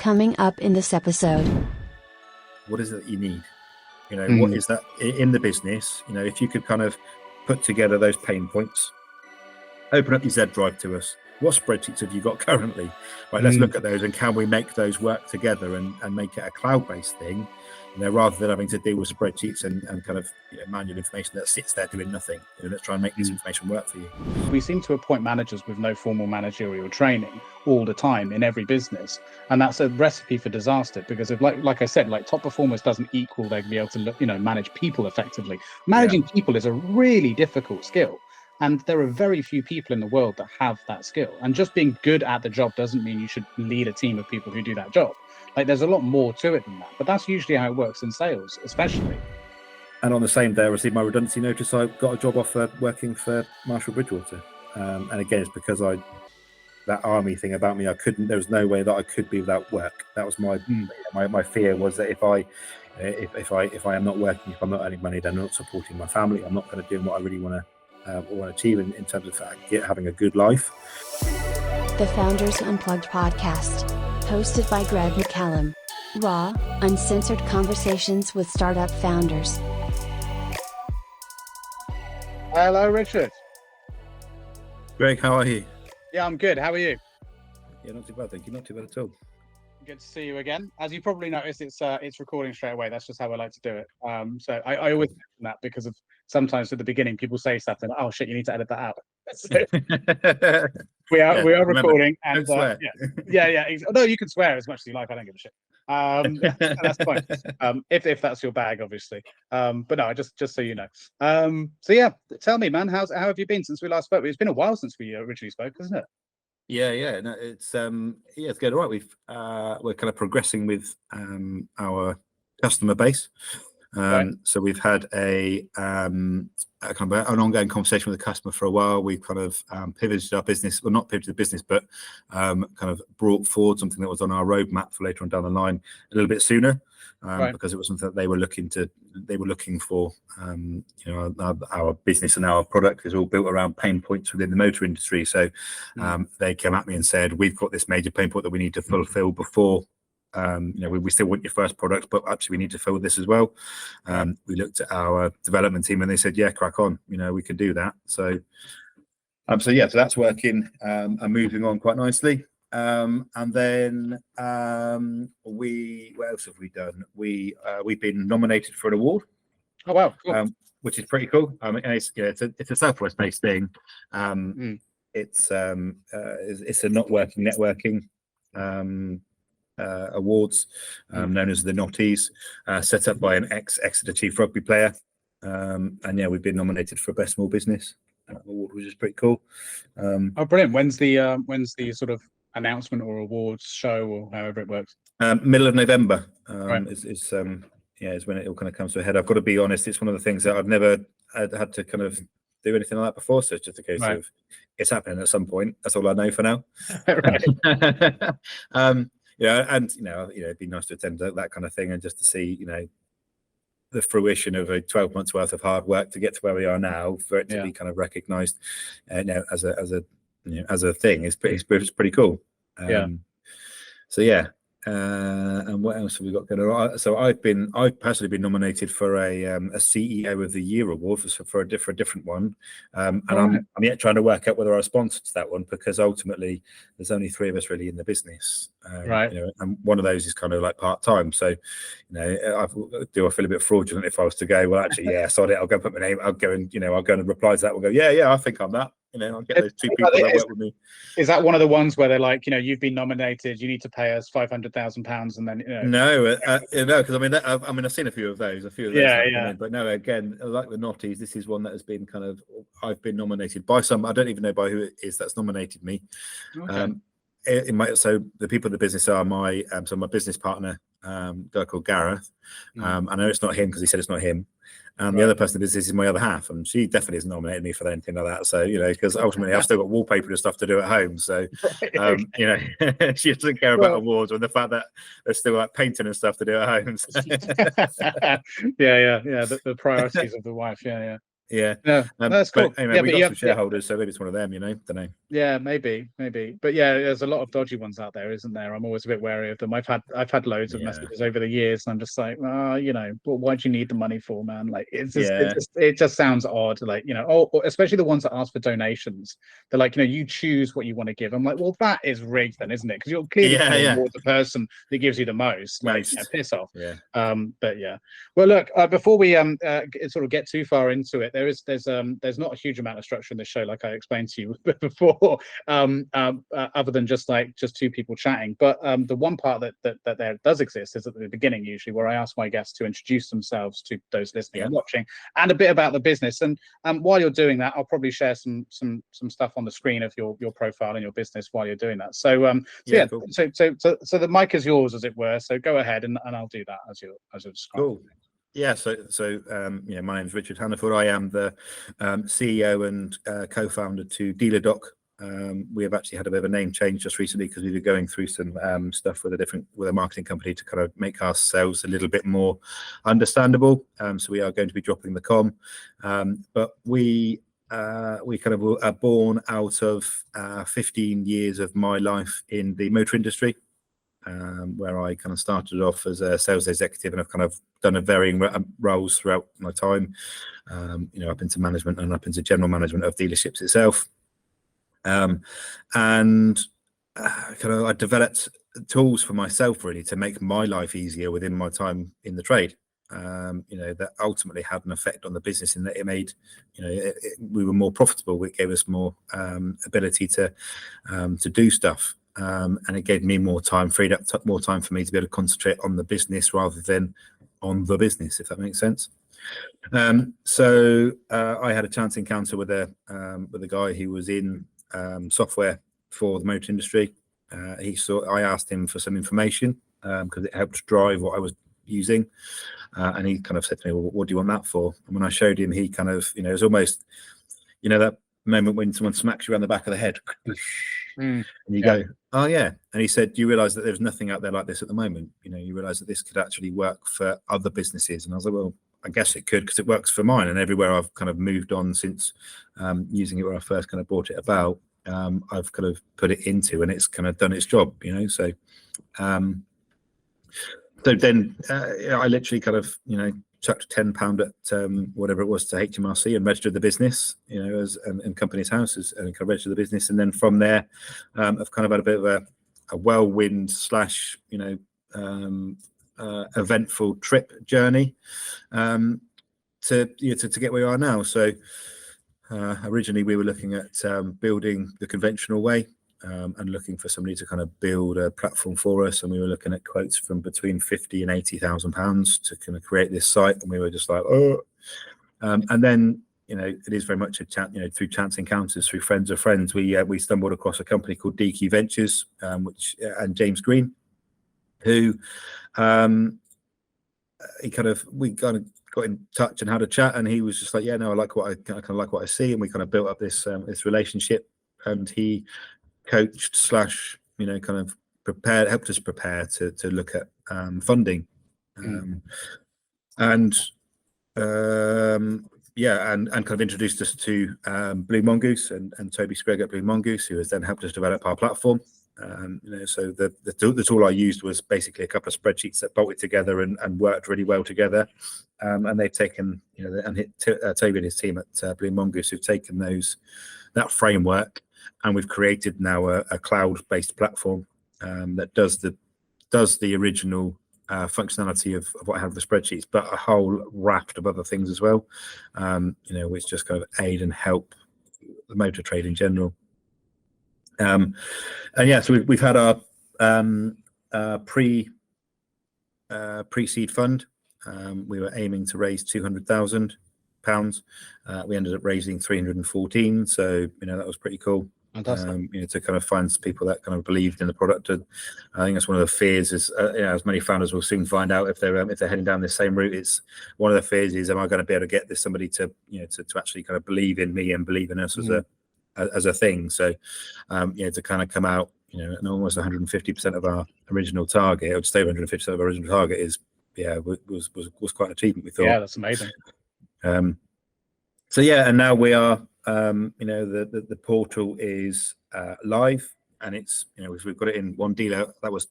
Coming up in this episode. What is it that you need? What is that in the business? If you could kind of put together those pain points, open up your Z drive to us. What spreadsheets have you got currently? Right, let's look at those, and can we make those work together and make it a cloud-based thing, rather than having to deal with spreadsheets and kind of manual information that sits there doing nothing. Let's try and make this information work for you. We seem to appoint managers with no formal managerial training all the time in every business, and that's a recipe for disaster. Because if, like I said, top performance doesn't equal they can be able to manage people effectively. Managing people is a really difficult skill. And there are very few people in the world that have that skill. And just being good at the job doesn't mean you should lead a team of people who do that job. There's a lot more to it than that. But that's usually how it works in sales, especially. And on the same day I received my redundancy notice, I got a job offer working for Marshall Bridgewater. And again, it's because that army thing about me, there was no way that I could be without work. That was my fear, was that if I am not working, if I'm not earning money, then I'm not supporting my family. I'm not going to do what I really want to achieve in terms of having a good life. The Founders Unplugged podcast, hosted by Greg Mccallum. Raw, uncensored conversations with startup founders. Hello, Richard. Greg, how are you? Yeah, I'm good. How are you? Yeah, not too bad, thank you. Not too bad at all. Good to see you again. As you probably noticed, it's recording straight away. That's just how I like to do it. So I always mention that because of sometimes at the beginning people say stuff and oh shit, you need to edit that out. we are recording, and yeah. No, you can swear as much as you like. I don't give a shit. That's fine. If that's your bag, obviously. But no, just so you know. So yeah, tell me, man, how have you been since we last spoke? It's been a while since we originally spoke, isn't it? Yeah. No, it's going all right. We're kind of progressing with our customer base. So we've had a kind of an ongoing conversation with the customer for a while. We've kind of pivoted our business, well, not pivoted the business, but kind of brought forward something that was on our roadmap for later on down the line a little bit sooner, because it was something that they were looking for. Our business and our product is all built around pain points within the motor industry. So they came at me and said, we've got this major pain point that we need to fulfill before. We still want your first product, but actually we need to fill this as well. We looked at our development team and they said, yeah, crack on, we can do that. So that's working and moving on quite nicely. And then what else have we done? We've been nominated for an award. Oh wow, cool. Which is pretty cool. It's a Southwest based thing. It's a not working networking awards, known as the Notties, set up by an ex-Exeter Chief rugby player, and we've been nominated for Best Small Business award, which is pretty cool. Oh, brilliant! When's the sort of announcement or awards show, or however it works? Middle of November right. is when it all kind of comes to a head. I've got to be honest; it's one of the things that I've never had to kind of do anything like that before. So it's just a case of it's happening at some point. That's all I know for now. Right. It'd be nice to attend that kind of thing and just to see, the fruition of a 12 months worth of hard work to get to where we are now, for it to be kind of recognised, as a thing is pretty cool. And what else have we got going on? So I've personally been nominated for a CEO of the Year award for a different one, and I'm yet trying to work out whether I sponsor to that one, because ultimately there's only 3 of us really in the business, and one of those is kind of like part time. So I feel a bit fraudulent if I was to go, well actually sorry, I'll go put my name, I'll go and reply to that. We'll go I think I'm that. I'll get those 2 people that work with me. Is that one of the ones where they're like, you've been nominated, you need to pay us £500,000, and then No, because I've seen a few of those. But no, again, like the Notties, this is one that has been I've been nominated by some. I don't even know by who it is that's nominated me. Okay. So the people in the business are my business partner, a guy called Gareth. I know it's not him because he said it's not him. The other person in the business is my other half, and she definitely hasn't nominated me for anything like that. So, because ultimately I've still got wallpaper and stuff to do at home. So, she doesn't care about awards and the fact that there's still like painting and stuff to do at home. So. The priorities of the wife. Yeah. Yeah. Yeah, that's cool. But anyway, Yeah, we've but got some shareholders, so maybe it's one of them, don't know. Yeah, maybe. But yeah, there's a lot of dodgy ones out there, isn't there? I'm always a bit wary of them. I've had loads of messages over the years, and I'm just like, well, why do you need the money for, man? Like, it just sounds odd. Like, especially the ones that ask for donations. They're like, you choose what you want to give. I'm like, well, that is rigged then, isn't it? Because you're clearly going to reward the person that gives you the most. Like, piss off. Yeah. But yeah. Well, look, before we sort of get too far into it, there's not a huge amount of structure in this show, like I explained to you before. Other than just two people chatting, but the one part that there does exist is at the beginning, usually, where I ask my guests to introduce themselves to those listening and watching, and a bit about the business. And while you're doing that, I'll probably share some stuff on the screen of your profile and your business while you're doing that. So cool. So the mic is yours, as it were. So go ahead, and I'll do that as you're describing. Cool. Yeah, my name's Richard Hannaford. I am the CEO and co-founder to DealerDOC. We have actually had a bit of a name change just recently because we were going through some stuff with a marketing company to kind of make ourselves a little bit more understandable. So we are going to be dropping the com, but we kind of are born out of 15 years of my life in the motor industry. Where I kind of started off as a sales executive, and I've kind of done a varying roles throughout my time, up into management and up into general management of dealerships itself. And I developed tools for myself really to make my life easier within my time in the trade. That ultimately had an effect on the business in that it made, we were more profitable. It gave us more ability to do stuff. And it gave me more time, freed up more time for me to be able to concentrate on the business rather than on the business, if that makes sense. So I had a chance encounter with a guy who was in software for the motor industry. I asked him for some information because it helped drive what I was using, and he kind of said to me, "Well, what do you want that for?" And when I showed him, he kind of, it was almost, that moment when someone smacks you around the back of the head. And you go, oh yeah. And he said, do you realize that there's nothing out there like this at the moment? You realize that this could actually work for other businesses? And I was like, well, I guess it could, because it works for mine. And everywhere I've kind of moved on since using it, where I first kind of brought it about, I've kind of put it into, and it's kind of done its job, so then I literally kind of, chucked £10 at whatever it was to HMRC and registered the business, as and Companies House and kind of registered the business. And then from there, I've kind of had a bit of a whirlwind / eventful trip journey to get where we are now. So originally we were looking at building the conventional way. And looking for somebody to kind of build a platform for us, and we were looking at quotes from between £50,000 and £80,000 to kind of create this site, and we were just like, oh. And then it is very much a chat, through chance encounters, through friends of friends, we stumbled across a company called DQ Ventures, and James Green, who we kind of got in touch and had a chat, and he was just like, yeah, no, I kind of like what I see, and we kind of built up this relationship, and he coached / kind of helped us prepare to look at funding, and kind of introduced us to Blue Mongoose and Toby Sprague at Blue Mongoose, who has then helped us develop our platform. So the tool I used was basically a couple of spreadsheets that bolted together and worked really well together. And they've taken, Toby and his team at Blue Mongoose, who've taken that framework, and we've created now a cloud-based platform that does the original functionality of what I have the spreadsheets, but a whole raft of other things as well, which just kind of aid and help the motor trade in general. So we've had our pre-seed fund. We were aiming to raise £200,000. We ended up raising 314, so that was pretty cool. To kind of find people that kind of believed in the product. And I think that's one of the fears is, as many founders will soon find out if they're heading down the same route. It's one of the fears is, am I going to be able to get somebody to actually kind of believe in me and believe in us as a thing? So, to kind of come out, and almost 150% of our original target, or just over 150% of our original target was quite an achievement, we thought. Yeah, that's amazing. So yeah, and now we are, the portal is live, and it's, we've got it in one dealer that was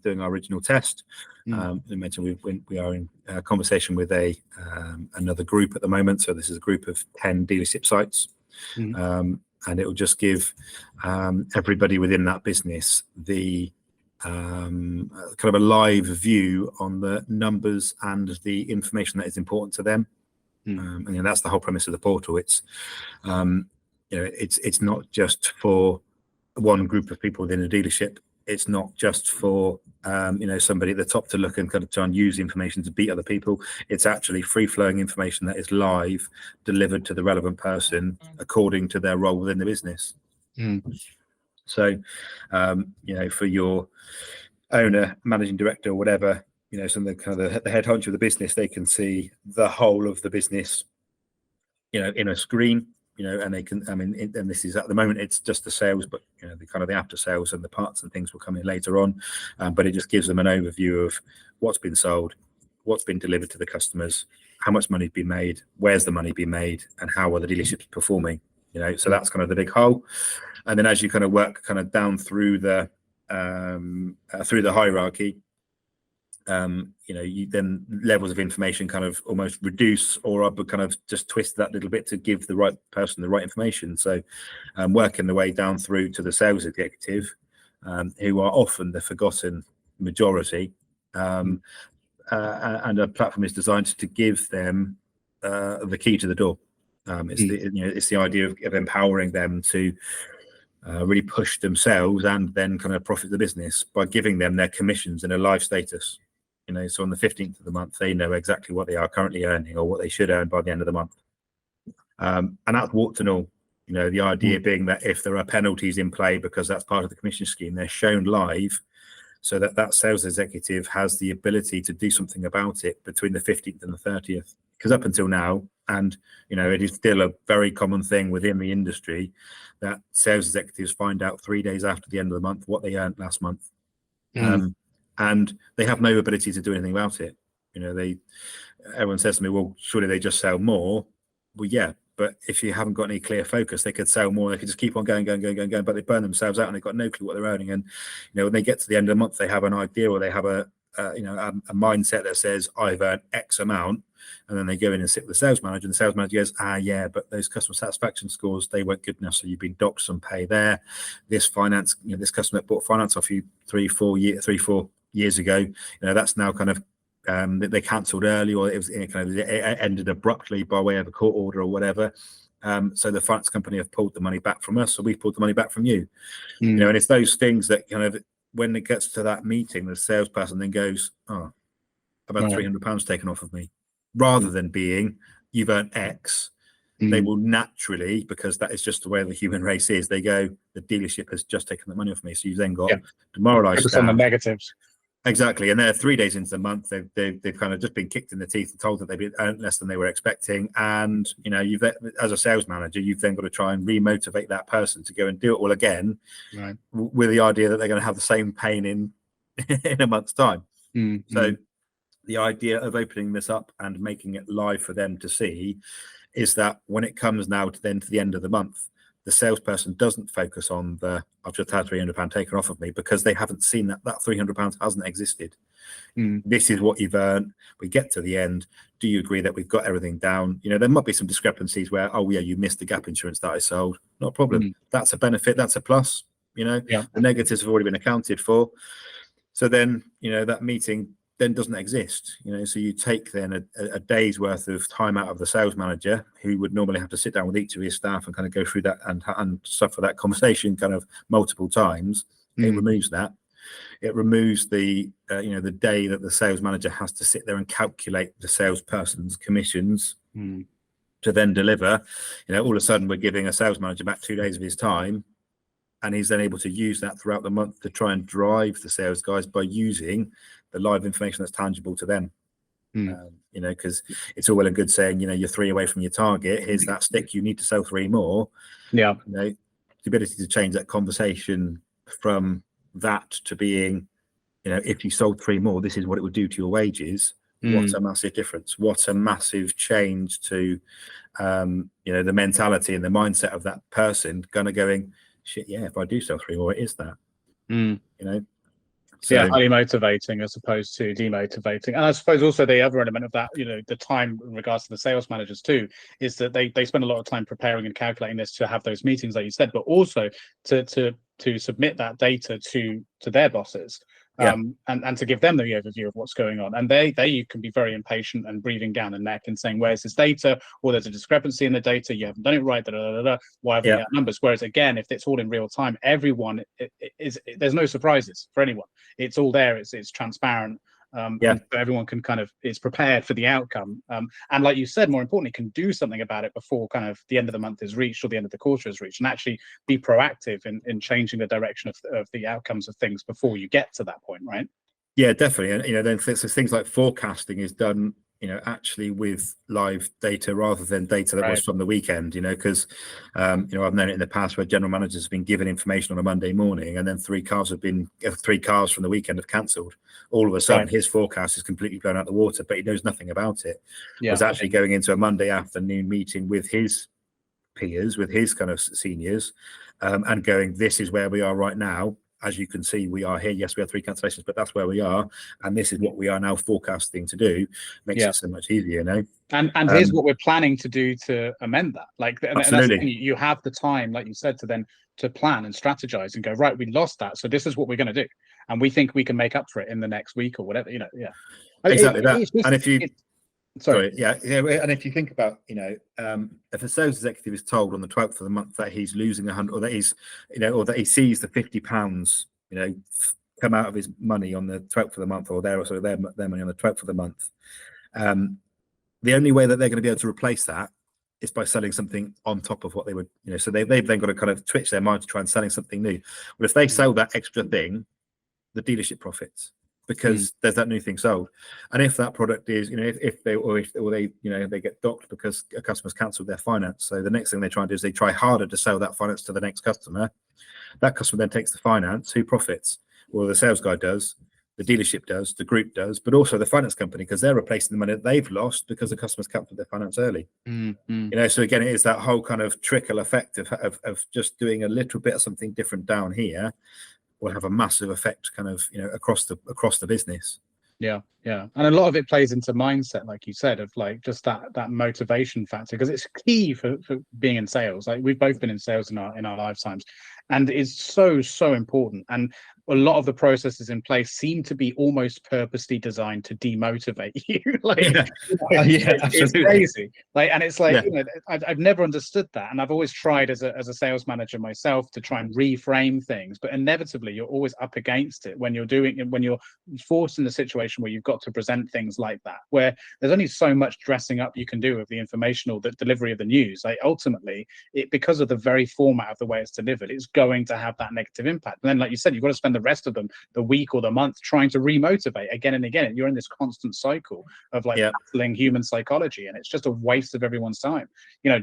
doing our original test. I mentioned we are in conversation with another group at the moment. So this is a group of 10 dealership sites, and it will just give everybody within that business the kind of a live view on the numbers and the information that is important to them. And that's the whole premise of the portal. It's it's not just for one group of people within a dealership. It's not just for somebody at the top to look and kind of try and use information to beat other people. It's actually free flowing information that is live, delivered to the relevant person according to their role within the business. So for your owner, managing director, or whatever, some of the kind of the head honcho of the business, they can see the whole of the business, in a screen, and they can, and this is at the moment, it's just the sales, but the kind of the after sales and the parts and things will come in later on. But it just gives them an overview of what's been sold, what's been delivered to the customers, how much money's been made, where's the money been made, and how are the dealerships performing. So that's kind of the big whole. And then as you kind of work kind of down through the hierarchy, you then levels of information kind of almost reduce or kind of just twist that little bit to give the right person the right information. So working the way down through to the sales executive, who are often the forgotten majority, and a platform is designed to give them the key to the door. It's the idea of empowering them to really push themselves and then kind of profit the business by giving them their commissions in a live status. So on the 15th of the month, they know exactly what they are currently earning or what they should earn by the end of the month. And that's warts and all. The idea being that if there are penalties in play, because that's part of the commission scheme, they're shown live so that that sales executive has the ability to do something about it between the 15th and the 30th. Because up until now, and it is still a very common thing within the industry that sales executives find out 3 days after the end of the month what they earned last month. And they have no ability to do anything about it. Everyone says to me, well, surely they just sell more. Well, yeah, but if you haven't got any clear focus, they could sell more. They could just keep on going, but they burn themselves out and they've got no clue what they're earning. And when they get to the end of the month, they have an idea, or they have a mindset that says, I've earned X amount. And then they go in and sit with the sales manager, and the sales manager goes, yeah, but those customer satisfaction scores, they weren't good enough, so you've been docked some pay there. This finance, this customer that bought finance off you 3-4 years ago, that's now kind of they cancelled early, or it ended abruptly by way of a court order or whatever. So the finance company have pulled the money back from us, so we've pulled the money back from you. And it's those things that kind of, when it gets to that meeting, the salesperson then goes, oh, about £300 taken off of me. Rather than being, you've earned X, they will naturally, because that is just the way the human race is, they go, the dealership has just taken the money off me. So you've then got demoralized staff. On the negatives. Exactly. And they're 3 days into the month, they've kind of just been kicked in the teeth and told that they've earned less than they were expecting. And, you've, as a sales manager, you've then got to try and remotivate that person to go and do it all again, with the idea that they're going to have the same pain in a month's time. So the idea of opening this up and making it live for them to see is that when it comes now to the end of the month, the salesperson doesn't focus on I've just had £300 taken off of me, because they haven't seen that £300 hasn't existed. This is what you've earned. We get to the end. Do you agree that we've got everything down? There might be some discrepancies where, oh yeah, you missed the gap insurance that I sold. Not a problem. That's a benefit. That's a plus. The negatives have already been accounted for. So then, that meeting then doesn't exist. So you take then a day's worth of time out of the sales manager, who would normally have to sit down with each of his staff and kind of go through that and suffer that conversation kind of multiple times. It removes that. It removes the day that the sales manager has to sit there and calculate the salesperson's commissions to then deliver. All of a sudden we're giving a sales manager back 2 days of his time, and he's then able to use that throughout the month to try and drive the sales guys by using the live information that's tangible to them. Because it's all well and good saying, you're 3 away from your target. Here's that stick. You need to sell 3 more. The ability to change that conversation from that to being, if you sold 3 more, this is what it would do to your wages. what a massive difference, what a massive change to the mentality and the mindset of that person kind of going, shit, yeah, if I do sell 3 more, it is that. So, yeah, highly motivating as opposed to demotivating. And I suppose also the other element of that, the time in regards to the sales managers too, is that they spend a lot of time preparing and calculating this to have those meetings, like you said, but also to submit that data to their bosses. And to give them the overview of what's going on. And they can be very impatient and breathing down the neck and saying, where's this data? Or there's a discrepancy in the data, you haven't done it right, why haven't we got numbers? Whereas again, if it's all in real time, everyone there's no surprises for anyone. It's all there, it's transparent. And so everyone can is prepared for the outcome. And like you said, more importantly, can do something about it before kind of the end of the month is reached or the end of the quarter is reached, and actually be proactive in changing the direction of the outcomes of things before you get to that point, right? Yeah, definitely. And then things like forecasting is done, actually with live data rather than data that was from the weekend, because, I've known it in the past where general managers have been given information on a Monday morning and then 3 cars from the weekend have cancelled. All of a sudden, his forecast is completely blown out the water, but he knows nothing about it. He was actually going into a Monday afternoon meeting with his peers, with his kind of seniors, and going, this is where we are right now. As you can see, we are here. Yes, we have 3 cancellations, but that's where we are. And this is what we are now forecasting to do. Makes it so much easier, And here's what we're planning to do to amend that. Absolutely. And you have the time, like you said, to plan and strategize and go, right, we lost that. So this is what we're going to do. And we think we can make up for it in the next week or whatever, Exactly that. And if you... And if you think about, if a sales executive is told on the 12th of the month that he's losing 100, or that he's, or that he sees the £50, come out of his money on the 12th of the month, or their money on the 12th of the month, the only way that they're going to be able to replace that is by selling something on top of what they would, so they've then got to kind of twitch their mind to try and selling something new. But if they sell that extra thing, the dealership profits, because there's that new thing sold. And if that product is, if they get docked because a customer's cancelled their finance, so the next thing they try and do is they try harder to sell that finance to the next customer. That customer then takes the finance. Who profits? Well, the sales guy does, the dealership does, the group does, but also the finance company, because they're replacing the money that they've lost because the customer's cancelled their finance early. So again, it is that whole kind of trickle effect of just doing a little bit of something different down here will have a massive effect kind of across the business. And a lot of it plays into mindset, like you said, of like just that motivation factor, because it's key for being in sales. Like we've both been in sales in our lifetimes, and it's so important. And a lot of the processes in place seem to be almost purposely designed to demotivate you. It's crazy. And it's like, I've never understood that. And I've always tried as a sales manager myself to try and reframe things, but inevitably you're always up against it when you're forced in a situation where you've got to present things like that, where there's only so much dressing up you can do of the informational, the delivery of the news. Ultimately, because of the very format of the way it's delivered, it's going to have that negative impact. And then, like you said, you've got to spend the rest of the week or the month trying to remotivate again and again. You're in this constant cycle of battling human psychology, and it's just a waste of everyone's time.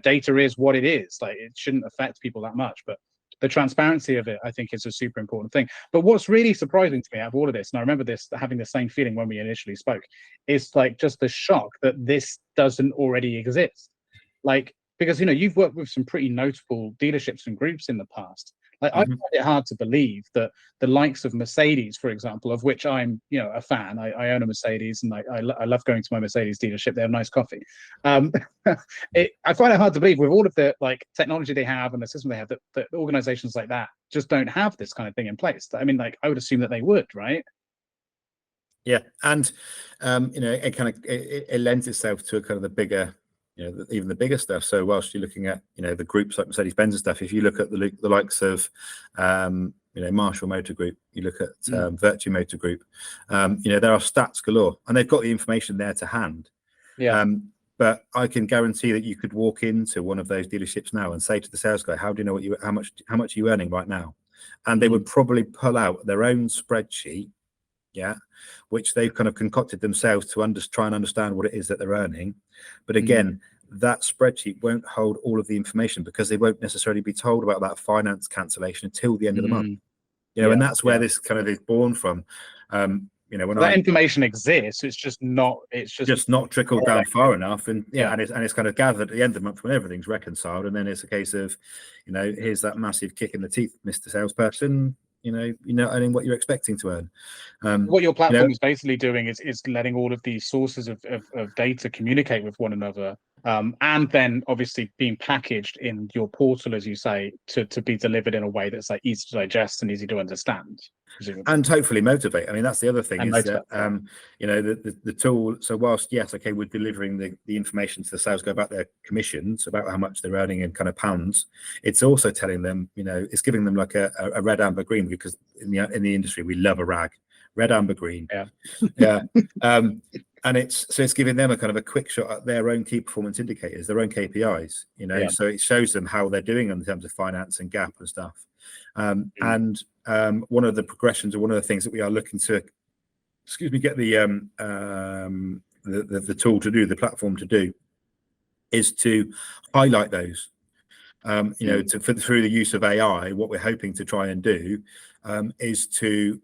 Data is what it is. It shouldn't affect people that much, but the transparency of it, I think, is a super important thing. But what's really surprising to me out of all of this, and I remember having the same feeling when we initially spoke, is just the shock that this doesn't already exist. Because you've worked with some pretty notable dealerships and groups in the past. I find it hard to believe that the likes of Mercedes, for example, of which I'm, a fan. I own a Mercedes, and I love going to my Mercedes dealership. They have nice coffee. I find it hard to believe, with all of the technology they have and the system they have, that organizations like that just don't have this kind of thing in place. I mean, I would assume that they would, right? Yeah, and it lends itself to a kind of the bigger. Even the bigger stuff. So whilst you're looking at, the groups like Mercedes-Benz and stuff, if you look at the likes of, Marshall Motor Group, you look at Virtue Motor Group, there are stats galore, and they've got the information there to hand. But I can guarantee that you could walk into one of those dealerships now and say to the sales guy, how do you know how much are you earning right now? And they would probably pull out their own spreadsheet, which they've kind of concocted themselves to try and understand what it is that they're earning. But again, that spreadsheet won't hold all of the information, because they won't necessarily be told about that finance cancellation until the end of the month. And that's where this kind of is born from. when that information exists, it's just not trickled down far enough, and and it's kind of gathered at the end of the month when everything's reconciled, and then it's a case of, here's that massive kick in the teeth, Mr. Salesperson. You're not earning what you're expecting to earn. What your platform is basically doing is letting all of these sources of data communicate with one another, and then obviously being packaged in your portal, as you say, to be delivered in a way that's like easy to digest and easy to understand, presumably. And hopefully motivate. I mean, that's the other thing, And is that the tool. So whilst we're delivering the information to the sales go about their commissions, about how much they're earning in kind of pounds, it's also telling them, it's giving them like a red, amber, green, because in the industry we love a rag, red, amber, green. And it's giving them a kind of a quick shot at their own key performance indicators, their own KPIs, so it shows them how they're doing in terms of finance and gap and stuff. And one of the progressions, or one of the things that we are looking to, get the tool to do, the platform to do, is to highlight those. Through the use of AI, what we're hoping to try and do is to,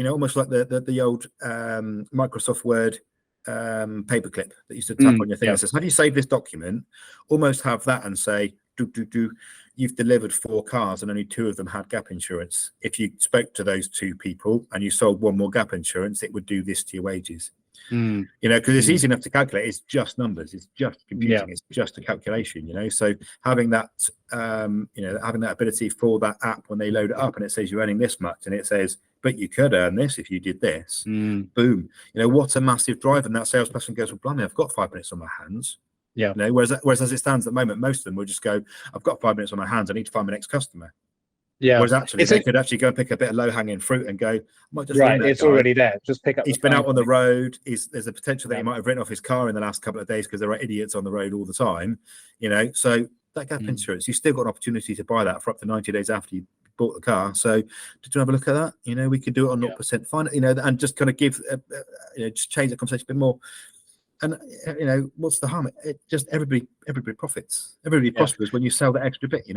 almost like the old Microsoft Word paperclip that used to tap on your thing and says, "Have you saved this document?" Almost have that and say, "You've delivered 4 cars and only 2 of them had gap insurance. If you spoke to those 2 people and you sold 1 more gap insurance, it would do this to your wages." Because it's easy enough to calculate. It's just numbers. It's just computing. It's just a calculation. So having that, having that ability for that app when they load it up and it says you're earning this much, and it says, "But you could earn this if you did this." Boom. What a massive drive. And that salesperson goes, "Well, blimey, I've got 5 minutes on my hands." Whereas as it stands at the moment, most of them will just go, "I've got 5 minutes on my hands. I need to find my next customer." Whereas actually they could actually go and pick a bit of low-hanging fruit and go, it's already there. Just pick up. He's been out on the road. There's a potential that he might have written off his car in the last couple of days because there are idiots on the road all the time. So that gap insurance, you've still got an opportunity to buy that for up to 90 days after you bought the car. So did you have a look at that? We could do it on 0% fine, and just kind of give, just change the conversation a bit more. And what's the harm? It just everybody profits. Everybody prospers when you sell that extra bit.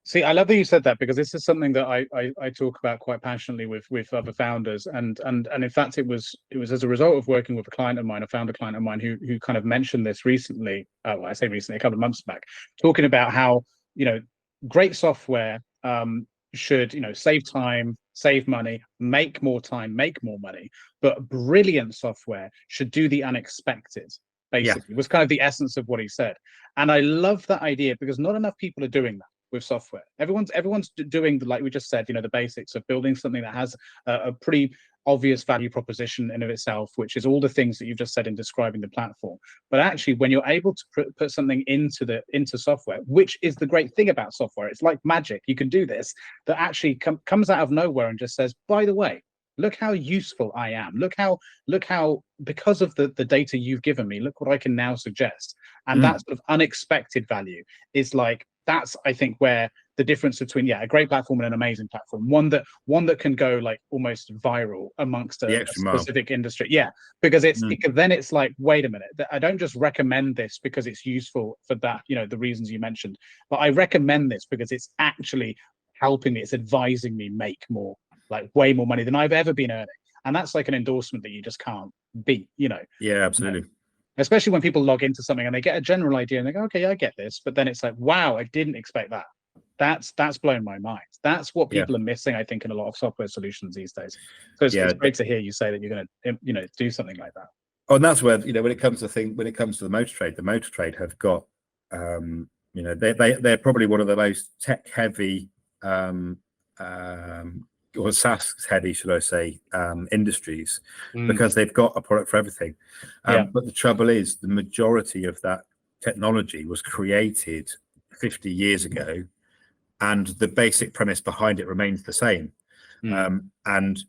See, I love that you said that, because this is something that I talk about quite passionately with other founders, and in fact it was as a result of working with a client of mine, a founder client of mine, who kind of mentioned this recently. I say recently, a couple of months back, talking about how great software should save time, save money, make more time, make more money, but brilliant software should do the unexpected. Basically, was kind of the essence of what he said, and I love that idea, because not enough people are doing that with software. Everyone's doing, like we just said, the basics of building something that has a pretty obvious value proposition in of itself, which is all the things that you've just said in describing the platform. But actually, when you're able to put something into software, which is the great thing about software, it's like magic. You can do this, that actually comes out of nowhere and just says, "By the way, look how useful I am. Look how because of the data you've given me, look what I can now suggest." And that sort of unexpected value is like, that's, I think, where the difference between a great platform and an amazing platform, one that can go like almost viral amongst a specific industry. Because then it's like, wait a minute, I don't just recommend this because it's useful for that, the reasons you mentioned, but I recommend this because it's actually helping me, it's advising me make more, like way more money than I've ever been earning. And that's like an endorsement that you just can't beat, Absolutely. Especially when people log into something and they get a general idea and they go, "Okay, I get this," but then it's like, "Wow, I didn't expect that." That's blown my mind. That's what people are missing, I think, in a lot of software solutions these days. So it's great to hear you say that you're going to, do something like that. Oh, and that's where, when it comes to the motor trade have got, they're probably one of the most tech heavy, or SaaS heavy, should I say, industries, because they've got a product for everything. But the trouble is, the majority of that technology was created 50 years ago, and the basic premise behind it remains the same. As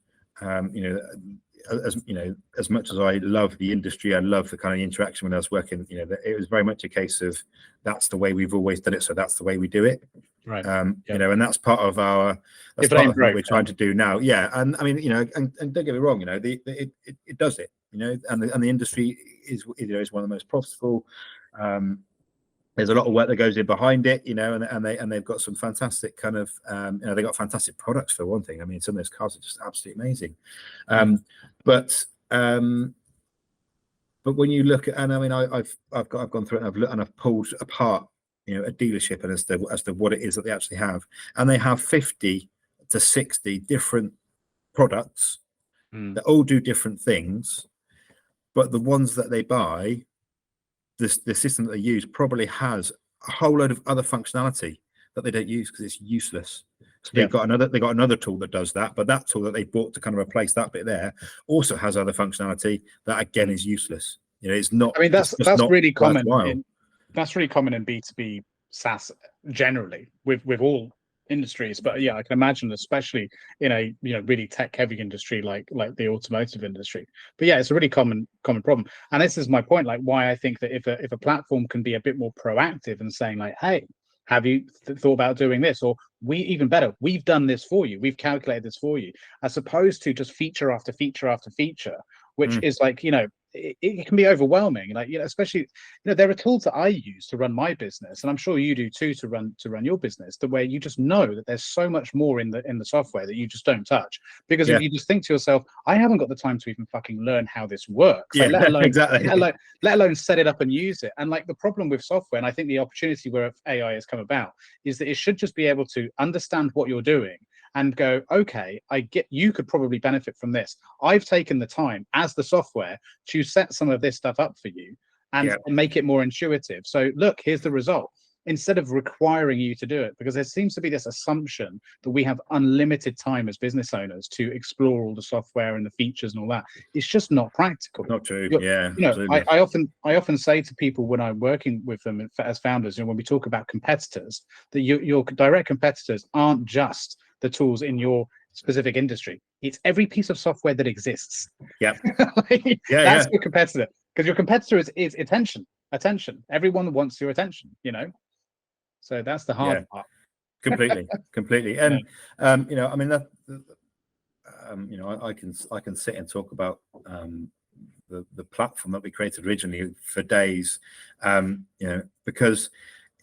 much as I love the industry, I love the kind of interaction when I was working, it was very much a case of, that's the way we've always done it, so that's the way we do it. Right. And that's part of what we're trying to do now. And I mean, and don't get me wrong, it does it, and the industry is one of the most profitable, there's a lot of work that goes in behind it, and they've got some fantastic kind of, they got fantastic products for one thing. I mean, some of those cars are just absolutely amazing. But when you look at, and I mean, I've gone through it, and I've looked, and I've pulled apart, a dealership, and as to what it is that they actually have, and they have 50 to 60 different products that all do different things, but the ones that they buy, the system that they use probably has a whole load of other functionality that they don't use because it's useless. So they've got another tool that does that, but that tool that they bought to kind of replace that bit there also has other functionality that again is useless. It's not. I mean, that's really common. That's really common in B2B SaaS generally with all industries, but yeah, I can imagine especially in a really tech heavy industry like the automotive industry. But yeah, it's a really common problem, and this is my point, like why I think that if a platform can be a bit more proactive and saying like, hey, have you thought about doing this, or even better, we've done this for you, we've calculated this for you, as opposed to just feature after feature after feature, which is like, it can be overwhelming. Like, especially, there are tools that I use to run my business, and I'm sure you do too, to run your business, the way you just know that there's so much more in the software that you just don't touch, because if you just think to yourself, I haven't got the time to even fucking learn how this works, like, let alone exactly, let alone set it up and use it. And like the problem with software, and I think the opportunity where AI has come about, is that it should just be able to understand what you're doing and go, okay, I get, you could probably benefit from this. I've taken the time as the software to set some of this stuff up for you and make it more intuitive. So look, here's the result, instead of requiring you to do it, because there seems to be this assumption that we have unlimited time as business owners to explore all the software and the features and all that. It's just not practical. Not true. I often say to people when I'm working with them as founders, when we talk about competitors, that your direct competitors aren't just the tools in your specific industry. It's every piece of software that exists. That's your competitor, because your competitor is attention. Everyone wants your attention, so that's the hard part. completely. And I mean, that I can sit and talk about the platform that we created originally for days, because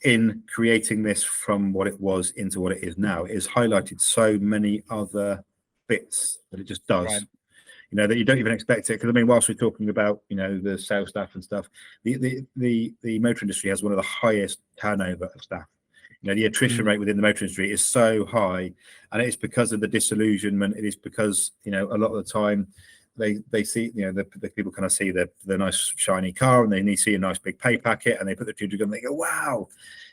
in creating this from what it was into what it is now, it has highlighted so many other bits that it just does, that you don't even expect it. Because I mean, whilst we're talking about the sales staff and stuff, the motor industry has one of the highest turnover of staff. The attrition rate within the motor industry is so high, and it's because of the disillusionment. It is because a lot of the time they see, the people kind of see the nice shiny car, and they see a nice big pay packet, and they put the two together and they go, wow,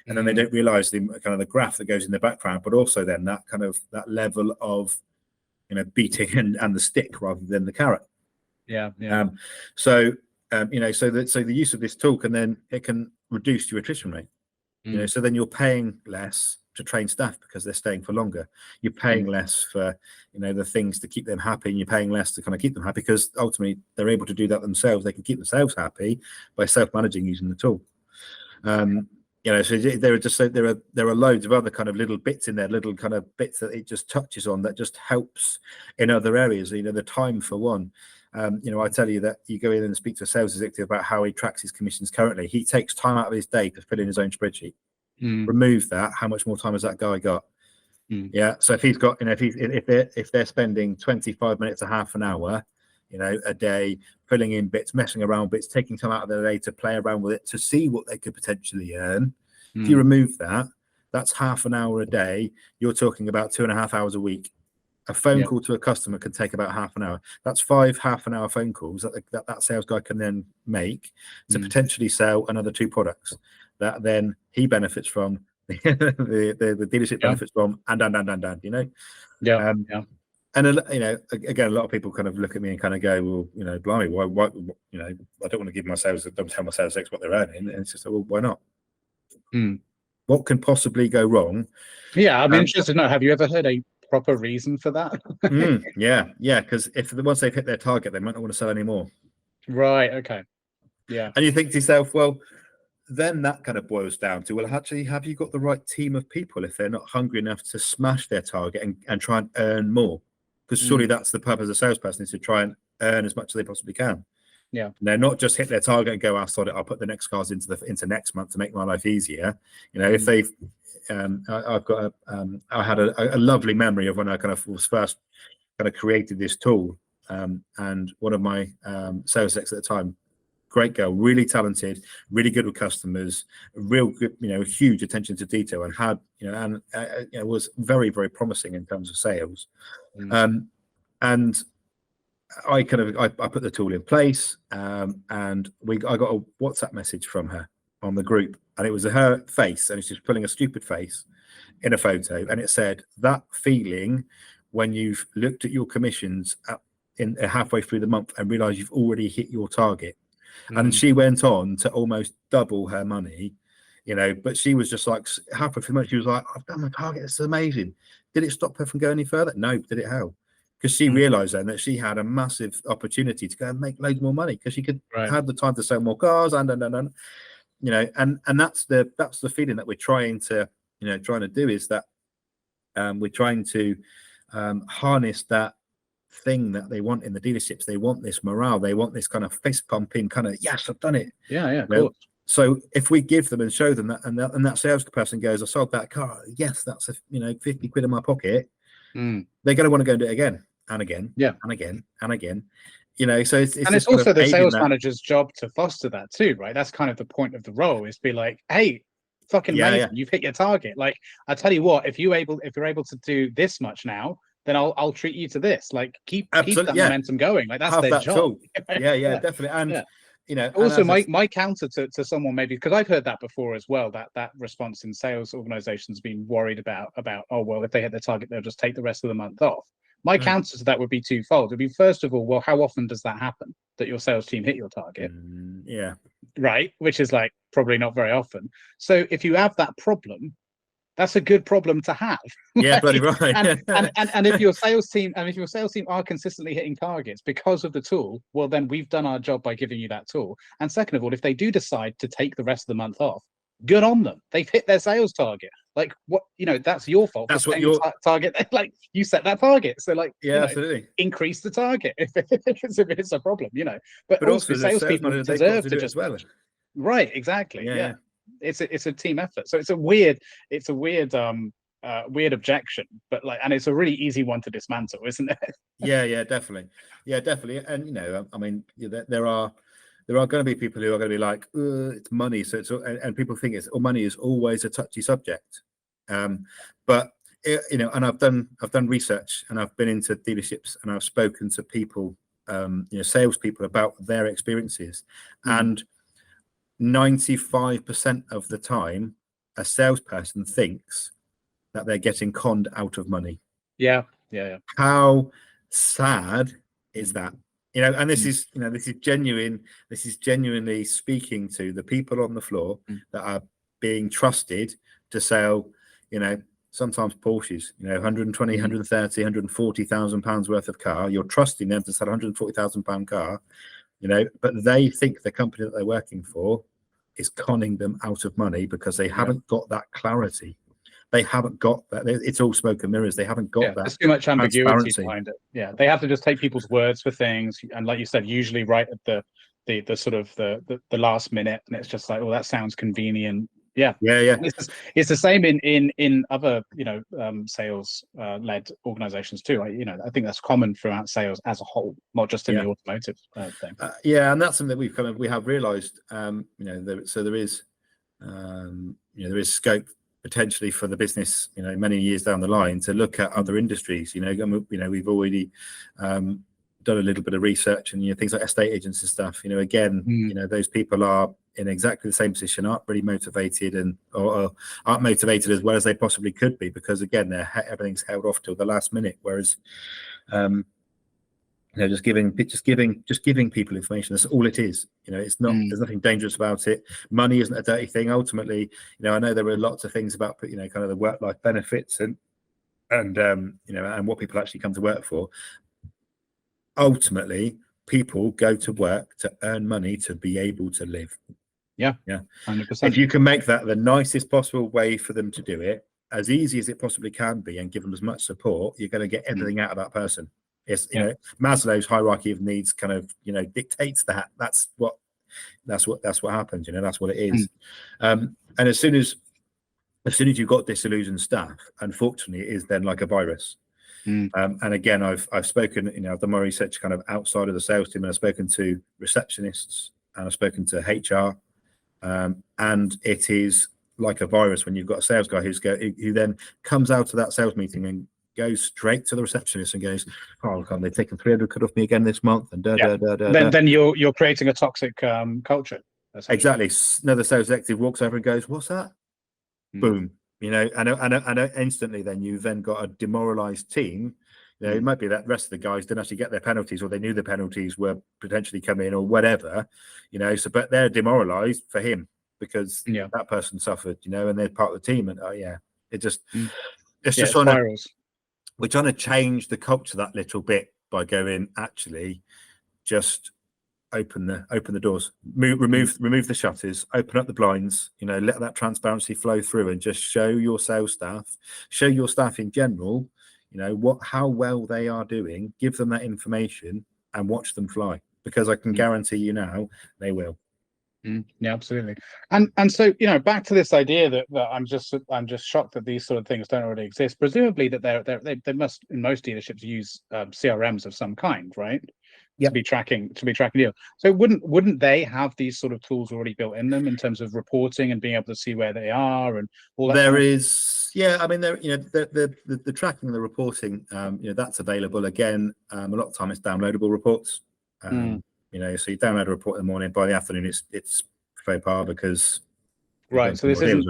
and then they don't realize the kind of the graph that goes in the background, but also then that level of beating and the stick rather than the carrot. So the use of this tool can reduce your attrition rate. So then you're paying less to train staff because they're staying for longer. You're paying less for the things to keep them happy, and you're paying less to kind of keep them happy, because ultimately they're able to do that themselves. They can keep themselves happy by self-managing using the tool. So there are loads of other kind of little bits in there, little kind of bits that it just touches on that just helps in other areas. The time for one. I tell you that you go in and speak to a sales executive about how he tracks his commissions currently. He takes time out of his day to fill in his own spreadsheet. Remove that, how much more time has that guy got? So if he's got, if they're spending 25 minutes to half an hour a day filling in bits, messing around with bits, taking time out of their day to play around with it to see what they could potentially earn, if you remove that, that's half an hour a day. You're talking about 2.5 hours a week. A phone call to a customer can take about half an hour. That's 5 half-an-hour phone calls that sales guy can then make to potentially sell another 2 products that then he benefits from, the dealership benefits from, and. And again, a lot of people kind of look at me and kind of go, well, blimey, why I don't want to give my sales, don't tell my sales ex what they're earning, and it's just, well, why not? What can possibly go wrong? I'm interested to know, have you ever heard a proper reason for that? Because once they've hit their target, they might not want to sell anymore. Right. Okay. Yeah. And you think to yourself, well, then that kind of boils down to, well, actually, have you got the right team of people if they're not hungry enough to smash their target and try and earn more? Because surely that's the purpose of a salesperson, is to try and earn as much as they possibly can. Yeah. They're not just hit their target and go, "I sod it, I'll put the next cars into next month to make my life easier." You know, if they've, I had a lovely memory of when I kind of was first kind of created this tool, and one of my sales execs at the time, great girl, really talented, really good with customers, real good, you know, huge attention to detail, and had, you know, and was very, very promising in terms of sales. And I put the tool in place, and I got a WhatsApp message from her on the group, and it was her face, and she's pulling a stupid face in a photo, and it said, "That feeling when you've looked at your commissions halfway through the month and realised you've already hit your target." And she went on to almost double her money, you know, but she was just like halfway through the month, she was like, "I've done my target, this is amazing." Did it stop her from going any further? No. Did it help? Because she realised then that she had a massive opportunity to go and make loads more money, because she could have the time to sell more cars, and you know, and that's the feeling that we're trying to do, is that we're trying to harness that thing that they want in the dealerships. They want this morale, they want this kind of fist pumping kind of, "Yes, I've done it." Of course. So if we give them and show them that, and that salesperson goes, "I sold that car, yes, that's 50 quid in my pocket," they're going to want to go and do it again and again, and again and again, you know. So it's also the sales manager's job to foster that too, right? That's kind of the point of the role, is be like, "Hey, fucking amazing, you've hit your target. Like, I tell you what, if you're able to do this much now, then I'll treat you to this. Like, keep that momentum going." Like, that's their job. Definitely. And you know, also my counter to someone, maybe, because I've heard that before as well, that response in sales organizations being worried about, "Oh, well, if they hit their target, they'll just take the rest of the month off." My counter to that would be twofold. It'd be, first of all, well, how often does that happen, that your sales team hit your target? Right, which is like probably not very often. So if you have that problem, that's a good problem to have. Bloody right. and if your sales team are consistently hitting targets because of the tool, well, then we've done our job by giving you that tool. And second of all, if they do decide to take the rest of the month off, good on them. They've hit their sales target. Like, what, you know, that's your fault. That's what your target. Like, you set that target, so like, absolutely, increase the target if it's a problem, you know. But also salespeople deserve to just, well, right, exactly, yeah. It's a team effort. So it's a weird objection, but like, and it's a really easy one to dismantle, isn't it? Definitely. And you know, I mean, there are going to be people who are going to be like, "It's money," so and people think money is always a touchy subject. But you know, and I've done research, and I've been into dealerships, and I've spoken to people, salespeople, about their experiences, and 95% of the time, a salesperson thinks that they're getting conned out of money. Yeah. How sad is that? You know, and this is genuinely speaking to the people on the floor that are being trusted to sell, you know, sometimes Porsches, you know, 120, 130, 140,000 pounds worth of car. You're trusting them to sell a 140,000 pound car, you know, but they think the company that they're working for is conning them out of money because they haven't got that clarity. They haven't got that. It's all smoke and mirrors. They haven't got that. There's too much ambiguity behind it. Yeah, they have to just take people's words for things, and like you said, usually right at the sort of the last minute, and it's just like, "Oh, that sounds convenient." Yeah. It's the same in other, you know, sales led organizations too. I think that's common throughout sales as a whole, not just in the automotive thing. And that's something that we have realized. There is scope potentially for the business, you know, many years down the line, to look at other industries. We've already done a little bit of research, and things like estate agents and stuff. Again, those people are in exactly the same position, aren't really motivated, or aren't motivated as well as they possibly could be, because again, everything's held off till the last minute. Whereas, just giving people information, that's all it is. It's not. There's nothing dangerous about it. Money isn't a dirty thing. Ultimately, I know there are lots of things about kind of the work-life benefits and what people actually come to work for. Ultimately, people go to work to earn money to be able to live. Yeah, 100%. If you can make that the nicest possible way for them to do it, as easy as it possibly can be, and give them as much support, you're going to get everything out of that person. It's, you know, Maslow's hierarchy of needs kind of, you know, dictates that. That's what happens. You know, that's what it is. And as soon as you've got disillusioned staff, unfortunately, it is then like a virus. And again, I've spoken, you know, I've done my research kind of outside of the sales team, and I've spoken to receptionists and I've spoken to HR, and it is like a virus when you've got a sales guy who then comes out of that sales meeting and goes straight to the receptionist and goes, "Oh, God, they've taken 300 quid off me again this month," and then you're creating a toxic culture. Exactly. Another sales executive walks over and goes, "What's that?" Boom. You know, and instantly, then you've then got a demoralized team. You know, it might be that the rest of the guys didn't actually get their penalties, or they knew the penalties were potentially coming, or whatever. You know, so but they're demoralized for him because that person suffered. You know, and they're part of the team, and it just it's just we're trying to change the culture that little bit by going, actually, just open the doors, remove the shutters, open up the blinds, you know, let that transparency flow through, and just show your sales staff, show your staff in general, you know, how well they are doing, give them that information and watch them fly, because I can guarantee you now they will. Yeah, absolutely. And so, you know, back to this idea that I'm just shocked that these sort of things don't already exist. Presumably that they must, in most dealerships, use CRMs of some kind, right? To be tracking deal. So wouldn't they have these sort of tools already built in them in terms of reporting and being able to see where they are and all that? There is, I mean, there, you know, the tracking and the reporting, you know, that's available. Again, a lot of time it's downloadable reports. You know, so you download a report in the morning, by the afternoon it's faux pas, because so this isn't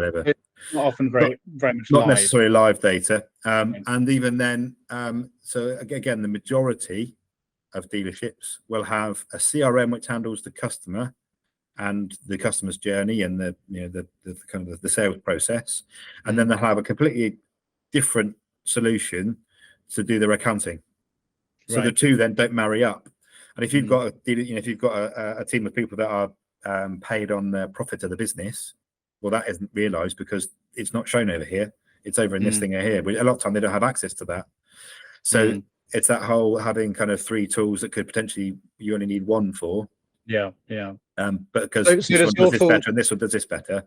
not often very much not live. necessarily live data. And even then, so again, the majority of dealerships will have a CRM which handles the customer and the customer's journey and the kind of the sales process, and then they'll have a completely different solution to do their accounting. So the two then don't marry up. And if you've got a team of people that are paid on the profit of the business, well, that isn't realised because it's not shown over here. It's over in this thing here. But a lot of time they don't have access to that. So it's that whole having kind of three tools that could potentially you only need one for. But because this one does this better and this one does this better.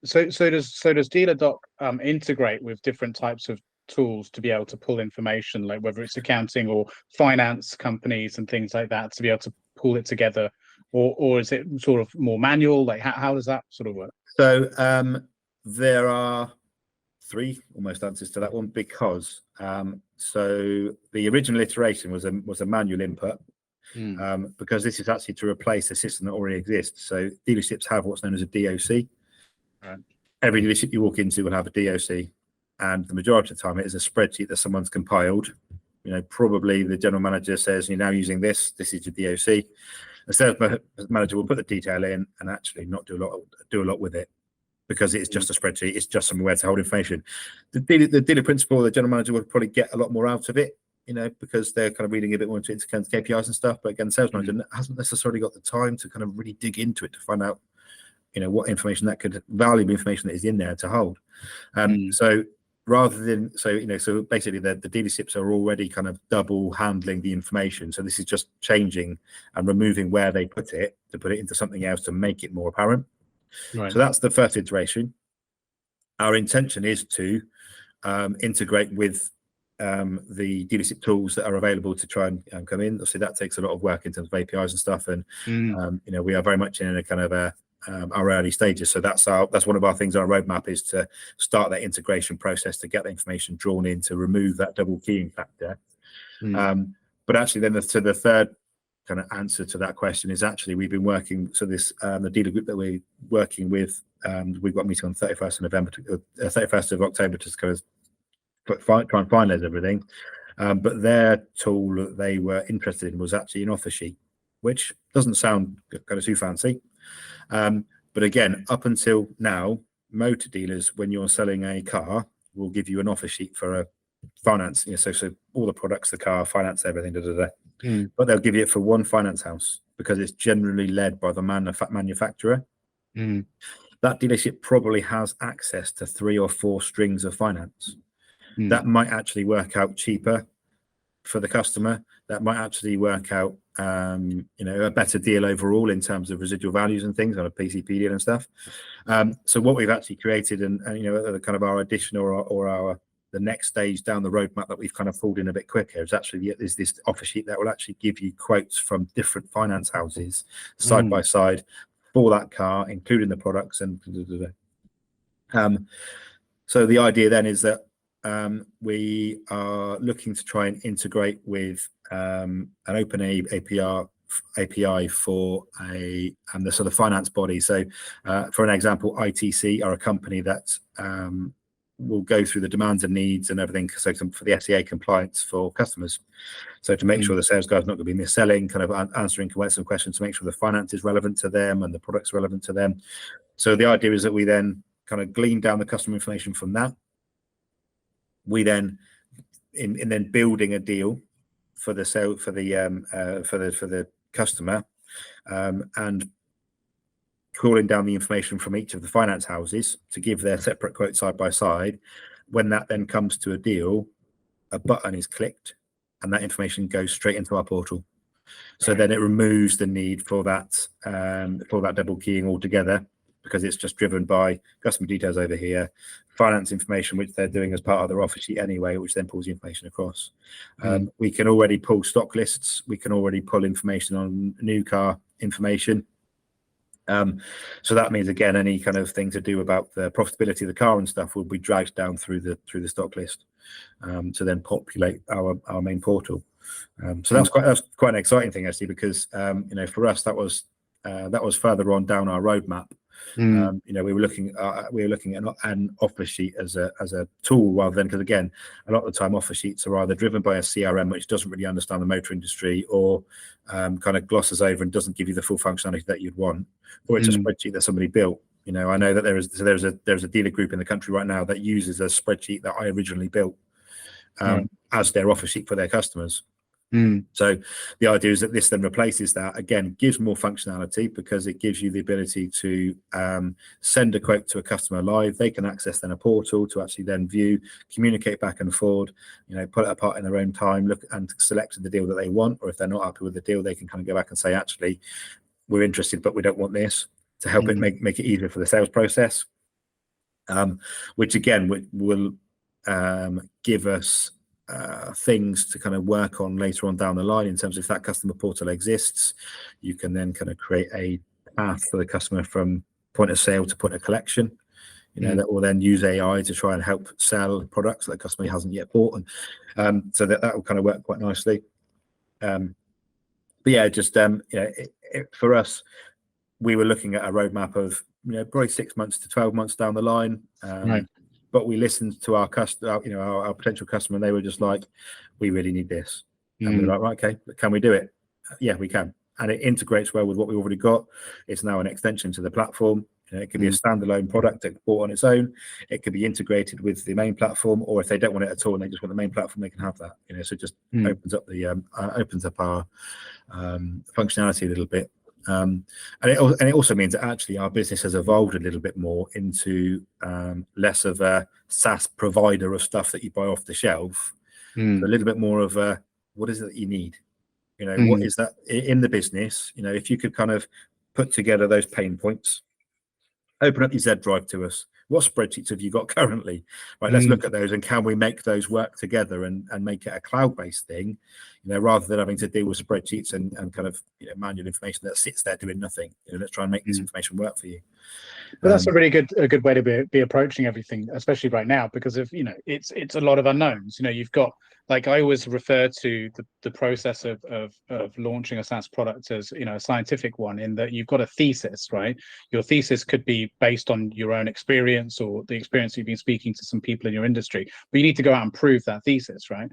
So does DealerDOC integrate with different types of tools to be able to pull information, like whether it's accounting or finance companies and things like that, to be able to pull it together, or is it sort of more manual? Like how does that sort of work? So there are three almost answers to that one, because so the original iteration was a manual input, because this is actually to replace a system that already exists. So dealerships have what's known as a DOC. Every dealership you walk into will have a DOC, and the majority of the time it is a spreadsheet that someone's compiled. You know, probably the general manager says, "You're now using this. This is your DOC." The sales manager will put the detail in and actually not do a lot with it, because it's just a spreadsheet. It's just somewhere to hold information. The dealer principal, the general manager, will probably get a lot more out of it, you know, because they're kind of reading a bit more into KPIs and stuff. But again, the sales manager hasn't necessarily got the time to kind of really dig into it to find out, you know, what information valuable information that is in there to hold. So rather than, so basically the dealerships are already kind of double handling the information. So this is just changing and removing where they put it to put it into something else to make it more apparent. So that's the first iteration. Our intention is to integrate with the dealership tools that are available to try and come in. Obviously, that takes a lot of work in terms of APIs and stuff, and you know, we are very much in a kind of our early stages. So that's one of our things on our roadmap, is to start that integration process to get the information drawn in, to remove that double keying factor. But actually, then the third kind of answer to that question is actually we've been working. So this the dealer group that we're working with, we've got a meeting on 31st of November, 31st of October to kind of try and finalize everything. But their tool that they were interested in was actually an offer sheet, which doesn't sound kind of too fancy. But again, up until now, motor dealers, when you're selling a car, will give you an offer sheet for a finance. You know, so all the products, the car, finance, everything, but they'll give you it for one finance house, because it's generally led by the manufacturer. That dealership probably has access to 3 or 4 strings of finance. That might actually work out cheaper for the customer that might actually work out, a better deal overall in terms of residual values and things on a PCP deal and stuff. So what we've actually created, and kind of our addition or the next stage down the roadmap that we've kind of pulled in a bit quicker is this offer sheet that will actually give you quotes from different finance houses side by side for that car, including the products and so the idea then is that we are looking to try and integrate with an open API for the sort of finance body. So for an example, ITC are a company that will go through the demands and needs and everything, so for the SEA compliance for customers. So to make sure the sales guy's not going to be mis-selling, kind of answering some questions to make sure the finance is relevant to them and the product's relevant to them. So the idea is that we then kind of glean down the customer information from that. We then, in then building a deal for the sale for the customer, and calling down the information from each of the finance houses to give their separate quotes side by side. When that then comes to a deal, a button is clicked, and that information goes straight into our portal. So then it removes the need for that double keying altogether, because it's just driven by customer details over here, finance information, which they're doing as part of their offer sheet anyway, which then pulls the information across. We can already pull stock lists. We can already pull information on new car information. So that means, again, any kind of thing to do about the profitability of the car and stuff will be dragged down through the stock list to then populate our main portal. So that's quite an exciting thing, actually, because for us that was further on down our roadmap. We were looking at an offer sheet as a tool rather than, because again, a lot of the time offer sheets are either driven by a CRM which doesn't really understand the motor industry, or kind of glosses over and doesn't give you the full functionality that you'd want, or it's a spreadsheet that somebody built. I know that there's a dealer group in the country right now that uses a spreadsheet that I originally built as their offer sheet for their customers. So the idea is that this then replaces that, again, gives more functionality, because it gives you the ability to send a quote to a customer live. They can access then a portal to actually then view, communicate back and forward, put it apart in their own time, look and select the deal that they want, or if they're not happy with the deal, they can kind of go back and say, actually, we're interested, but we don't want this, to help it make it easier for the sales process, which again will give us things to kind of work on later on down the line, in terms of if that customer portal exists, you can then kind of create a path for the customer from point of sale to point of collection, that will then use AI to try and help sell products that the customer hasn't yet bought, and so that will kind of work quite nicely. But yeah, just for us, we were looking at a roadmap of probably 6 months to 12 months down the line. But we listened to our customer, our potential customer, and they were just like, "We really need this." And we were like, "Right, okay, can we do it?" Yeah, we can, and it integrates well with what we've already got. It's now an extension to the platform. It could be a standalone product that bought on its own. It could be integrated with the main platform, or if they don't want it at all and they just want the main platform, they can have that. So it just opens up our functionality a little bit. And it also means that actually our business has evolved a little bit more into less of a SaaS provider of stuff that you buy off the shelf, a little bit more of a, what is it that you need? What is that in the business? If you could kind of put together those pain points, open up your Z drive to us. What spreadsheets have you got currently? Right, let's look at those, and can we make those work together and make it a cloud-based thing, rather than having to deal with spreadsheets and kind of manual information that sits there doing nothing. Let's try and make this information work for you. But that's a really good way to be approaching everything, especially right now, because of it's a lot of unknowns. You've got, like, I always refer to the process of launching a SaaS product as a scientific one, in that you've got a thesis, right? Your thesis could be based on your own experience or the experience you've been speaking to some people in your industry, but you need to go out and prove that thesis, right?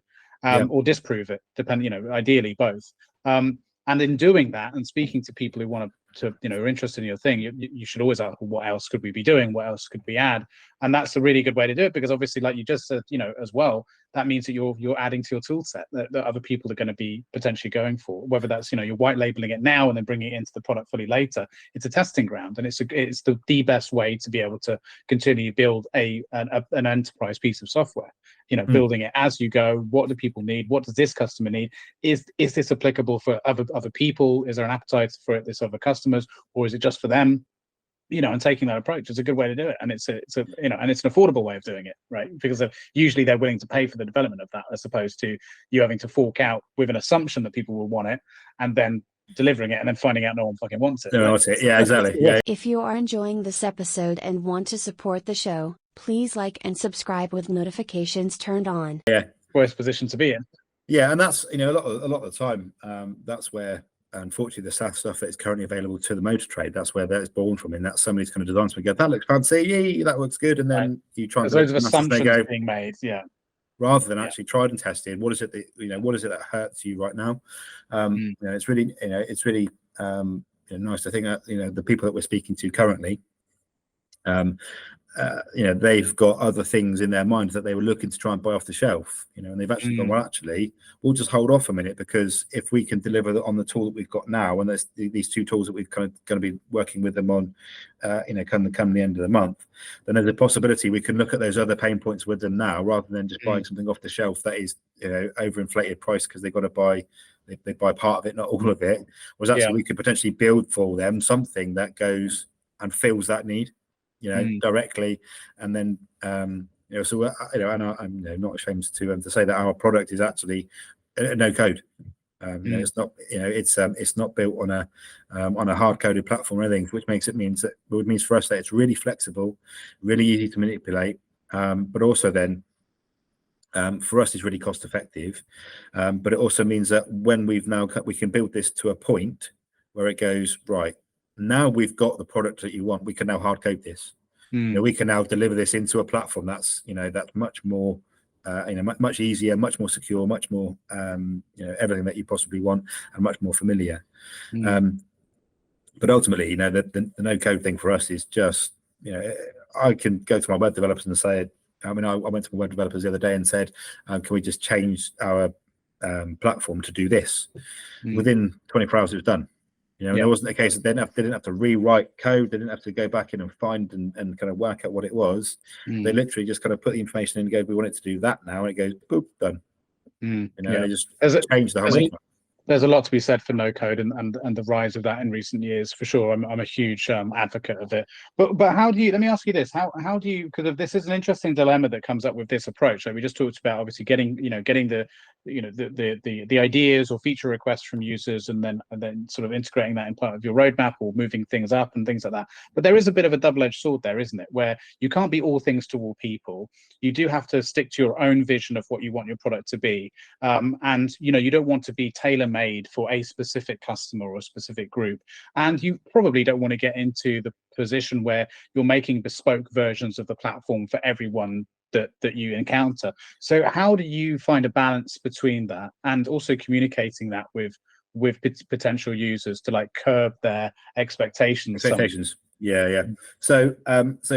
Or disprove it, ideally both. And in doing that and speaking to people who want to are interested in your thing, you should always ask, what else could we be doing? What else could we add? And that's a really good way to do it, because obviously, like you just said, as well, that means that you're adding to your tool set that other people are going to be potentially going for, whether that's, you're white labeling it now and then bringing it into the product fully later. It's a testing ground, and it's the best way to be able to continue build an enterprise piece of software. Building it as you go. What do people need? What does this customer need? Is this applicable for other people? Is there an appetite for it, this other customers, or is it just for them? And taking that approach is a good way to do it, and it's an affordable way of doing it, right? Because usually they're willing to pay for the development of that, as opposed to you having to fork out with an assumption that people will want it, and then delivering it and then finding out no one fucking wants it. No, right? Yeah, exactly. Yeah. If you are enjoying this episode and want to support the show, please like and subscribe with notifications turned on. Yeah, worst position to be in. Yeah, and that's a lot of the time. That's where, unfortunately, the SaaS stuff that is currently available to the motor trade, that's where that is born from. And that's somebody's kind of design something, go, that looks fancy, yeah, that looks good, and then you try and there's loads of assumptions being made, rather than actually tried and tested. What is it that hurts you right now? It's really nice to think that the people that we're speaking to currently, they've got other things in their minds that they were looking to try and buy off the shelf, and they've actually gone, well, actually, we'll just hold off a minute, because if we can deliver on the tool that we've got now, and there's these two tools that we've kind of going to be working with them on, come the end of the month, then there's a possibility we can look at those other pain points with them now, rather than just buying something off the shelf that is, overinflated price because they've got to buy. They buy part of it, not all of it. Was actually we could potentially build for them something that goes and fills that need. Directly, and then and I'm not ashamed to say that our product is actually no code. It's not it's not built on a hard coded platform or anything, which means for us that it's really flexible, really easy to manipulate, but also then for us it's really cost effective, but it also means that when we can build this to a point where it goes, right, now we've got the product that you want, we can now hard code this. We can now deliver this into a platform that's that's much more much easier, much more secure, much more everything that you possibly want, and much more familiar. But ultimately, the no code thing for us is just I can go to my web developers and say, I went to my web developers the other day and said, can we just change our platform to do this? Within 24 hours it was done. It wasn't a case that they didn't have to rewrite code. They didn't have to go back in and find and kind of work out what it was. They literally just kind of put the information in and go, we want it to do that now. And it goes, boop, done. They just changed the whole thing. There's a lot to be said for no code and the rise of that in recent years, for sure. I'm a huge advocate of it. But how do you? Let me ask you this: how do you? Because this is an interesting dilemma that comes up with this approach. Like we just talked about, obviously getting the ideas or feature requests from users, and then sort of integrating that in part of your roadmap or moving things up and things like that. But there is a bit of a double-edged sword there, isn't it? Where you can't be all things to all people. You do have to stick to your own vision of what you want your product to be, and you don't want to be tailor-made for a specific customer or a specific group, and you probably don't want to get into the position where you're making bespoke versions of the platform for everyone that you encounter. So how do you find a balance between that and also communicating that with potential users to curb their expectations? Yeah. So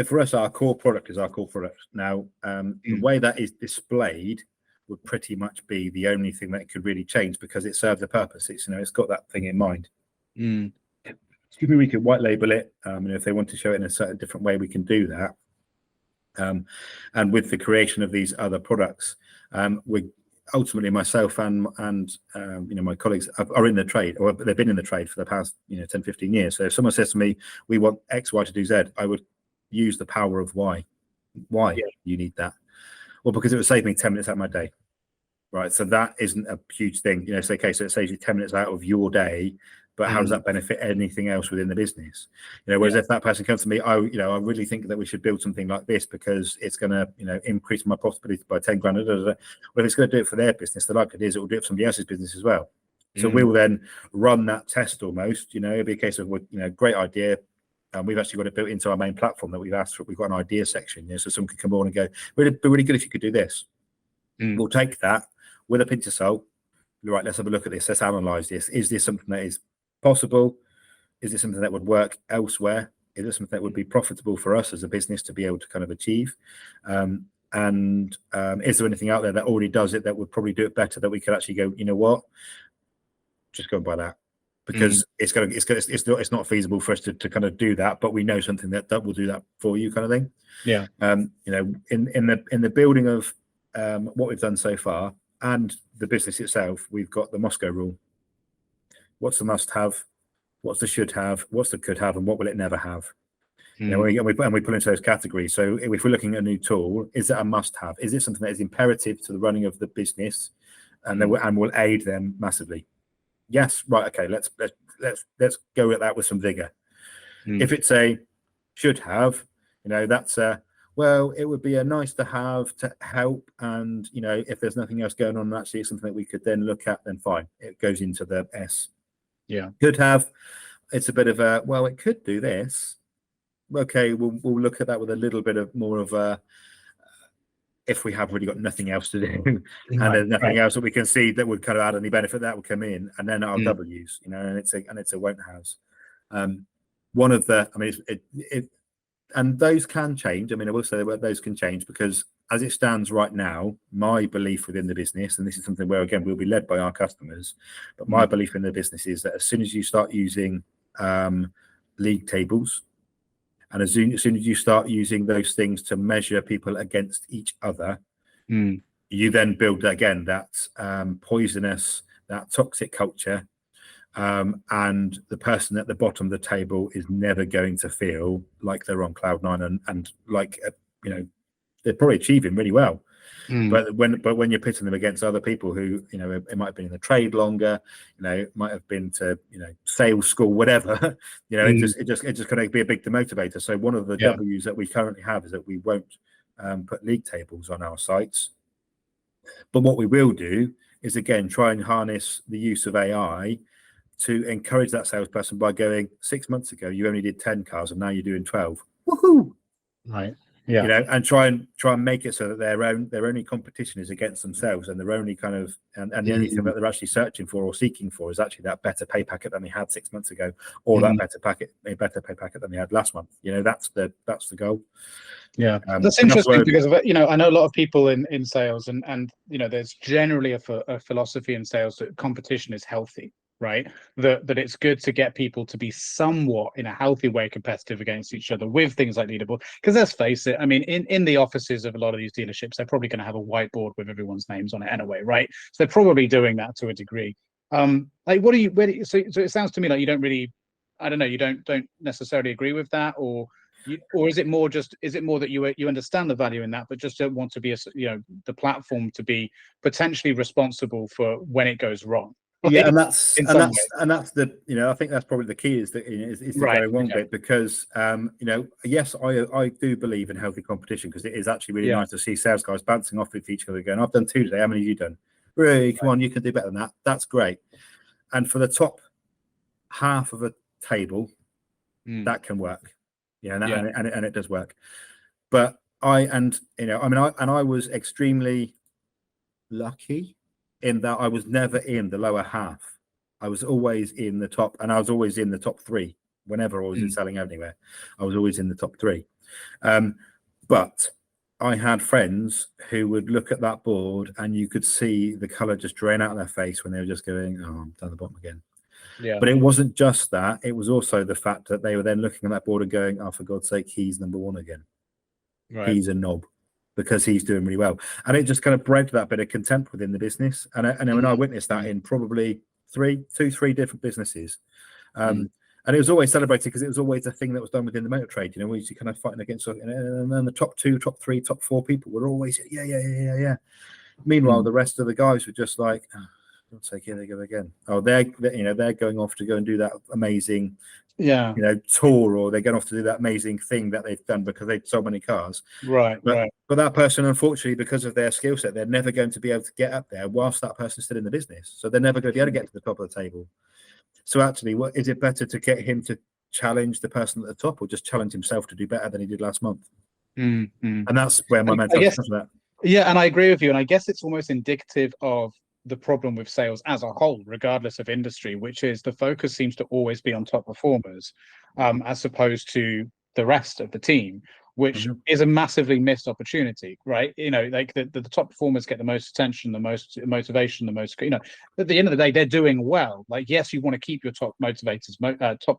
for us, our core product is our core product. Now, the way that is displayed would pretty much be the only thing that could really change, because it serves a purpose. It's it's got that thing in mind. We could white label it, if they want to show it in a certain different way, we can do that. And with the creation of these other products, we ultimately, myself and my colleagues are in the trade, or they've been in the trade for the past 10-15 years. So if someone says to me, we want X, Y to do Z, I would use the power of Y. Why you need that? Well, because it would save me 10 minutes out of my day, right? So that isn't a huge thing, so it saves you 10 minutes out of your day, but how does that benefit anything else within the business? Whereas if that person comes to me, I really think that we should build something like this because it's going to, increase my profitability by 10 grand. Well, if it's going to do it for their business, the likelihood is it will do it for somebody else's business as well. So we will then run that test almost, it'll be a case of, great idea. We've actually got it built into our main platform that we've asked for. We've got an idea section, so someone can come on and go, it'd be really good if you could do this. We'll take that with a pinch of salt. Right, let's have a look at this. Let's analyze this. Is this something that is possible? Is it something that would work elsewhere? Is it something that would be profitable for us as a business to be able to kind of achieve? And is there anything out there that already does it that would probably do it better, that we could actually go, you know what, just go and buy that, because it's not feasible for us to kind of do that, but we know something that will do that for you, kind of thing. Yeah. You know, in the building of what we've done so far and the business itself, we've got the Moscow rule. What's the must have? What's the should have? What's the could have? And what will it never have? You know, and we put into those categories. So if we're looking at a new tool, is that a must have? Is it something that is imperative to the running of the business, and will aid them massively? Yes, right. Okay, let's go at that with some vigor. If it's a should have, you know, that's well, it would be a nice to have to help, and you know, if there's nothing else going on, actually it's something that we could then look at, then fine, it goes into the S. Yeah. Could have, it's a bit of a, well, it could do this. Okay, we'll look at that with a little bit of more of a, if we have really got nothing else to do, and there's nothing else that we can see that would kind of add any benefit, that would come in, and then our W's, you know, and it's a won't has. One of the, I mean, it and those can change. I mean, I will say that those can change, because as it stands right now, my belief within the business, and this is something where again we'll be led by our customers, but my belief in the business is that as soon as you start using league tables, and as soon as you start using those things to measure people against each other, you then build again that poisonous, that toxic culture, and the person at the bottom of the table is never going to feel like they're on cloud nine and like you know, they're probably achieving really well. But when you're pitting them against other people who, you know, it might have been in the trade longer, you know, it might have been to, you know, sales school, whatever, you know, it just kind of be a big demotivator. So one of the W's that we currently have is that we won't put league tables on our sites. But what we will do is, again, try and harness the use of AI to encourage that salesperson by going, 6 months ago you only did 10 cars and now you're doing 12. Woohoo! Right. Yeah. You know, and try and make it so that their only competition is against themselves, and their only kind of and the only thing that they're actually searching for or seeking for is actually that better pay packet than they had 6 months ago, or that better pay packet than they had last month. You know, that's the goal. Yeah, that's interesting, because you know, I know a lot of people in sales, and you know, there's generally a philosophy in sales that competition is healthy, right? That it's good to get people to be somewhat in a healthy way competitive against each other with things like leaderboard. Because let's face it, I mean, in the offices of a lot of these dealerships, they're probably going to have a whiteboard with everyone's names on it anyway, right? So they're probably doing that to a degree. Like, so it sounds to me like you don't really, I don't know, you don't necessarily agree with that, or is it more that you understand the value in that, but just don't want to be the platform to be potentially responsible for when it goes wrong? Right? Yeah, and that's the, you know, I think that's probably the key, is that is the going wrong bit, because you know, yes, I do believe in healthy competition, because it is actually really nice to see sales guys bouncing off with each other, going, I've done 2 today, how many have you done? Really, come on, you can do better than that. That's great. And for the top half of a table, that can work. Yeah, and it does work. But I was extremely lucky in that I was never in the lower half. I was always in the top, and I was always in the top 3 whenever I was in selling anywhere. I was always in the top 3. But I had friends who would look at that board and you could see the color just drain out of their face when they were just going, oh, I'm down the bottom again. Yeah. But it wasn't just that. It was also the fact that they were then looking at that board and going, oh, for God's sake, he's number 1 again. Right. He's a knob, because he's doing really well. And it just kind of bred that bit of contempt within the business. And when I witnessed that in probably 3 different businesses. And it was always celebrated, because it was always a thing that was done within the motor trade. You know, we used to kind of fighting against, and then the top 2, top 3, top 4 people were always, yeah. Meanwhile, the rest of the guys were just like, oh, God's sake, here they go again. Oh, they're going off to go and do that amazing, tour, or they're going off to do that amazing thing that they've done because they've sold many cars. Right. But that person, unfortunately, because of their skill set, they're never going to be able to get up there whilst that person's still in the business. So they're never going to be able to get to the top of the table. So actually, what is it better to get him to challenge the person at the top, or just challenge himself to do better than he did last month? And that's where my mentality comes from. Yeah, and I agree with you. And I guess it's almost indicative of the problem with sales as a whole, regardless of industry, which is the focus seems to always be on top performers, as opposed to the rest of the team, which is a massively missed opportunity, right? Like the top performers get the most attention, the most motivation, the most, at the end of the day, they're doing well. Like, yes, you want to keep your top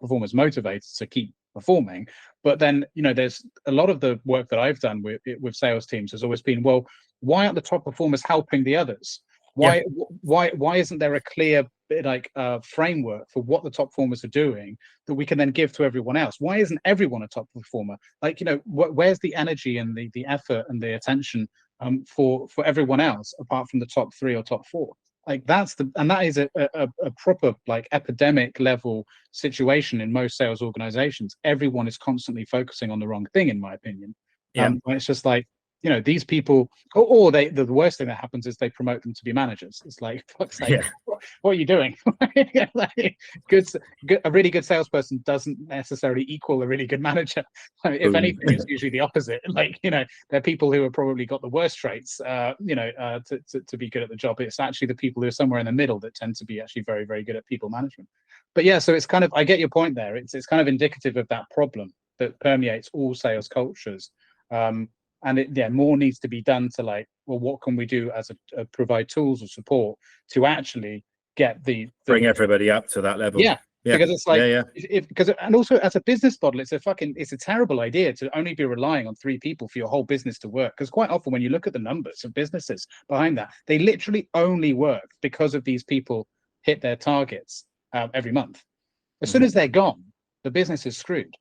performers motivated to keep performing, but then, there's a lot of the work that I've done with sales teams has always been, well, why aren't the top performers helping the others? Why isn't there a clear framework for what the top performers are doing that we can then give to everyone else? Why isn't everyone a top performer? Like, where's the energy and the effort and the attention for everyone else apart from the top 3 or top 4? Like, that is a proper, like, epidemic level situation in most sales organizations. Everyone is constantly focusing on the wrong thing, in my opinion. It's just like, these people, or the worst thing that happens is they promote them to be managers. It's like, fuck's sake, what are you doing? Like, a really good salesperson doesn't necessarily equal a really good manager. If anything, it's usually the opposite. Like, they're people who have probably got the worst traits, to be good at the job. It's actually the people who are somewhere in the middle that tend to be actually very, very good at people management. But yeah, so it's kind of, I get your point there. It's kind of indicative of that problem that permeates all sales cultures. And more needs to be done to, like, well, what can we do as a provide tools or support to actually get bring everybody up to that level. Because it's like, because, and also as a business model, it's a terrible idea to only be relying on 3 people for your whole business to work. Because quite often when you look at the numbers of businesses behind that, they literally only work because of these people hit their targets every month. As soon as they're gone, the business is screwed.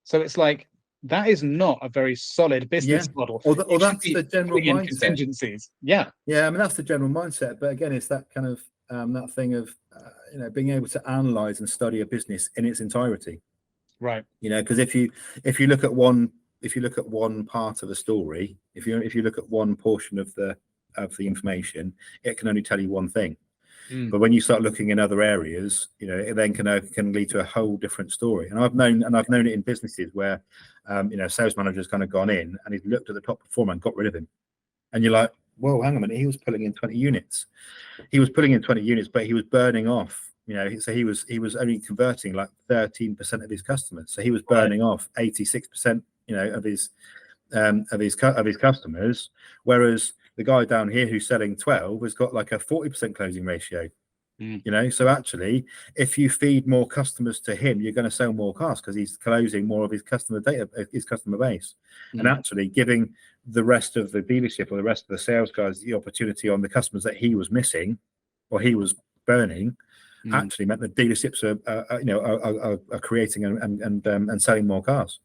So it's like, that is not a very solid business model. Or that's the general mindset. Contingencies. I mean, that's the general mindset. But again, it's that kind of that thing of being able to analyze and study a business in its entirety. Right. Because if you look at one part of the story, if you look at one portion of the information, it can only tell you one thing. But when you start looking in other areas, it then can lead to a whole different story. And I've known it in businesses where, sales manager's kind of gone in and he's looked at the top performer and got rid of him. And you're like, whoa, hang on a minute, he was pulling in 20 units. But he was burning off, so he was only converting like 13% of his customers. So he was burning off 86%, of his customers, whereas the guy down here who's selling 12 has got like a 40% closing ratio. So actually, if you feed more customers to him, you're going to sell more cars because he's closing more of his customer base, and actually giving the rest of the dealership or the rest of the sales guys the opportunity on the customers that he was missing or he was burning. Actually meant that dealerships are creating and selling more cars.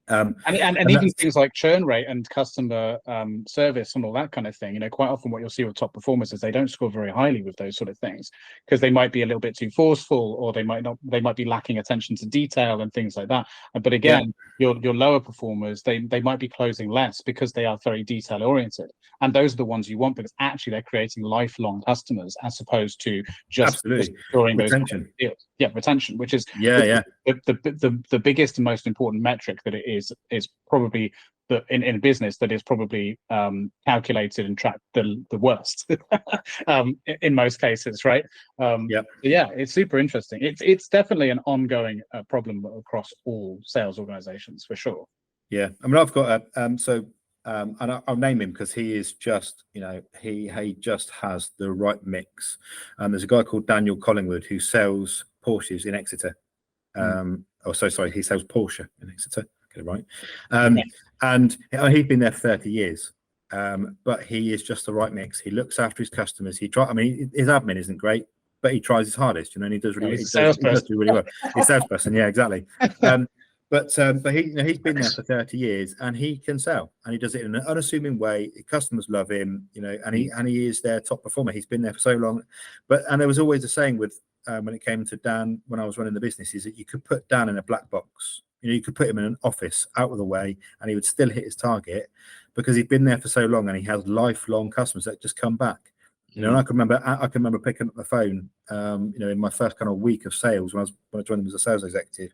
And even things like churn rate and customer service and all that kind of thing. Quite often what you'll see with top performers is they don't score very highly with those sort of things because they might be a little bit too forceful, or they might be lacking attention to detail and things like that. But again, your lower performers, they might be closing less because they are very detail oriented, and those are the ones you want because actually they're creating lifelong customers as opposed to just securing those deals. Retention, which is the biggest and most important metric that it is probably in a business that is probably calculated and tracked the worst in most cases, right? It's super interesting. It's definitely an ongoing problem across all sales organizations for sure. I mean, I've got and I'll name him because he is just, he just has the right mix. There's a guy called Daniel Collingwood who sells Porsches in Exeter. He sells Porsche in Exeter. Get it right. And he's been there for 30 years. But he is just the right mix. He looks after his customers. His admin isn't great, but he tries his hardest, and he does really, he does do really well. He's a salesperson, exactly. But he's been there for 30 years, and he can sell, and he does it in an unassuming way. Customers love him, and he is their top performer. He's been there for so long. And there was always a saying with when it came to Dan, when I was running the business, is that you could put Dan in a black box. You could put him in an office out of the way, and he would still hit his target because he'd been there for so long, and he has lifelong customers that just come back. And I can remember picking up the phone, in my first kind of week of sales when I joined him as a sales executive.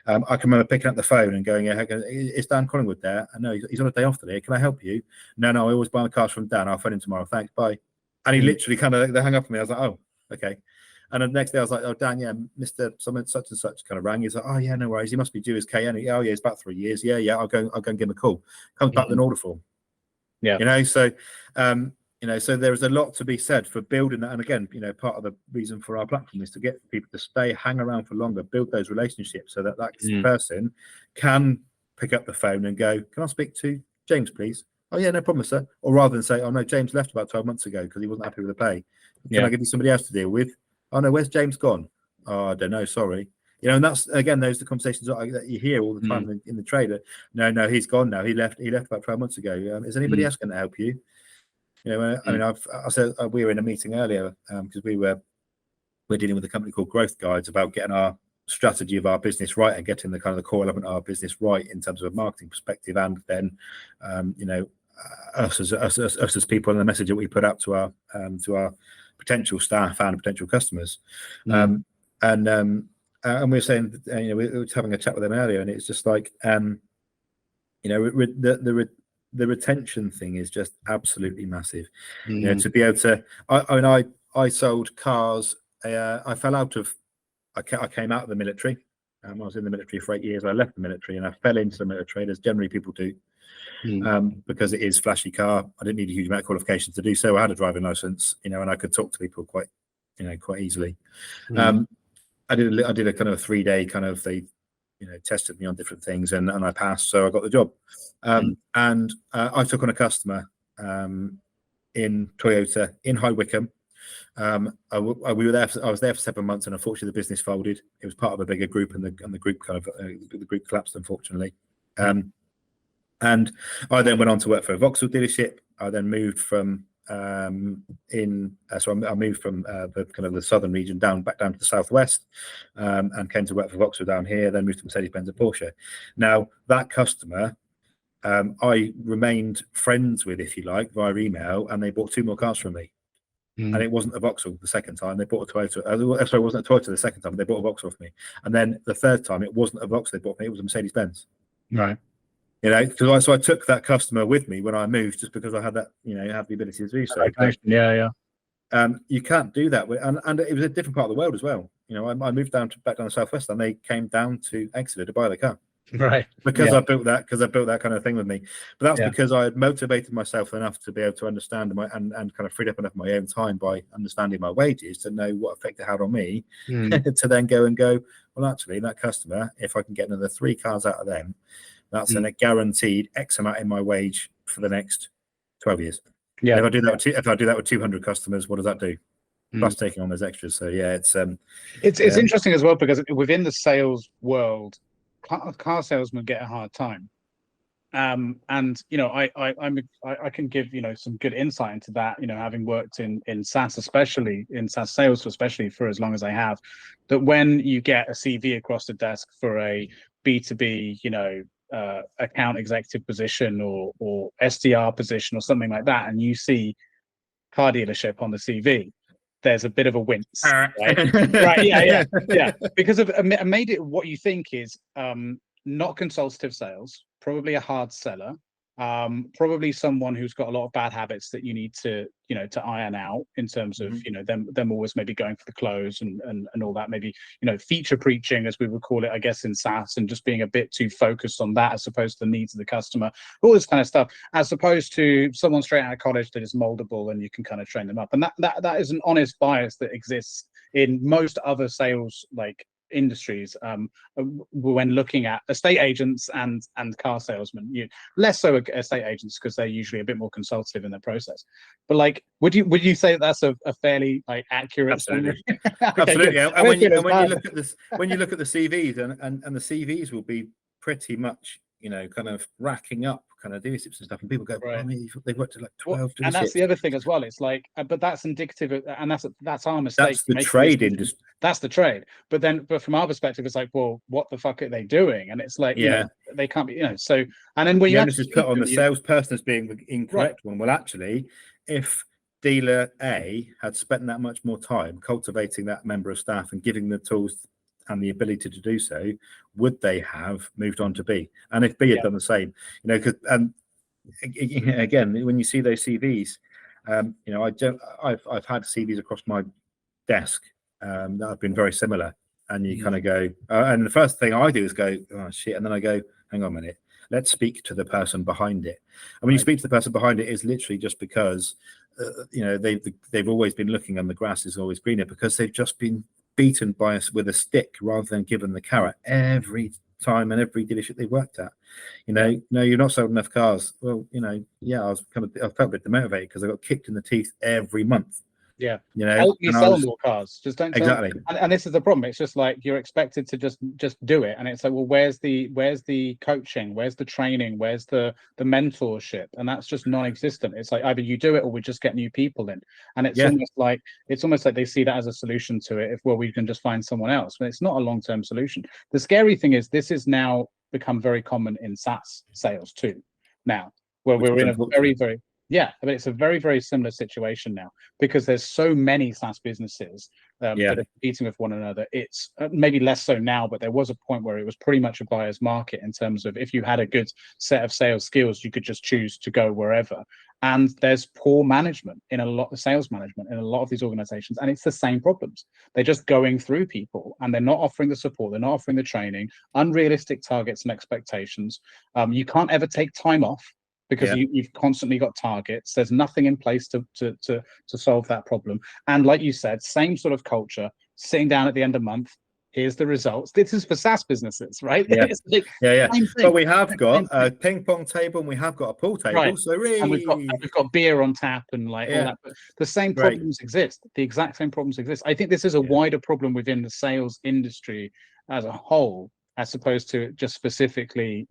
I can remember picking up the phone and going, "Is Dan Collingwood there?" And no, he's on a day off today. Can I help you? No, I always buy the cars from Dan. I'll phone him tomorrow. Thanks, bye. And he literally kind of, they hung up on me. I was like, oh, okay. And then the next day I was like, oh, Dan, yeah, Mr. Someone such and such kind of rang. He's like, oh, yeah, no worries. He must be due his KN. Oh, yeah, it's about 3 years. Yeah, I'll go and give him a call. Comes back with an order form. Yeah. So, so there is a lot to be said for building that. And again, part of the reason for our platform is to get people to stay, hang around for longer, build those relationships so that person can pick up the phone and go, can I speak to James, please? Oh, yeah, no problem, sir. Or rather than say, oh, no, James left about 12 months ago because he wasn't happy with the pay. Can I give you somebody else to deal with? Oh, no, where's James gone? Oh, I don't know, sorry. And that's, again, those are the conversations that you hear all the time in the trade. No, he's gone now. He left about 12 months ago. Is anybody else going to help you? I mean, I said we were in a meeting earlier because we're dealing with a company called Growth Guides about getting our strategy of our business right and getting the kind of the core element of our business right in terms of a marketing perspective, and then us as people and the message that we put out to our potential staff and potential customers. And we were saying, we were having a chat with them earlier, and it's just like, the retention thing is just absolutely massive. To be able to, I sold cars. I fell out of, I came out of the military. I was in the military for 8 years. I left the military and I fell into the military, as generally people do, because it is flashy car. I didn't need a huge amount of qualifications to do so. I had a driving license, and I could talk to people quite easily. I did a kind of a 3-day kind of, they tested me on different things, and I passed, so I got the job. And I took on a customer in Toyota in High Wycombe. I was there for 7 months, and unfortunately the business folded. It was part of a bigger group, and the group the group collapsed, unfortunately. And I then went on to work for a Vauxhall dealership. I then moved from I moved from the kind of the southern region back down to the southwest, and came to work for Vauxhall down here. Then moved to Mercedes-Benz and Porsche. Now that customer, I remained friends with, if you like, via email, and they bought 2 more cars from me. And it wasn't a Vauxhall the second time. They bought a Toyota. Sorry, it wasn't a Toyota the second time. They bought a Vauxhall off me. And then the third time, it wasn't a Vauxhall they bought me. It was a Mercedes-Benz. Right. So I took that customer with me when I moved, just because I had that, have the ability to do so. Yeah. You can't do that, and it was a different part of the world as well. I moved back down the southwest, and they came down to Exeter to buy the car. Right. Because I built that kind of thing with me. But that's because I had motivated myself enough to be able to understand and kind of freed up enough of my own time by understanding my wages to know what effect it had on me, to then go, well, actually, that customer, if I can get another 3 cars out of them, that's a guaranteed X amount in my wage for the next 12 years. Yeah. And if I do that with 200 customers, what does that do? Plus taking on those extras. So yeah, it's interesting as well, because within the sales world, car salesmen get a hard time. And I can give some good insight into that, having worked in SaaS, especially in SaaS sales, especially for as long as I have, that when you get a CV across the desk for a B2B account executive position or SDR position or something like that, and you see car dealership on the CV, there's a bit of a wince, right? Right, yeah. Because of made it what you think is not consultative sales, probably a hard seller, probably someone who's got a lot of bad habits that you need to iron out in terms of them always maybe going for the close and all that, maybe feature preaching, as we would call it, I guess, in SaaS, and just being a bit too focused on that as opposed to the needs of the customer, all this kind of stuff, as opposed to someone straight out of college that is moldable and you can kind of train them up. And that is an honest bias that exists in most other sales industries, when looking at estate agents and car salesmen. Less so estate agents, because they're usually a bit more consultative in their process. But would you say that's a fairly accurate? Absolutely. Okay, absolutely. good. And when you look at this, when you look at the CVs, and the CVs will be pretty much kind of racking up kind of dealerships and stuff, and people go, right. I mean, they've worked at 12 dealerships. And that's the other thing as well. It's but that's indicative of, and that's our mistake. That's the trade industry. That's the trade. But from our perspective, it's well, what the fuck are they doing? And it's they can't be, so, and then when you just put on the salesperson as being the incorrect one. Well, actually, if dealer A had spent that much more time cultivating that member of staff and giving the tools and the ability to do so, would they have moved on to B? And if B had done the same, because again, when you see those CVs, I've had CVs across my desk that have been very similar, and you kind of go, and the first thing I do is go, oh shit, and then I go, hang on a minute, let's speak to the person behind it. And when you speak to the person behind it, is literally just because they've always been looking and the grass is always greener, because they've just been beaten by us with a stick rather than given the carrot every time and every dealership they worked at. No, you're not sold enough cars. Well, I felt a bit demotivated because I got kicked in the teeth every month. Yeah, help me sell more cars. Just don't sell. Exactly. And this is the problem. It's just like you're expected to just do it, and it's like, well, where's the coaching? Where's the training? Where's the mentorship? And that's just non-existent. It's like either you do it or we just get new people in. And it's almost like they see that as a solution to it. We can just find someone else, but it's not a long-term solution. The scary thing is this is now become very common in SaaS sales too. Now, where we're in a very but it's a very, very similar situation now, because there's so many SaaS businesses that are competing with one another. It's maybe less so now, but there was a point where it was pretty much a buyer's market in terms of if you had a good set of sales skills, you could just choose to go wherever. And there's poor management in a lot of sales management in a lot of these organizations, and it's the same problems. They're just going through people and they're not offering the support, they're not offering the training, unrealistic targets and expectations. You can't ever take time off, because you've constantly got targets. There's nothing in place to solve that problem. And like you said, same sort of culture, sitting down at the end of month, here's the results. This is for SaaS businesses, right? But we have got a ping pong table and we have got a pool table. Right. So really, and we've got beer on tap and all that. But the same problems exist. The exact same problems exist. I think this is a wider problem within the sales industry as a whole, as opposed to just specifically,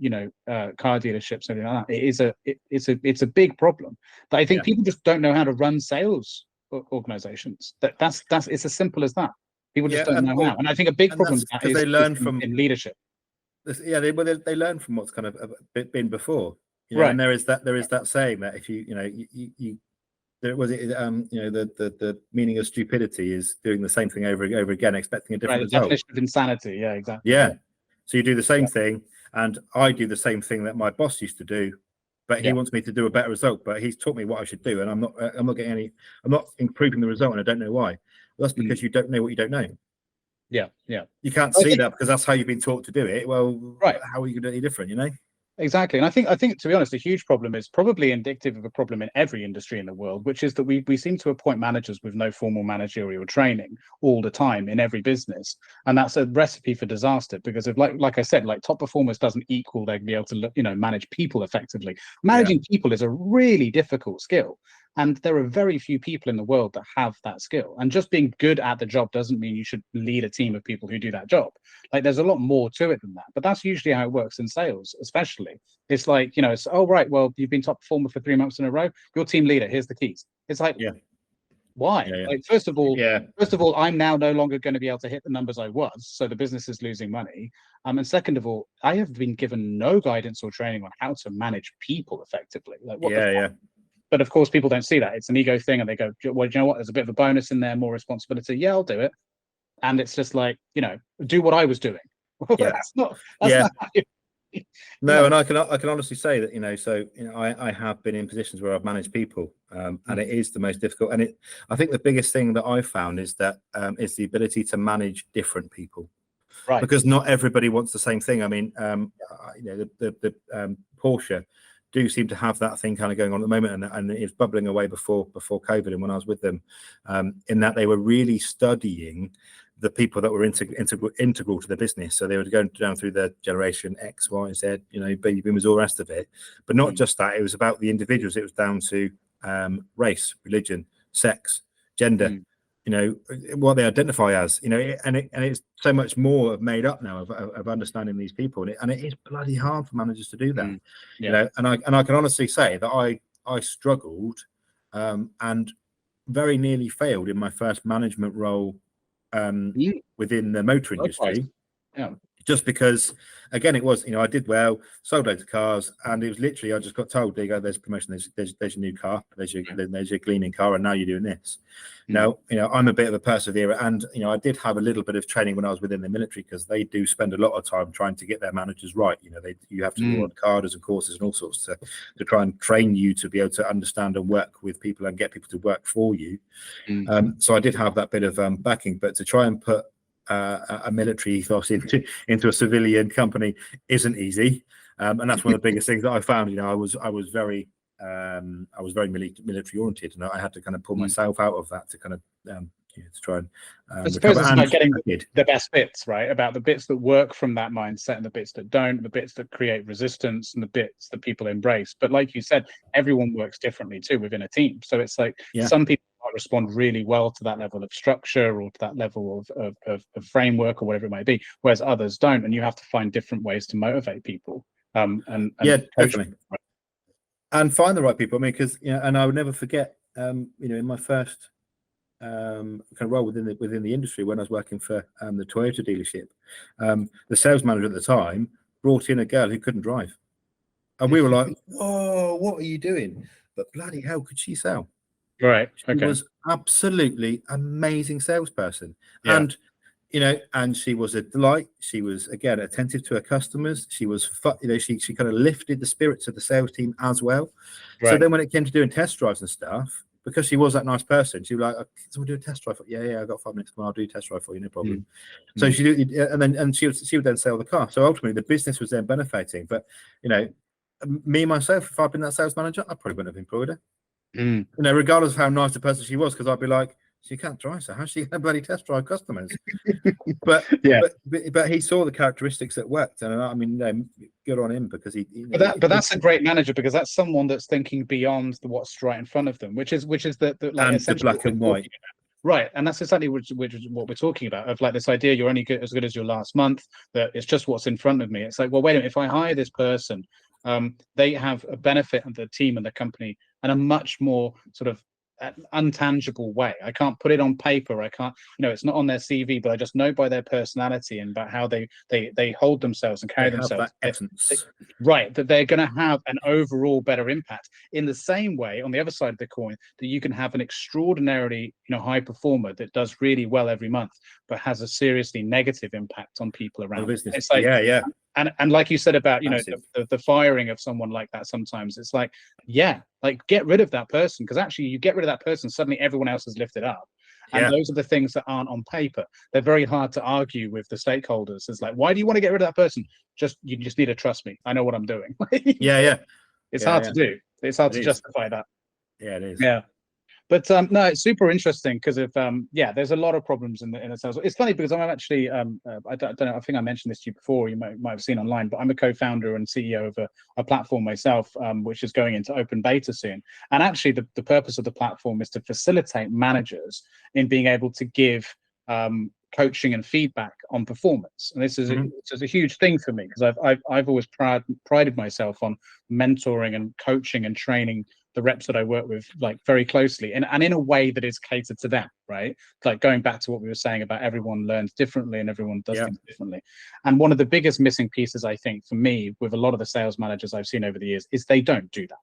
car dealerships and everything like that. It's a big problem. But I think people just don't know how to run sales organizations. That's it's as simple as that. People just don't know how. And I think a big problem is they learn from in leadership. They learn from what's kind of been before. Right. And there is that saying that if the meaning of stupidity is doing the same thing over and over again, expecting a different result. The definition of insanity. Yeah, exactly. Yeah. So you do the same thing, and I do the same thing that my boss used to do, but he wants me to do a better result. But he's taught me what I should do, and I'm not improving the result, and I don't know why. Well, that's because you don't know what you don't know. Yeah. You can't see that because that's how you've been taught to do it. Well, how are you going to do any different? Exactly. And I think to be honest, a huge problem is probably indicative of a problem in every industry in the world, which is that we seem to appoint managers with no formal managerial training all the time in every business. And that's a recipe for disaster, because if like I said, like top performers doesn't equal they can be able to manage people effectively. Managing people is a really difficult skill. And there are very few people in the world that have that skill. And just being good at the job doesn't mean you should lead a team of people who do that job. Like, there's a lot more to it than that. But that's usually how it works in sales, especially. It's like, it's, oh, right, well, you've been top performer for 3 months in a row. You're team leader. Here's the keys. It's like, why? Like, first of all, I'm now no longer going to be able to hit the numbers I was. So the business is losing money. And second of all, I have been given no guidance or training on how to manage people effectively. Like, what the fuck? But of course, people don't see that. It's an ego thing, and they go, well, you know what? There's a bit of a bonus in there, more responsibility. Yeah, I'll do it. And it's just like, do what I was doing. That's not how No, and I can honestly say that I have been in positions where I've managed people, and it is the most difficult. And I think the biggest thing that I've found is that is the ability to manage different people, right? Because not everybody wants the same thing. I mean, the Porsche do seem to have that thing kind of going on at the moment, and it's bubbling away before COVID. And when I was with them, in that they were really studying the people that were integral to the business. So they were going down through the generation X, Y, Z, baby boomers, all the rest of it. But not just that, it was about the individuals. It was down to race, religion, sex, gender, what they identify as, and it's so much more made up now of understanding these people. And it is bloody hard for managers to do that, and I can honestly say that I struggled and very nearly failed in my first management role within the motor industry. just because, again, it was, I did well, sold loads of cars, and it was literally, I just got told, there you go, there's promotion, there's your new car, there's your cleaning car, and now you're doing this. Now, I'm a bit of a perseverer, and I did have a little bit of training when I was within the military, because they do spend a lot of time trying to get their managers right. You have to do on cadres and courses and all sorts to try and train you to be able to understand and work with people and get people to work for you. So I did have that bit of backing, but to try and put a military ethos into a civilian company isn't easy, and that's one of the biggest things that I found. I was very military oriented, and I had to kind of pull myself out of that to kind of to try and I suppose it's about getting the best bits, right? About the bits that work from that mindset and the bits that don't, the bits that create resistance and the bits that people embrace. But like you said, everyone works differently too within a team. So it's like some people might respond really well to that level of structure or to that level of framework or whatever it might be, whereas others don't. And you have to find different ways to motivate people. And Definitely. And find the right people. I mean, because and I would never forget, in my first kind of role within the industry, when I was working for the Toyota dealership, the sales manager at the time brought in a girl who couldn't drive, and we were like, "Whoa, what are you doing?" But bloody hell, could she sell? Right. She was absolutely amazing salesperson, and and she was a delight. She was, again, attentive to her customers. She was, she kind of lifted the spirits of the sales team as well. Right. So then when it came to doing test drives and stuff, because she was that nice person, she was like, "Can someone do a test drive?" Yeah, I got 5 minutes. I'll do a test drive for you, no problem. So she would then sell the car. So ultimately, the business was then benefiting. But me myself, if I'd been that sales manager, I probably wouldn't have employed her. Regardless of how nice the person she was, because I'd be like, she can't drive, so how's she going to bloody test drive customers? but he saw the characteristics that worked, and I mean, good on him, because he. But that's a great manager, because that's someone that's thinking beyond what's right in front of them, which is the and the black and white. Right, and that's exactly which is what we're talking about, of like this idea you're only as good as your last month, that it's just what's in front of me. It's like, well, wait a minute, if I hire this person, they have a benefit of the team and the company and a much more sort of untangible way. I can't put it on paper. I can't, it's not on their CV, but I just know by their personality and about how they hold themselves and carry themselves. Right, that they're going to have an overall better impact. In the same way, on the other side of the coin, that you can have an extraordinarily, high performer that does really well every month, but has a seriously negative impact on people around. Business. It's like, and like you said about the firing of someone like that, sometimes it's like, get rid of that person, because actually you get rid of that person, suddenly everyone else is lifted up. And those are the things that aren't on paper. They're very hard to argue with the stakeholders. It's like, why do you want to get rid of that person? You just need to trust me. I know what I'm doing. It's hard to do. It's hard to justify that. Yeah, it is. Yeah. But no, it's super interesting, because of there's a lot of problems in the sales. It's funny because I'm actually I don't know, I think I mentioned this to you before, you might have seen online, but I'm a co-founder and CEO of a platform myself, which is going into open beta soon. And actually the purpose of the platform is to facilitate managers in being able to give coaching and feedback on performance. And this is a huge thing for me, because I've always prided myself on mentoring and coaching and training the reps that I work with, like, very closely, and in a way that is catered to them, right? Like, going back to what we were saying about everyone learns differently and everyone does things differently. And one of the biggest missing pieces, I think, for me, with a lot of the sales managers I've seen over the years, is they don't do that.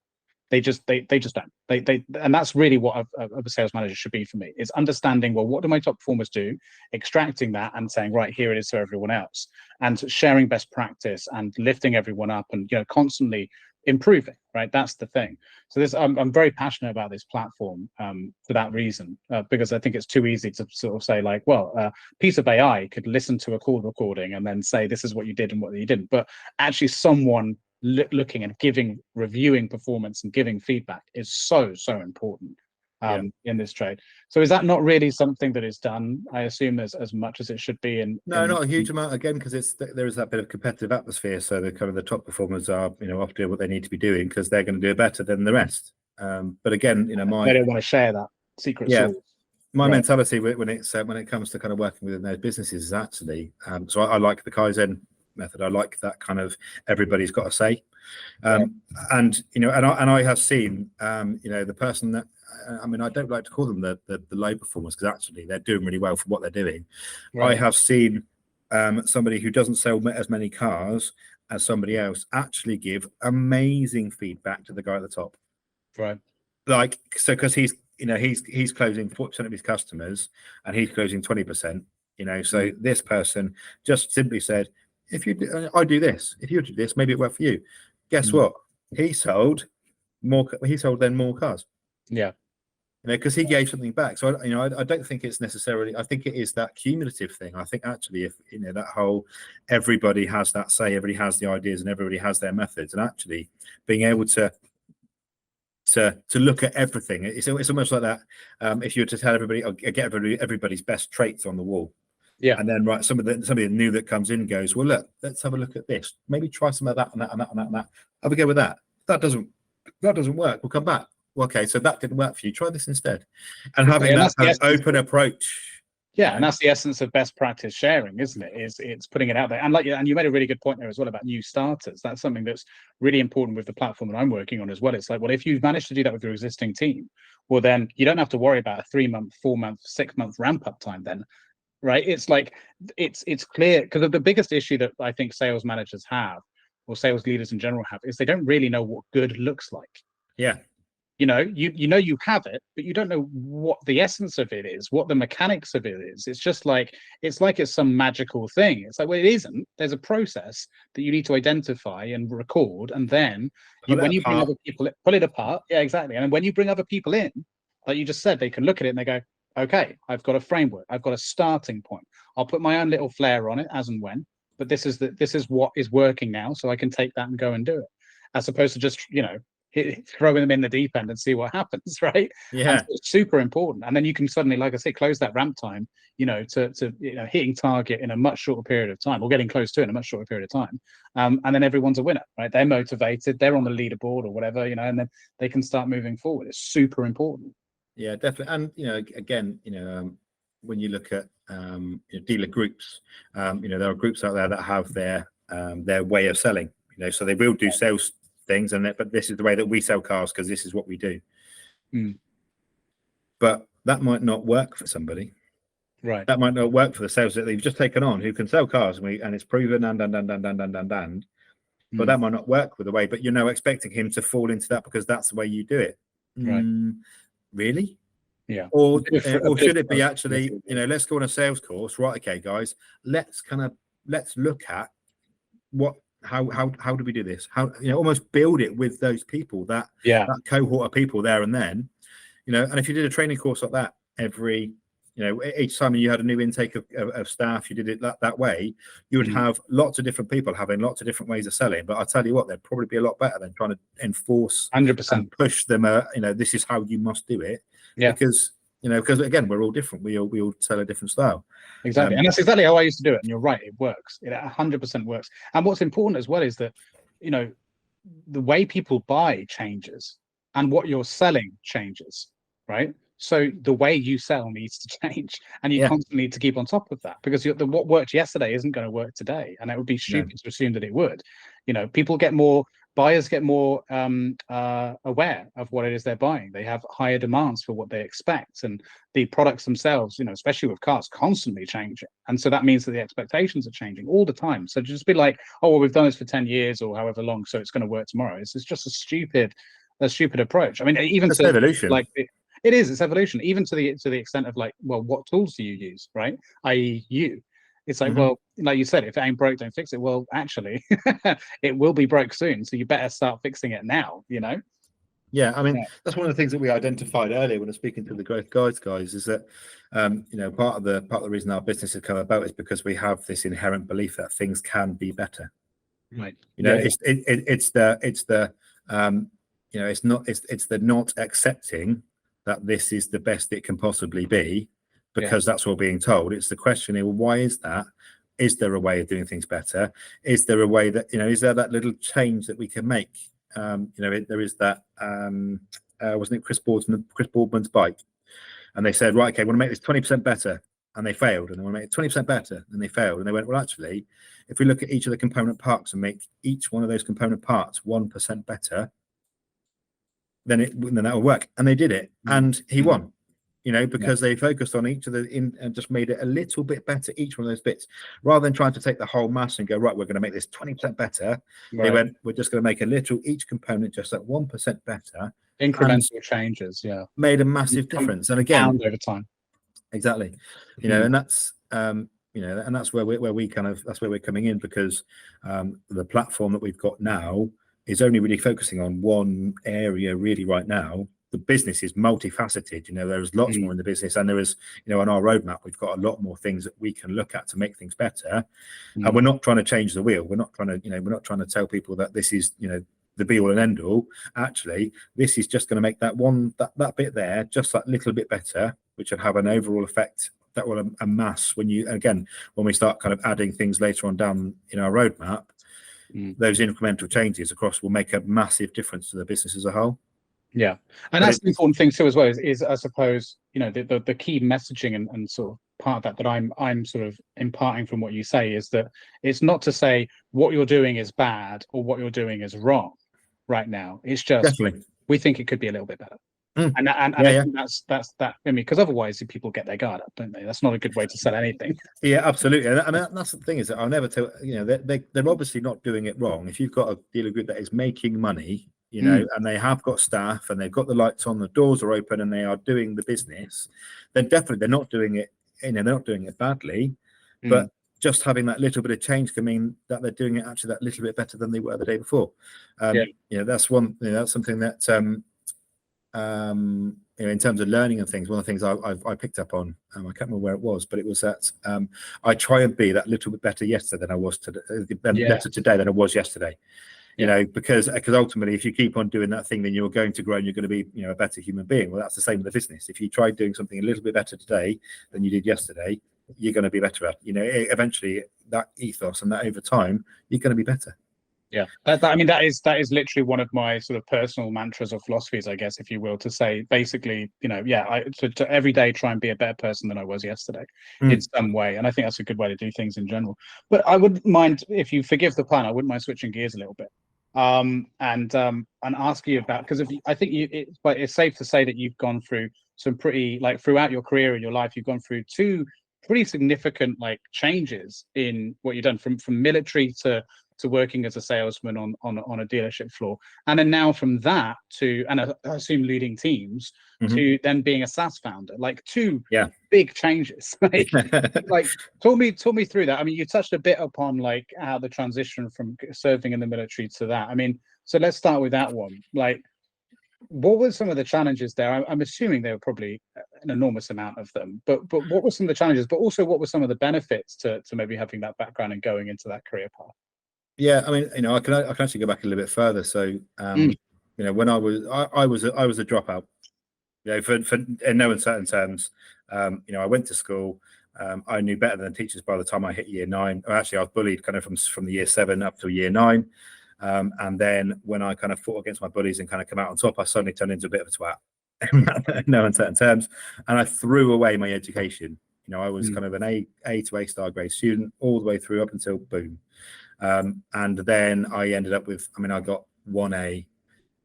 They just don't. And that's really what a sales manager should be for me, is understanding, well, what do my top performers do, extracting that and saying, right, here it is for everyone else, and sharing best practice and lifting everyone up and constantly improving, right? That's the thing. So I'm very passionate about this platform for that reason, because I think it's too easy to sort of say, like, well, a piece of AI could listen to a call recording and then say this is what you did and what you didn't, but actually someone looking and reviewing performance and giving feedback is so important in this trade. So is that not really something that is done, I assume, as much as it should be? Not a huge amount, again, because there is that bit of competitive atmosphere. So the top performers are often doing what they need to be doing, because they're going to do it better than the rest. But again, they don't want to share that secret sauce. My mentality when it comes to kind of working within those businesses is actually, so I like the Kaizen method. I like that kind of everybody's got a say, and I have seen the person that, I mean, I don't like to call them the low performers, because actually they're doing really well for what they're doing. I have seen somebody who doesn't sell as many cars as somebody else actually give amazing feedback to the guy at the top. Right. Like, so because he's closing 40% of his customers and he's closing 20%, so this person just simply said, I do this, if you do this, maybe it worked for you. Guess what? He sold then more cars. Yeah. Because he gave something back. So I don't think it's necessarily, I think it is that cumulative thing. I think actually, if that whole, everybody has that say, everybody has the ideas and everybody has their methods, and actually being able to look at everything, it's almost like that. If you were to tell everybody, get everybody's best traits on the wall, and then somebody new that comes in goes, well, look, let's have a look at this, maybe try some of that and that and that and that and that, have a go with that. That doesn't work, we'll come back. Well, okay, so that didn't work for you, try this instead. And having that kind of open approach. Yeah, and that's the essence of best practice sharing, isn't it? It's putting it out there. And you made a really good point there as well about new starters. That's something that's really important with the platform that I'm working on as well. It's like, well, if you've managed to do that with your existing team, well, then you don't have to worry about a 3-month, 4-month, 6-month ramp up time then, right? It's like, it's clear, because the biggest issue that I think sales managers have, or sales leaders in general have, is they don't really know what good looks like. Yeah. You have it, but you don't know what the essence of it is, what the mechanics of it is. It's just like it's some magical thing. It's like, well, it isn't. There's a process that you need to identify and record, and then when you bring other people in, pull it apart. Yeah, exactly. And when you bring other people in, like you just said, they can look at it and they go, okay, I've got a framework, I've got a starting point. I'll put my own little flair on it as and when, but this is what is working now, so I can take that and go and do it, as opposed to just throwing them in the deep end and see what happens, right? Yeah, it's super important. And then you can suddenly, like I say, close that ramp time, to hitting target in a much shorter period of time, or getting close to it in a much shorter period of time. And then everyone's a winner, right? They're motivated, they're on the leaderboard or whatever, and then they can start moving forward. It's super important. Yeah, definitely. And again, when you look at dealer groups, there are groups out there that have their way of selling, so they will do sales things, but this is the way that we sell cars because this is what we do. But that might not work for somebody, right? That might not work for the sales that they've just taken on, who can sell cars, and it's proven and but that might not work with the way, but you're now expecting him to fall into that because that's the way you do it, right? Really? Yeah. Or should it be actually, let's go on a sales course, right? Okay, guys, let's look at how do we do this? How, almost build it with those people, that cohort of people there and then, and if you did a training course like that every, each time you had a new intake of staff, you did it that way, you would have lots of different people having lots of different ways of selling. But I'll tell you what, they'd probably be a lot better than trying to enforce 100% and push them, this is how you must do it. Yeah. Because again, we're all different. We all sell a different style. Exactly. And that's exactly how I used to do it. And you're right, it works. It 100% works. And what's important as well is that, the way people buy changes and what you're selling changes, right? So the way you sell needs to change, and you constantly need to keep on top of that, because what worked yesterday isn't going to work today. And it would be stupid to assume that it would. Buyers get more aware of what it is they're buying. They have higher demands for what they expect, and the products themselves, especially with cars, constantly changing. And so that means that the expectations are changing all the time. So to just be like, oh, well, we've done this for 10 years or however long, so it's going to work tomorrow. It's just a stupid approach. I mean, even it's evolution. It's evolution, even to the extent of like, well, what tools do you use, right? I.e. you. It's like, well, like you said, if it ain't broke, don't fix it. Well, actually, it will be broke soon. So you better start fixing it now, Yeah, I mean, that's one of the things that we identified earlier when I was speaking to the growth guys, is that, part of the reason our business has come about is because we have this inherent belief that things can be better. Right. It's the not accepting that this is the best it can possibly be, because that's what we're being told. It's the question, well, why is that? Is there a way of doing things better? Is there a way that, is there that little change that we can make? There is that, wasn't it Chris Boardman's bike? And they said, right, okay, I want to make this 20% better. And they failed. And they want to make it 20% better. And they failed. And they went, well, actually, if we look at each of the component parts and make each one of those component parts 1% better, then that will work. And they did it. And he won. because they focused on each of and just made it a little bit better, each one of those bits, rather than trying to take the whole mass and go, right, we're going to make this 20% better. Right. They went, we're just going to make each component just that 1% better. Incremental changes, made a massive difference. And again, over time. Exactly. And that's and that's where we're coming in, because the platform that we've got now is only really focusing on one area really right now. The business is multifaceted. There's lots more in the business, and there is, on our roadmap, we've got a lot more things that we can look at to make things better. And we're not trying to change the wheel. We're not trying to tell people that this is, the be all and end all. Actually, this is just going to make that bit there just that little bit better, which will have an overall effect that will amass when we start kind of adding things later on down in our roadmap. Those incremental changes across will make a massive difference to the business as a whole. Yeah, and that's the important thing too, as well, is I suppose, the key messaging and sort of part of that I'm sort of imparting from what you say is that it's not to say what you're doing is bad or what you're doing is wrong right now. It's just Definitely. We think it could be a little bit better. And I think that's that. I mean, because otherwise people get their guard up, don't they? That's not a good way to sell anything. Yeah, absolutely. And that's the thing, is that I'll never tell. They're obviously not doing it wrong. If you've got a dealer group that is making money, and they have got staff and they've got the lights on, the doors are open, and they are doing the business, then definitely they're not doing it. They're not doing it badly, but just having that little bit of change can mean that they're doing it actually that little bit better than they were the day before. That's one. That's something that. In terms of learning and things, one of the things I picked up on, I can't remember where it was, but it was that I try and be that little bit better yesterday than I was today, better today than I was yesterday. Because ultimately, if you keep on doing that thing, then you're going to grow and you're going to be, a better human being. Well, that's the same with the business. If you try doing something a little bit better today than you did yesterday, you're going to be better at. Eventually, that ethos and that over time, you're going to be better. Yeah, I mean, that is literally one of my sort of personal mantras or philosophies, I guess, if you will, to say basically, to every day try and be a better person than I was yesterday in some way. And I think that's a good way to do things in general. But I wouldn't mind, if you forgive the pun, I wouldn't mind switching gears a little bit and ask you about, because I think it's safe to say that you've gone through some pretty, like, throughout your career and your life, you've gone through two pretty significant changes in what you've done, from military to working as a salesman on a dealership floor, and then now from that to, and I assume leading teams, to then being a SaaS founder, two big changes. Talk me through that. I mean, you touched a bit upon how the transition from serving in the military to that. I mean, so let's start with that one. What were some of the challenges there? I'm assuming there were probably an enormous amount of them, but what were some of the challenges? But also, what were some of the benefits to maybe having that background and going into that career path? Yeah, I mean, I can actually go back a little bit further. So, when I was a dropout, for in no uncertain terms, I went to school. I knew better than teachers by the time I hit year 9. Or actually, I was bullied kind of from the year 7 up to year 9. And then when I kind of fought against my bullies and kind of come out on top, I suddenly turned into a bit of a twat, no uncertain terms. And I threw away my education. I was kind of an A to A star grade student all the way through up until boom. And then I ended up with, I got 1A,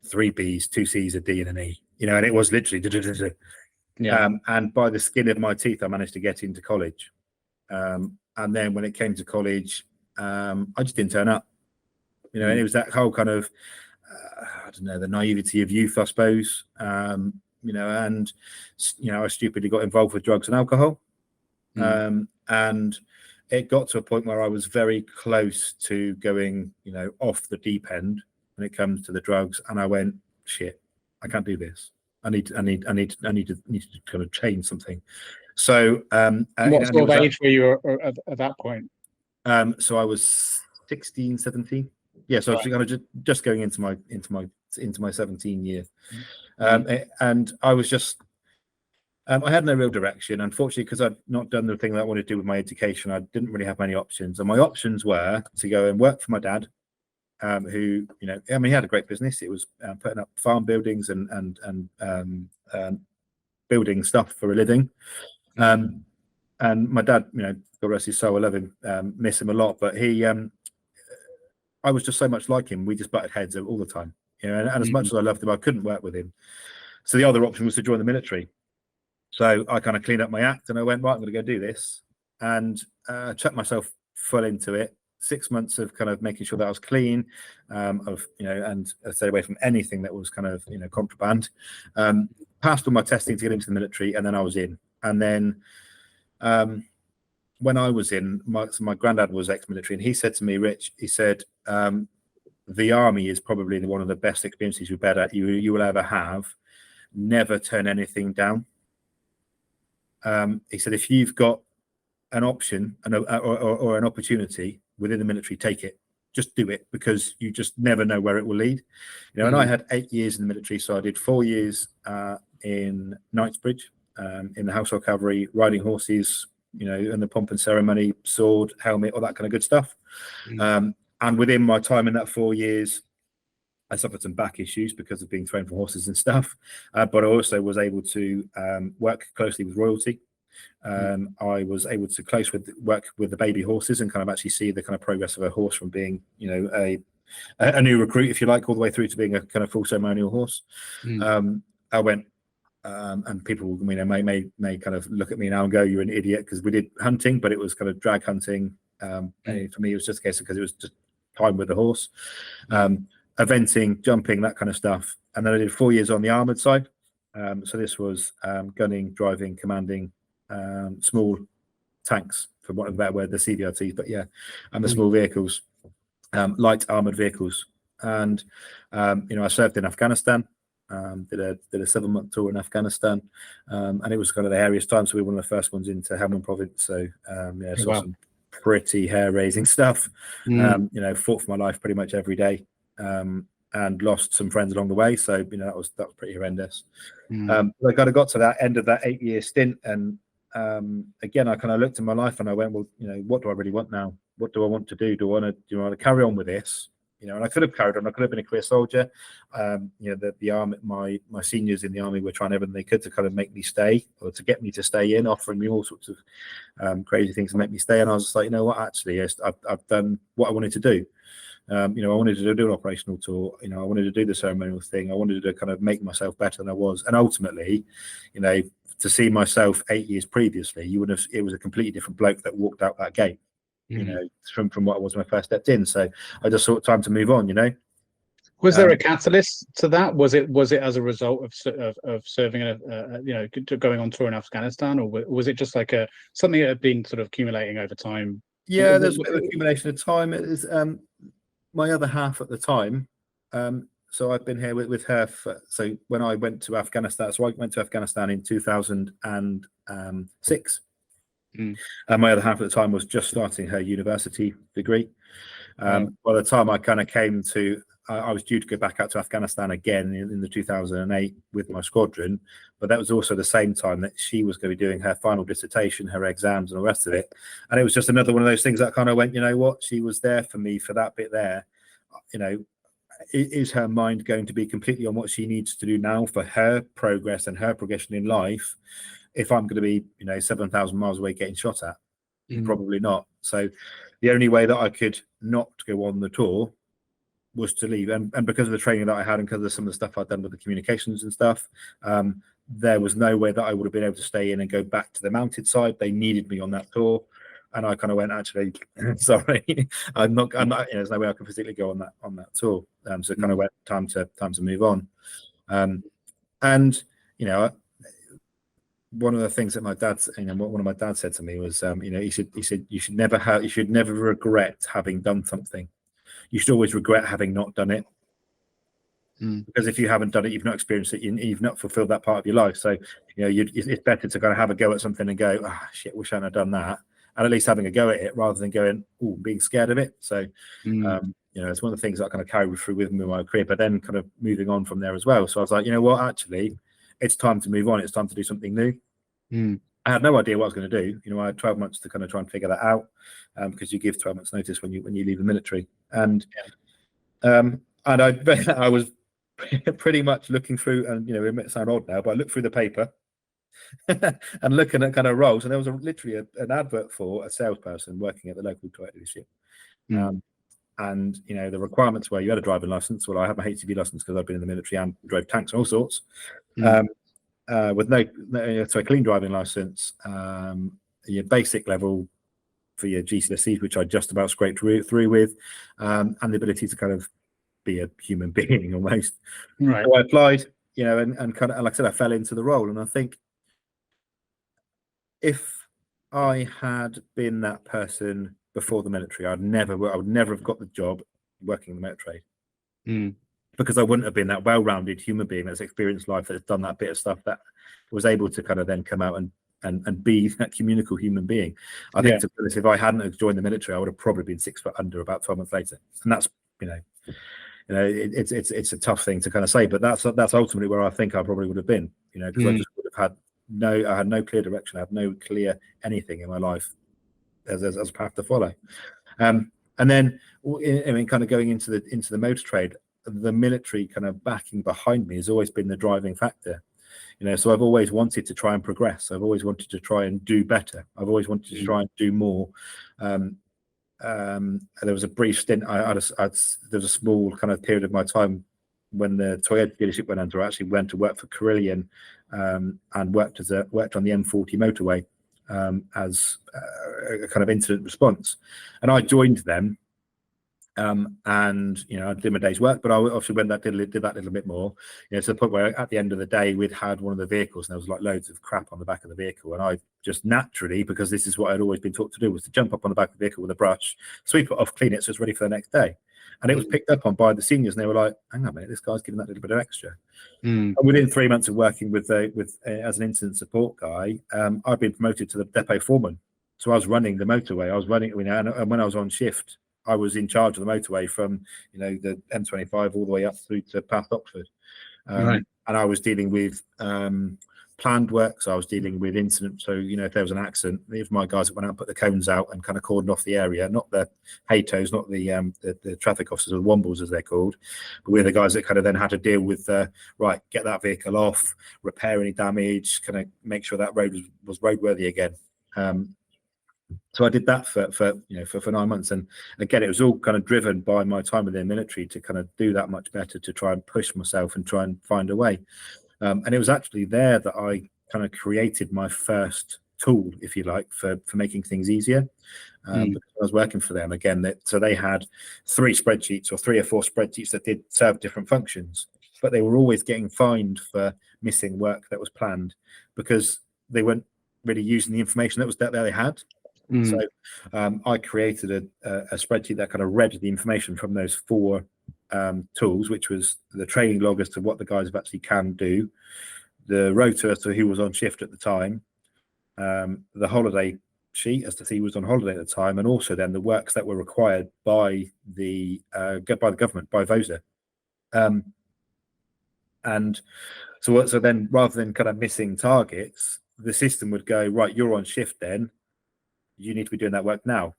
3 Bs, 2 Cs, a D, and an E, and it was literally, and by the skin of my teeth, I managed to get into college. And then when it came to college, I just didn't turn up, and it was that whole kind of, I don't know, the naivety of youth, I suppose, and, I stupidly got involved with drugs and alcohol. And it got to a point where I was very close to going, off the deep end when it comes to the drugs, and I went, shit, I can't do this. I need to kind of change something. So, what sort of age were you at that point? So I was 16, 17. Yeah, so I was kind of just going into my 17 year, and I was just. I had no real direction, unfortunately, because I'd not done the thing that I wanted to do with my education. I didn't really have many options, and my options were to go and work for my dad, who, he had a great business. It was putting up farm buildings and building stuff for a living. And my dad, God rest his soul, I love him, miss him a lot, but he, I was just so much like him. We just butted heads all the time, and as much as I loved him, I couldn't work with him. So the other option was to join the military. So I kind of cleaned up my act and I went, right, I'm going to go do this, and chucked myself full into it. 6 months of kind of making sure that I was clean, and stay away from anything that was kind of, contraband. Passed all my testing to get into the military, and then I was in. And then when I was in, my granddad was ex-military, and he said to me, Rich, he said, the army is probably one of the best experiences you will ever have. Never turn anything down. He said, if you've got an option or an opportunity within the military, take it. Just do it, because you just never know where it will lead. And I had 8 years in the military, so I did 4 years in Knightsbridge, in the Household Cavalry, riding horses, and the pomp and ceremony, sword, helmet, all that kind of good stuff. And within my time in that 4 years, I suffered some back issues because of being thrown from horses and stuff, but I also was able to work closely with royalty. I was able to work with the baby horses and kind of actually see the kind of progress of a horse from being, a new recruit, if you like, all the way through to being a kind of full ceremonial horse. I went, and people, may kind of look at me now and go, "You're an idiot," because we did hunting, but it was kind of drag hunting. And for me, it was just a case of because it was just time with the horse, eventing, jumping, that kind of stuff. And then I did 4 years on the armored side. So this was gunning, driving, commanding small tanks, for want of a better word, the CVRTs, but yeah, and the small vehicles, light armored vehicles. And I served in Afghanistan. Did a 7-month tour in Afghanistan, and it was kind of the hairiest time. So we were one of the first ones into Helmand province. So saw some pretty hair-raising stuff. Fought for my life pretty much every day, and lost some friends along the way. So that was pretty horrendous. I kind of got to that end of that 8-year stint, and again, I kind of looked at my life and I went, well, what do I really want now? What do I want to do? Do I want to carry on with this? And I could have carried on. I could have been a career soldier. The army, my seniors in the army were trying everything they could to kind of make me stay, or to get me to stay in, offering me all sorts of crazy things to make me stay. And I was just like, what? Actually, I've done what I wanted to do. I wanted to do an operational tour. I wanted to do the ceremonial thing. I wanted to kind of make myself better than I was. And ultimately, to see myself 8 years previously, it was a completely different bloke that walked out that gate. From what I was when I first stepped in. So I just thought time to move on. Was there a catalyst to that? Was it as a result of serving going on tour in Afghanistan, or was it just like something that had been sort of accumulating over time? Yeah, there's a bit of accumulation of time. It is my other half at the time. So I've been here with her. So when I went to Afghanistan, I went to Afghanistan in 2006. And my other half at the time was just starting her university degree. By the time I kind of came to, I was due to go back out to Afghanistan again in the 2008 with my squadron, but that was also the same time that she was going to be doing her final dissertation, her exams, and the rest of it. And it was just another one of those things that kind of went, she was there for me for that bit there. Is her mind going to be completely on what she needs to do now for her progress and her progression in life? If I'm going to be, 7,000 miles away getting shot at, probably not. So the only way that I could not go on the tour was to leave. And because of the training that I had and because of some of the stuff I'd done with the communications and stuff, there was no way that I would have been able to stay in and go back to the mounted side. They needed me on that tour. And I kind of went, actually, sorry, I'm not, there's no way I can physically go on that tour. So it kind of went time to move on. One of the things that my dad, one of my dad said to me was, he said you should never regret having done something. You should always regret having not done it. Because if you haven't done it, you've not experienced it, you've not fulfilled that part of your life. So, it's better to kind of have a go at something and go, shit, wish I hadn't done that. And at least having a go at it rather than going, being scared of it. So, it's one of the things that I kind of carry through with me in my career, but then kind of moving on from there as well. So I was like, actually, it's time to move on. It's time to do something new. I had no idea what I was going to do. I had 12 months to kind of try and figure that out, because you give 12 months notice when you leave the military. And I was pretty much looking through, and it might sound odd now, but I looked through the paper and looking at kind of roles, and there was literally an advert for a salesperson working at the local toy dealership. And the requirements were you had a driving license. Well, I have my HGV license because I've been in the military and drove tanks and all sorts. with so a clean driving license, your basic level for your GCSEs, which I just about scraped through with, and the ability to kind of be a human being almost. Right. So I applied, and kind of, like I said, I fell into the role. And I think if I had been that person before the military, I would never have got the job working in the motor trade. Because I wouldn't have been that well-rounded human being that's experienced life, that's done that bit of stuff, that was able to kind of then come out and be that communicable human being. I think, to be honest, if I hadn't have joined the military, I would have probably been 6 foot under about 12 months later. And that's, it's a tough thing to kind of say, but that's ultimately where I think I probably would have been, because I just would have had no clear direction. I had no clear anything in my life as a path to follow. And then, kind of going into the motor trade, the military kind of backing behind me has always been the driving factor. So I've always wanted to try and progress. I've always wanted to try and do better. I've always wanted to try and do more. There was a brief stint. There was a small kind of period of my time when the Toyota dealership went under. I actually went to work for Carillion and worked on the M40 motorway as a kind of incident response. And I joined them. And I did my day's work, but I obviously did that a little bit more, to the point where at the end of the day we'd had one of the vehicles and there was like loads of crap on the back of the vehicle, and I just naturally, because this is what I'd always been taught to do, was to jump up on the back of the vehicle with a brush, sweep it off, clean it so it's ready for the next day. And it was picked up on by the seniors, and they were like, hang on a minute, this guy's giving that little bit of extra. And within 3 months of working with as an incident support guy, I'd been promoted to the depot foreman. So I was running the motorway. And when I was on shift, I was in charge of the motorway from, the M25 all the way up through to past Oxford. Right. And I was dealing with planned work. So I was dealing with incidents. So, if there was an accident, if my guys went out and put the cones out and kind of cordoned off the area, not the HATOs, not the traffic officers, or the Wombles as they're called, but we're the guys that kind of then had to deal with, get that vehicle off, repair any damage, kind of make sure that road was roadworthy again. So I did that for 9 months, and again, it was all kind of driven by my time within the military to kind of do that much better, to try and push myself and try and find a way. And it was actually there that I kind of created my first tool, if you like, for making things easier. Because I was working for them again, so they had 3 spreadsheets or 3 or 4 spreadsheets that did serve different functions, but they were always getting fined for missing work that was planned because they weren't really using the information that they had. So I created a spreadsheet that kind of read the information from those 4 tools, which was the training log as to what the guys actually can do, the rota as to who was on shift at the time, the holiday sheet as to who was on holiday at the time, and also then the works that were required by the government, by VOSA. And so then, rather than kind of missing targets, the system would go, right, you're on shift then, you need to be doing that work now.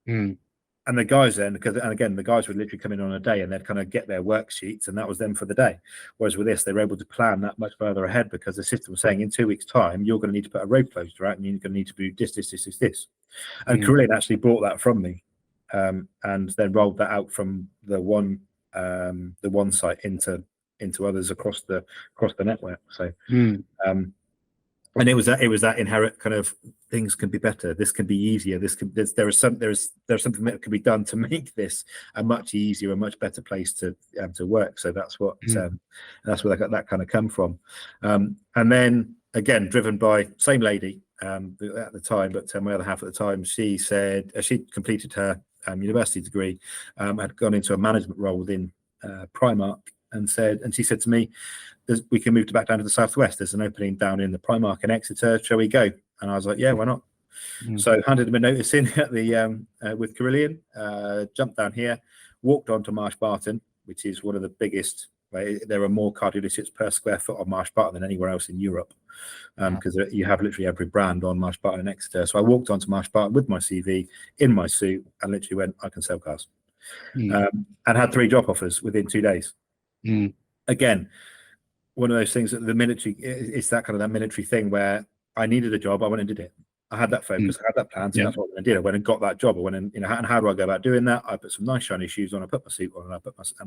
And the guys then, the guys would literally come in on a day and they'd kind of get their worksheets, and that was them for the day. Whereas with this, they were able to plan that much further ahead, because the system was saying in 2 weeks' time, you're going to need to put a road closure out, and you're going to need to do this. And Carillion actually bought that from me, and then rolled that out from the one site into others across the network. So, and it was that inherent kind of, things can be better, this can be easier, there's something that can be done to make this a much easier, a much better place to work. So that's where that kind of come from. And then again, driven by same lady at the time, but my other half at the time, she said she'd completed her university degree, had gone into a management role within Primark, and she said to me, we can move back down to the southwest, there's an opening down in the Primark in Exeter, shall we go? And I was like, yeah, why not? So handed him a notice in at the with Carillion, jumped down here, walked on to Marsh Barton, which is one of the biggest. There are more car dealerships per square foot on Marsh Barton than anywhere else in Europe, because you have literally every brand on Marsh Barton and Exeter. So I walked onto Marsh Barton with my CV, in my suit, and literally went, I can sell cars. And had 3 job offers within 2 days. Again, one of those things that the military, it's that kind of that military thing where I needed a job, I went and did it. I had that focus, I had that plan, so Yeah. that's what I did. I went and got that job. I went and, and how do I go about doing that? I put some nice shiny shoes on, I put my suit on, and I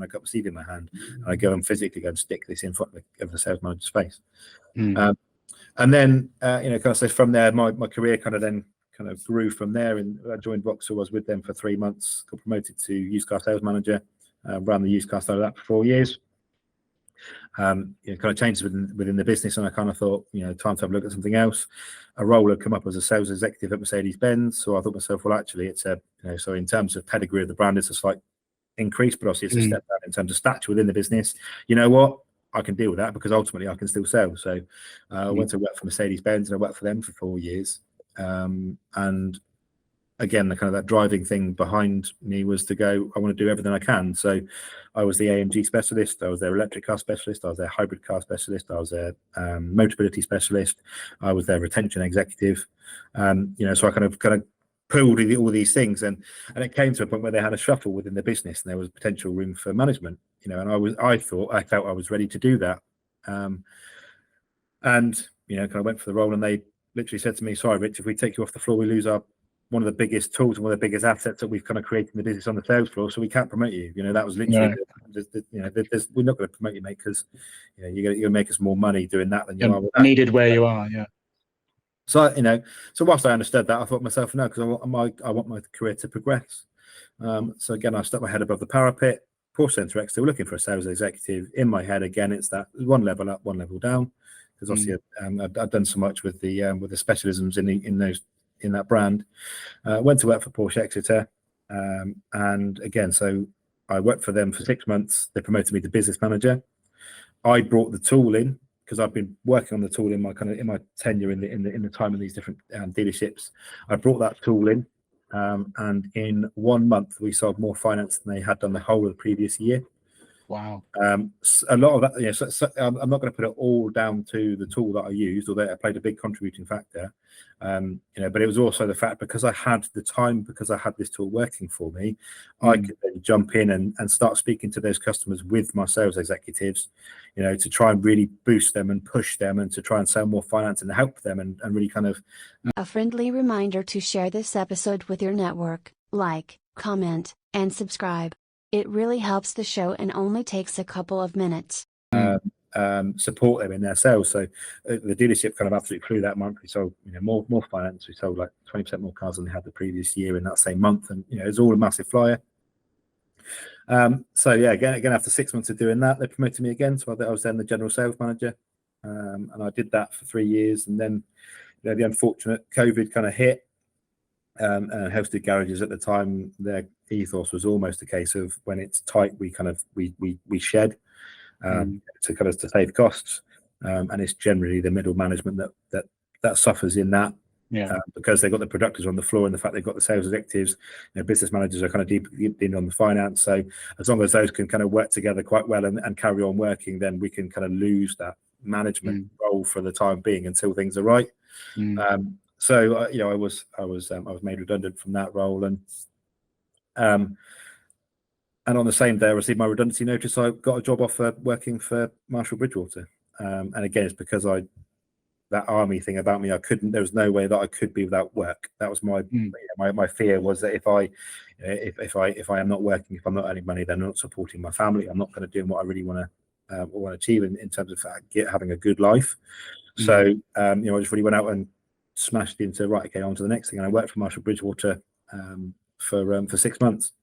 got my CV in my hand, and I go and physically go and stick this in front of the sales manager's face. And then, kind of say from there, my career kind of grew from there. And I joined Vauxhall, was with them for 3 months, got promoted to used car sales manager, ran the used car side of that for 4 years. Kind of changes within the business, and I kind of thought, time to have a look at something else. A role had come up as a sales executive at Mercedes-Benz, so I thought to myself, well, actually, it's so in terms of pedigree of the brand, it's a slight increase, but obviously it's a step down in terms of stature within the business. You know what? I can deal with that because ultimately I can still sell. So I went to work for Mercedes-Benz, and I worked for them for 4 years. And again, the kind of that driving thing behind me was to go, I want to do everything I can. So I was the AMG specialist, I was their electric car specialist, I was their hybrid car specialist, I was their Motability specialist, I was their retention executive. So I kind of pulled all these things, and it came to a point where they had a shuffle within the business, and there was potential room for management. And I felt I was ready to do that. And kind of went for the role, and they literally said to me, "Sorry, Rich, if we take you off the floor, we lose one of the biggest tools and one of the biggest assets that we've kind of created in the business on the sales floor, so we can't promote you." That was literally, we're not going to promote you, mate, because you're going to make us more money doing that than you are with that. Needed where you are, yeah. So so whilst I understood that, I thought to myself, no, because I want my career to progress. So again, I stuck my head above the parapet. Porsche Centre X, still looking for a sales executive. In my head, again, it's that one level up, one level down, because obviously I've done so much with the specialisms in that brand. Went to work for Porsche Exeter, and again, so I worked for them for 6 months. They promoted me to business manager. I brought the tool in because I've been working on the tool in my tenure in the time in these different dealerships. I brought that tool in, and in 1 month we sold more finance than they had done the whole of the previous year. Wow. A lot of that, so I'm not going to put it all down to the tool that I used, although it played a big contributing factor. But it was also the fact, because I had the time, because I had this tool working for me, I could then jump in and start speaking to those customers with my sales executives, to try and really boost them and push them, and to try and sell more finance and help them, and really kind of. A friendly reminder to share this episode with your network, like, comment, and subscribe. It really helps the show and only takes a couple of minutes. Support them in their sales. So the dealership kind of absolutely flew that month. We sold more finance. We sold like 20% more cars than they had the previous year in that same month, and it was all a massive flyer. So yeah, again after 6 months of doing that, they promoted me again. So I was then the general sales manager, and I did that for 3 years, and then the unfortunate COVID kind of hit. And hosted garages at the time, their ethos was almost a case of, when it's tight, we shed to save costs, and it's generally the middle management that suffers in that, because they've got the productors on the floor, and the fact they've got the sales executives, business managers are kind of deep in on the finance. So as long as those can kind of work together quite well and carry on working, then we can kind of lose that management role for the time being until things are right. So I was made redundant from that role, and on the same day I received my redundancy notice. I got a job offer working for Marshall Bridgewater, and again, it's because that army thing about me. There was no way that I could be without work. That was my fear, was that if I am not working, if I'm not earning money, then I'm not supporting my family. I'm not going to do what I really want to achieve in terms of having a good life. So I just really went out and smashed into on to the next thing, and I worked for Marshall Bridgewater for 6 months.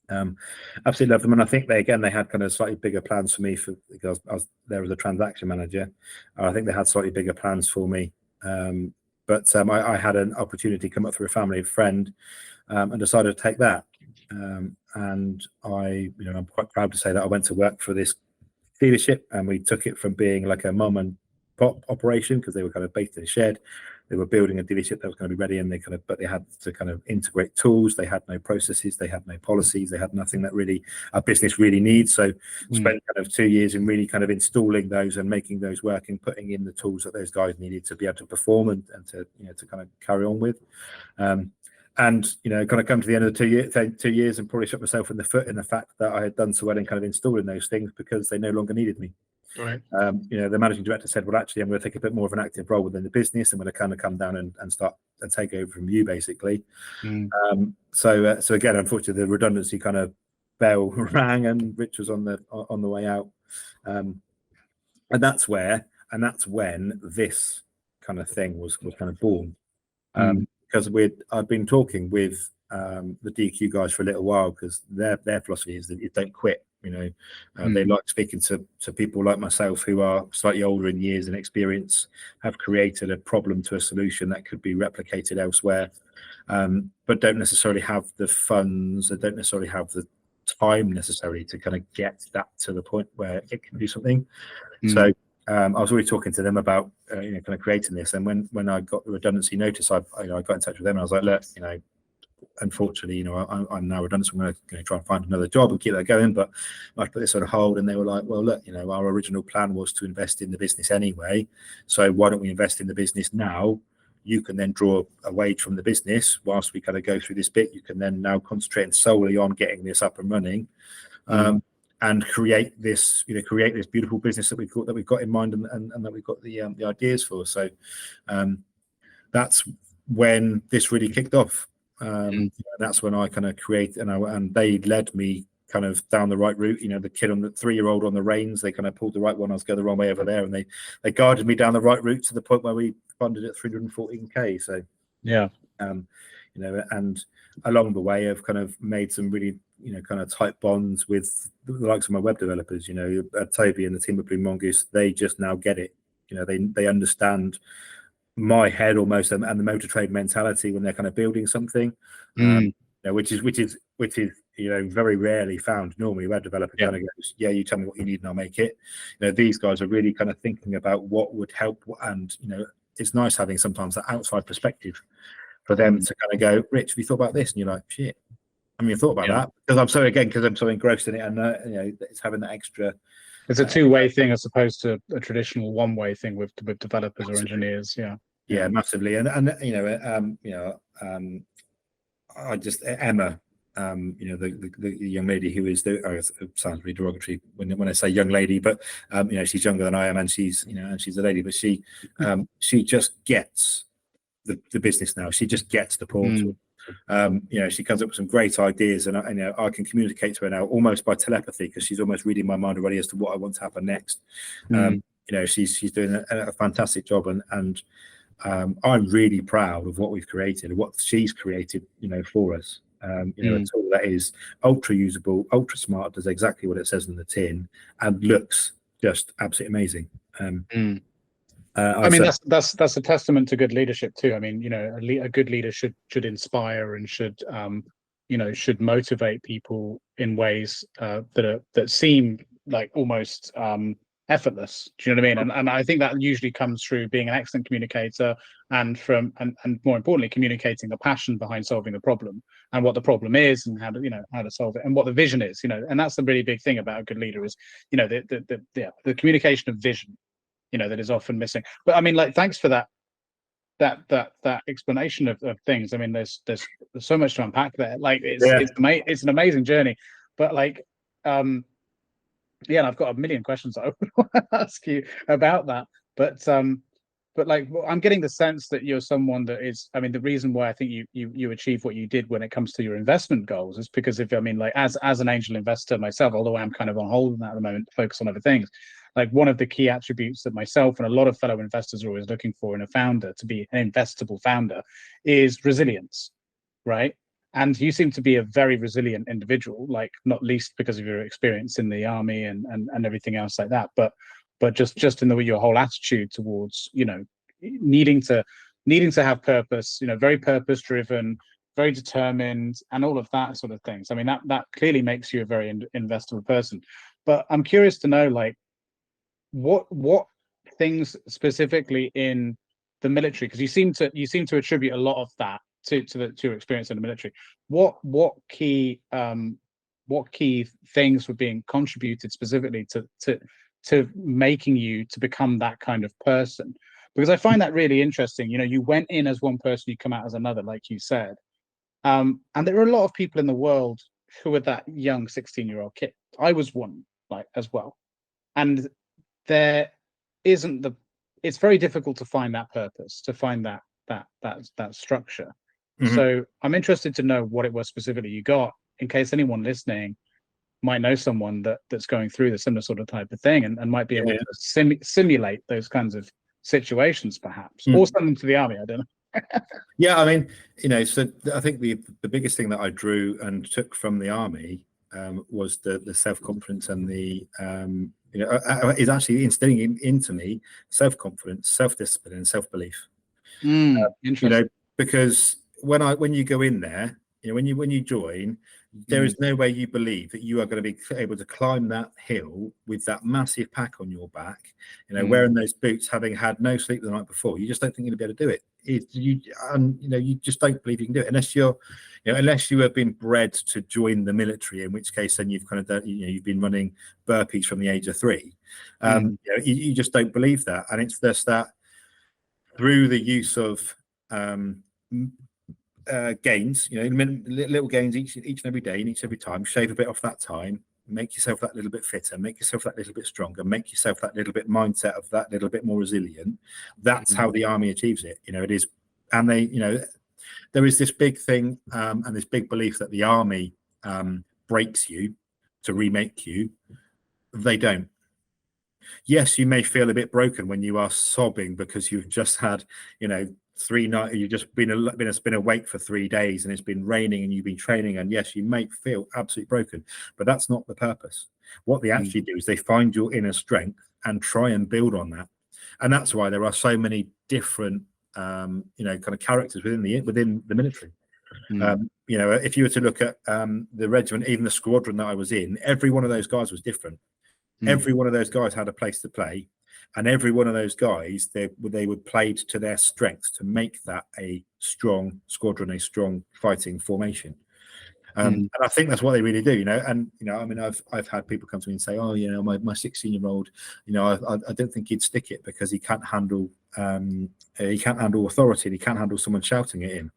Absolutely loved them, and I think they had kind of slightly bigger plans for me, because I was there as a transaction manager. I think they had slightly bigger plans for me, but I had an opportunity come up through a family friend, and decided to take that. And I'm quite proud to say that I went to work for this dealership, and we took it from being like a mum and pop operation, because they were kind of based in a shed. They were building a dealership that was going to be ready, and but they had to kind of integrate tools. They had no processes, they had no policies, they had nothing that really a business really needs. So spent kind of 2 years in really kind of installing those and making those work, and putting in the tools that those guys needed to be able to perform and to to kind of carry on with. And kind of come to the end of the 2 years and probably shot myself in the foot in the fact that I had done so well in kind of installing those things, because they no longer needed me. Right. The managing director said, well, actually, I'm going to take a bit more of an active role within the business. I'm going to kind of come down and start and take over from you, basically. So again, unfortunately, the redundancy kind of bell rang, and Rich was on the way out. And that's when this kind of thing was kind of born. Because I'd been talking with the DQ guys for a little while, because their philosophy is that you don't quit. They like speaking to people like myself who are slightly older in years and experience, have created a problem to a solution that could be replicated elsewhere, but don't necessarily have the funds, or don't necessarily have the time necessary to kind of get that to the point where it can do something. So I was already talking to them about kind of creating this, and when I got the redundancy notice, I got in touch with them, and I was like, look, unfortunately, I'm now redundant, so I'm going to try and find another job and keep that going, but I put this on hold. And they were like, well, look, our original plan was to invest in the business anyway, so why don't we invest in the business now? You can then draw a wage from the business whilst we kind of go through this bit. You can then now concentrate solely on getting this up and running, and create this beautiful business that we've got in mind, and that we've got the ideas for. So that's when this really kicked off. That's when I kind of create, and they led me kind of down the right route. The kid on the 3-year-old on the reins, they kind of pulled the right one. I was going the wrong way over there, and they guided me down the right route to the point where we funded at 314k. So and along the way I've kind of made some really kind of tight bonds with the likes of my web developers. Toby and the team at Blue Mongoose, they just now get it. They understand my head almost, and the motor trade mentality when they're kind of building something, which is very rarely found. Normally a web developer kind of goes, yeah, you tell me what you need and I'll make it. These guys are really kind of thinking about what would help, and it's nice having sometimes that outside perspective for them to kind of go, Rich, have you thought about this? And you're like, shit, I mean, I thought about that, because I'm so engrossed in it, and it's having that extra. It's a two-way thing as opposed to a traditional one-way thing with developers or engineers. Yeah, massively. And I just Emma, the young lady who is it sounds really derogatory when I say young lady, but she's younger than I am, and she's a lady, but she just gets the business now. She just gets the portal. She comes up with some great ideas, and I can communicate to her now almost by telepathy, because she's almost reading my mind already as to what I want to happen next. She's doing a fantastic job, and I'm really proud of what we've created, what she's created, for us. A tool that is ultra usable, ultra smart, does exactly what it says in the tin, and looks just absolutely amazing. I mean, that's a testament to good leadership too. I mean, a good leader should inspire and should motivate people in ways that seem like almost effortless. Do you know what I mean? And I think that usually comes through being an excellent communicator, and more importantly, communicating the passion behind solving the problem, and what the problem is, and how to solve it, and what the vision is. And that's the really big thing about a good leader is the communication of vision. That is often missing. But I mean, like, thanks for that explanation of things. I mean, there's so much to unpack there. Like, it's an amazing journey. But like, and I've got a million questions I want to ask you about that. But like, I'm getting the sense that you're someone that is. I mean, the reason why I think you achieved what you did when it comes to your investment goals is because as an angel investor myself, although I'm kind of on hold on that at the moment to focus on other things. Like, one of the key attributes that myself and a lot of fellow investors are always looking for in a founder, to be an investable founder, is resilience, right? And you seem to be a very resilient individual, like, not least because of your experience in the army and everything else like that, but just in your whole attitude towards needing to have purpose, very purpose driven, very determined, and all of that sort of things. I mean, that clearly makes you a very investable person. But I'm curious to know, like, what things specifically in the military, because you seem to attribute a lot of that to your experience in the military. What key things were being contributed specifically to making you to become that kind of person? Because I find that really interesting. You went in as one person, you come out as another, like you said. And there are a lot of people in the world who are that young 16-year-old kid. I was one, like, as well. And there isn't it's very difficult to find that purpose, to find that structure. Mhm. So I'm interested to know what it was specifically you got, in case anyone listening might know someone that's going through the similar sort of type of thing, and might be able to simulate those kinds of situations, perhaps, or send them to the army. I don't know. Yeah, I mean, so I think the biggest thing that I drew and took from the army was the self-confidence and the is actually instilling into me self-confidence, self-discipline, and self-belief. Interesting. Because when you go in there, when you join, there is no way you believe that you are going to be able to climb that hill with that massive pack on your back, wearing those boots, having had no sleep the night before. You just don't think you're going to be able to do it. You just don't believe you can do it unless unless you have been bred to join the military, in which case then you've kind of done, you've been running burpees from the age of 3. You just don't believe that, and it's just that through the use of gains, little gains each and every day, and each every time, shave a bit off that time, make yourself that little bit fitter, make yourself that little bit stronger, make yourself that little bit mindset of that little bit more resilient. That's how the army achieves it. It is, and they, there is this big thing and this big belief that the army breaks you to remake you. They don't. Yes, you may feel a bit broken when you are sobbing because you've just had, 3 nights, you've just been awake for 3 days, and it's been raining and you've been training, and yes, you may feel absolutely broken, but that's not the purpose. What they actually do is they find your inner strength and try and build on that, and that's why there are so many different, kind of characters within the military. If you were to look at the regiment, even the squadron that I was in, every one of those guys was different. Every one of those guys had a place to play, and every one of those guys, they would played to their strengths to make that a strong squadron, a strong fighting formation. And I think that's what they really do, And I mean, I've had people come to me and say, "Oh, my 16-year-old, I don't think he'd stick it because he can't handle authority, and he can't handle someone shouting at him."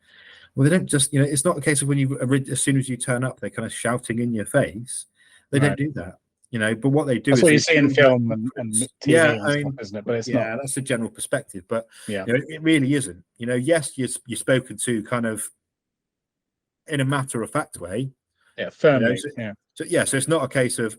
Well, they don't just, it's not a case of as soon as you turn up, they're kind of shouting in your face. They don't do that. But what they do that's is what you see in film and TV and stuff, isn't it? But it's not. That's the general perspective. But it really isn't. Yes, you're spoken to kind of in a matter-of-fact way. Yeah, firmly. So it's not a case of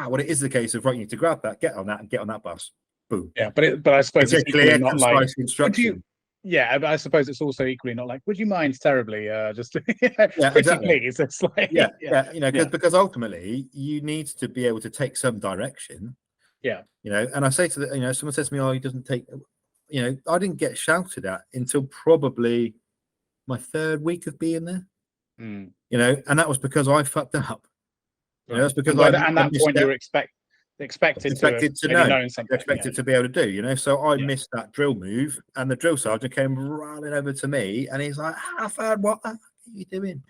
what it is the case of, right, you need to grab that, get on that, and get on that bus. Boom. Yeah, but I suppose it's a clear, concise instruction. Yeah, but I suppose it's also equally not like, would you mind terribly just pretty exactly. please? It's like because ultimately you need to be able to take some direction. And I say to someone says to me, "Oh, he doesn't take," I didn't get shouted at until probably my 3rd week of being there. And that was because I fucked up. That's because at that point you were expected to know something, expected to be able to do, so I missed that drill move, and the drill sergeant came running over to me, and he's like, "Hannaford, what the fuck are you doing?"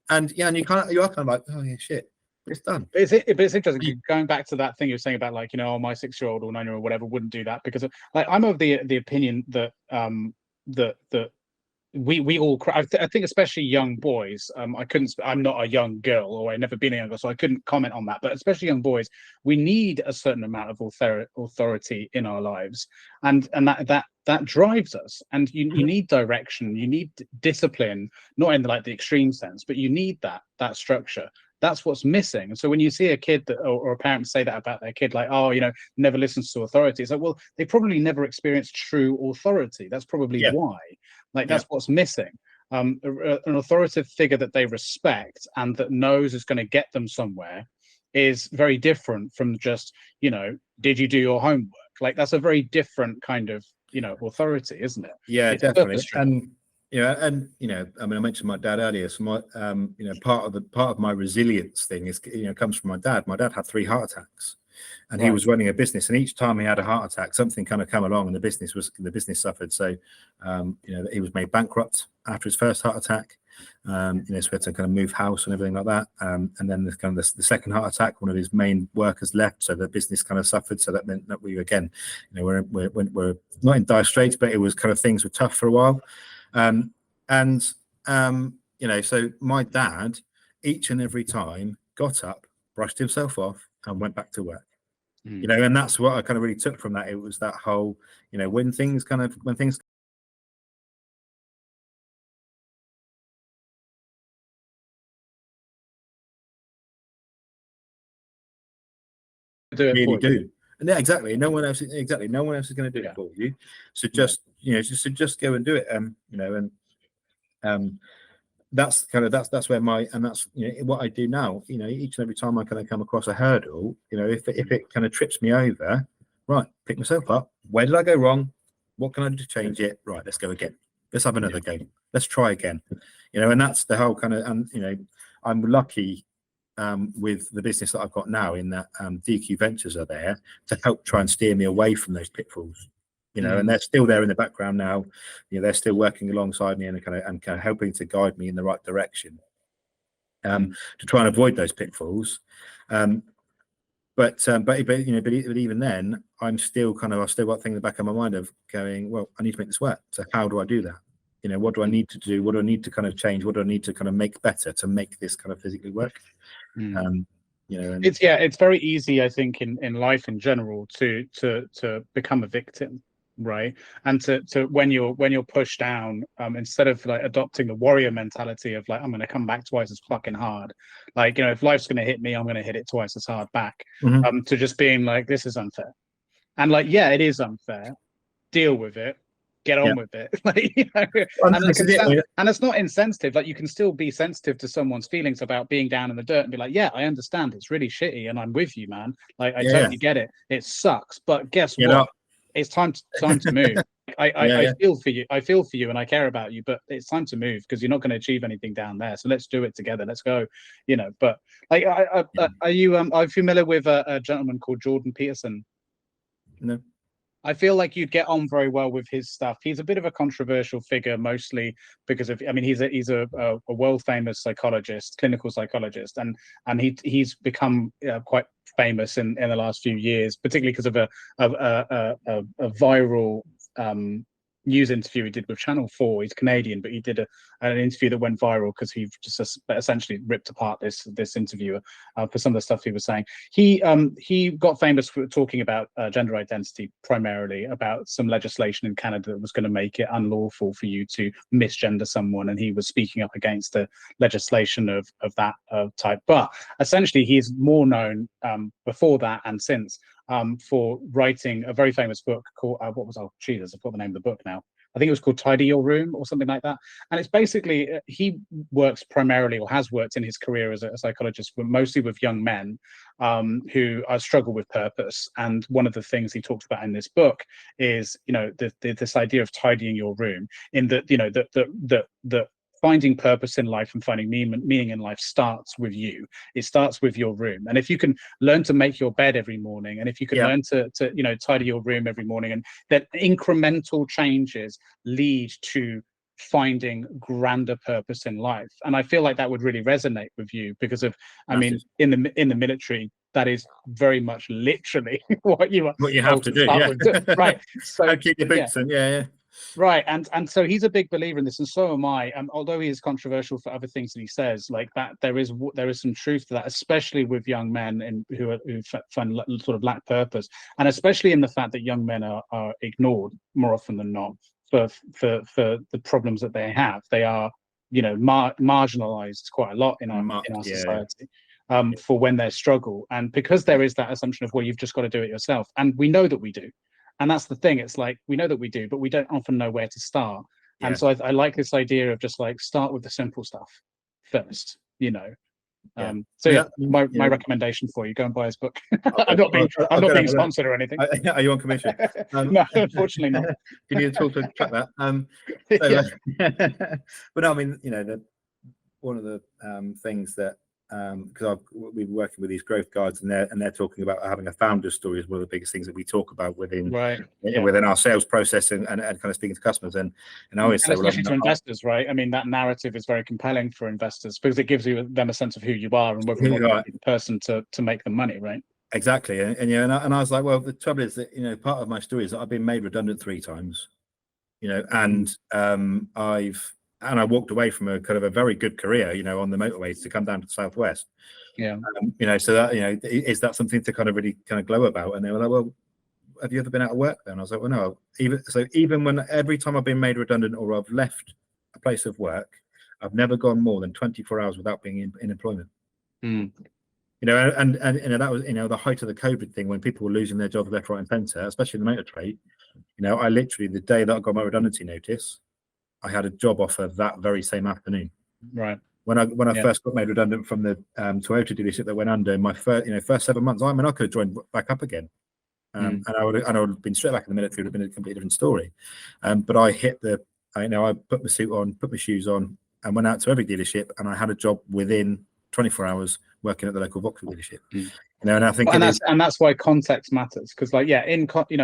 And you are kind of like, "Oh yeah, shit, it's done." But it's interesting going back to that thing you were saying about, like, my 6-year-old or 9-year-old, whatever, wouldn't do that, because like I'm of the opinion that that we all I think especially young boys, I'm not a young girl, or I've never been a young girl, so I couldn't comment on that, but especially young boys, we need a certain amount of authority in our lives, and that drives us, and you need direction, you need discipline, not in the extreme sense, but you need that structure. That's what's missing. And so when you see a kid or a parent say that about their kid, like, "Oh, never listens to authority," it's like, well, they probably never experienced true authority. That's probably why. That's what's missing. An authoritative figure that they respect and that knows is going to get them somewhere is very different from just, did you do your homework? That's a very different kind of, authority, isn't it? Yeah, it's definitely. And I mean, I mentioned my dad earlier. So my, part of my resilience thing is, comes from my dad. My dad had 3 heart attacks, and he was running a business. And each time he had a heart attack, something kind of come along, and the business suffered. So, he was made bankrupt after his first heart attack. So we had to kind of move house and everything like that. And then the second heart attack, one of his main workers left, so the business kind of suffered. So that meant that we again, we're not in dire straits, but it was kind of, things were tough for a while. So my dad, each and every time, got up, brushed himself off, and went back to work. you know, and that's what I kind of really took from that. It was that whole, you know, when things do it really for you. do. And yeah, exactly. No one else is going to do it for you. So just, you know, just go and do it. You know, and that's where that's, you know, what I do now. You know, each and every time I kind of come across a hurdle, you know, if it kind of trips me over, right, pick myself up. Where did I go wrong? What can I do to change it? Right, let's go again. Let's have another go. Let's try again. You know, and that's the whole kind of, and you know, I'm lucky with the business that I've got now, in that DQ Ventures are there to help try and steer me away from those pitfalls, you know, and they're still there in the background now. You know, they're still working alongside me and kind of helping to guide me in the right direction to try and avoid those pitfalls. But you know, but even then, I've still got things in the back of my mind of going, well, I need to make this work. So how do I do that? You know, what do I need to do? What do I need to kind of change? What do I need to kind of make better to make this kind of physically work? You know, and it's very easy, I think, in life in general to become a victim, right? And to when you're pushed down, instead of like adopting the warrior mentality of like, I'm going to come back twice as fucking hard, like, you know, if life's going to hit me, I'm going to hit it twice as hard back. To just being like, this is unfair, and like, yeah, it is unfair. Deal with it. Get on with it. Like, you know, and it's not insensitive. Like, you can still be sensitive to someone's feelings about being down in the dirt and be like, yeah, I understand, it's really shitty, and I'm with you, man. Like, I totally get it. It sucks, but guess what? It's time to move. I feel for you. I feel for you, and I care about you. But it's time to move, because you're not going to achieve anything down there. So let's do it together. Let's go. You know. But like, are you familiar with a gentleman called Jordan Peterson? No. I feel like you'd get on very well with his stuff. He's a bit of a controversial figure, mostly because of, I mean, he's a world famous psychologist, clinical psychologist, and he's become quite famous in the last few years, particularly because of a viral news interview he did with Channel 4. He's Canadian, but he did an interview that went viral because he just essentially ripped apart this interviewer for some of the stuff he was saying. He got famous for talking about gender identity, primarily about some legislation in Canada that was going to make it unlawful for you to misgender someone, and he was speaking up against the legislation of that type. But essentially, he's more known before that and since for writing a very famous book called I've got the name of the book now. I think it was called Tidy Your Room or something like that. And it's basically, he works primarily, or has worked in his career as a psychologist, but mostly with young men who struggle with purpose. And one of the things he talks about in this book is, you know, this idea of tidying your room, in that, you know, that finding purpose in life and finding meaning in life starts with you. It starts with your room. And if you can learn to make your bed every morning, and if you can learn to you know, tidy your room every morning, and that incremental changes lead to finding grander purpose in life. And I feel like that would really resonate with you because of, I mean, in the military, that is very much literally what you have to do. Right. So keep your boots in. Right, and so he's a big believer in this, and so am I. Although he is controversial for other things that he says, like that, there is some truth to that, especially with young men who find sort of lack purpose, and especially in the fact that young men are ignored more often than not for the problems that they have. They are, you know, marginalized quite a lot in our society. For when they struggle, and because there is that assumption of, well, you've just got to do it yourself, and we know that we do. And that's the thing. It's like, we know that we do, but we don't often know where to start. Yeah. And so I like this idea of just like, start with the simple stuff first, you know. My recommendation for you, go and buy his book. I'm not being sponsored or anything. Are you on commission? No, unfortunately not. You need a tool to track that. But no, I mean, you know, one of the things that, because we've been working with these growth guides, and they're talking about having a founder's story is one of the biggest things that we talk about within our sales process and kind of speaking to customers. And I always say, especially to investors, right? I mean, that narrative is very compelling for investors because it gives them a sense of who you are and whether you're the person to make them money, right? Exactly. And I was like, well, the trouble is that, you know, part of my story is that I've been made redundant 3 times, you know, and and I walked away from a kind of a very good career, on the motorways to come down to the Southwest. Yeah. So that, is that something to kind of really kind of glow about? And they were like, well, have you ever been out of work then? And I was like, well, no. Even every time I've been made redundant or I've left a place of work, I've never gone more than 24 hours without being in employment. Mm. And that was, the height of the COVID thing, when people were losing their jobs left, right, and centre, especially in the motor trade. I literally, the day that I got my redundancy notice, I had a job offer that very same afternoon. Right. When I first got made redundant from the Toyota dealership that went under, in my first 7 months, I could have joined back up again, and I would have been straight back in the military. It would have been a completely different story. But I I put my suit on, put my shoes on, and went out to every dealership, and I had a job within 24 hours working at the local Vauxhall dealership. And I think, that's why context matters, because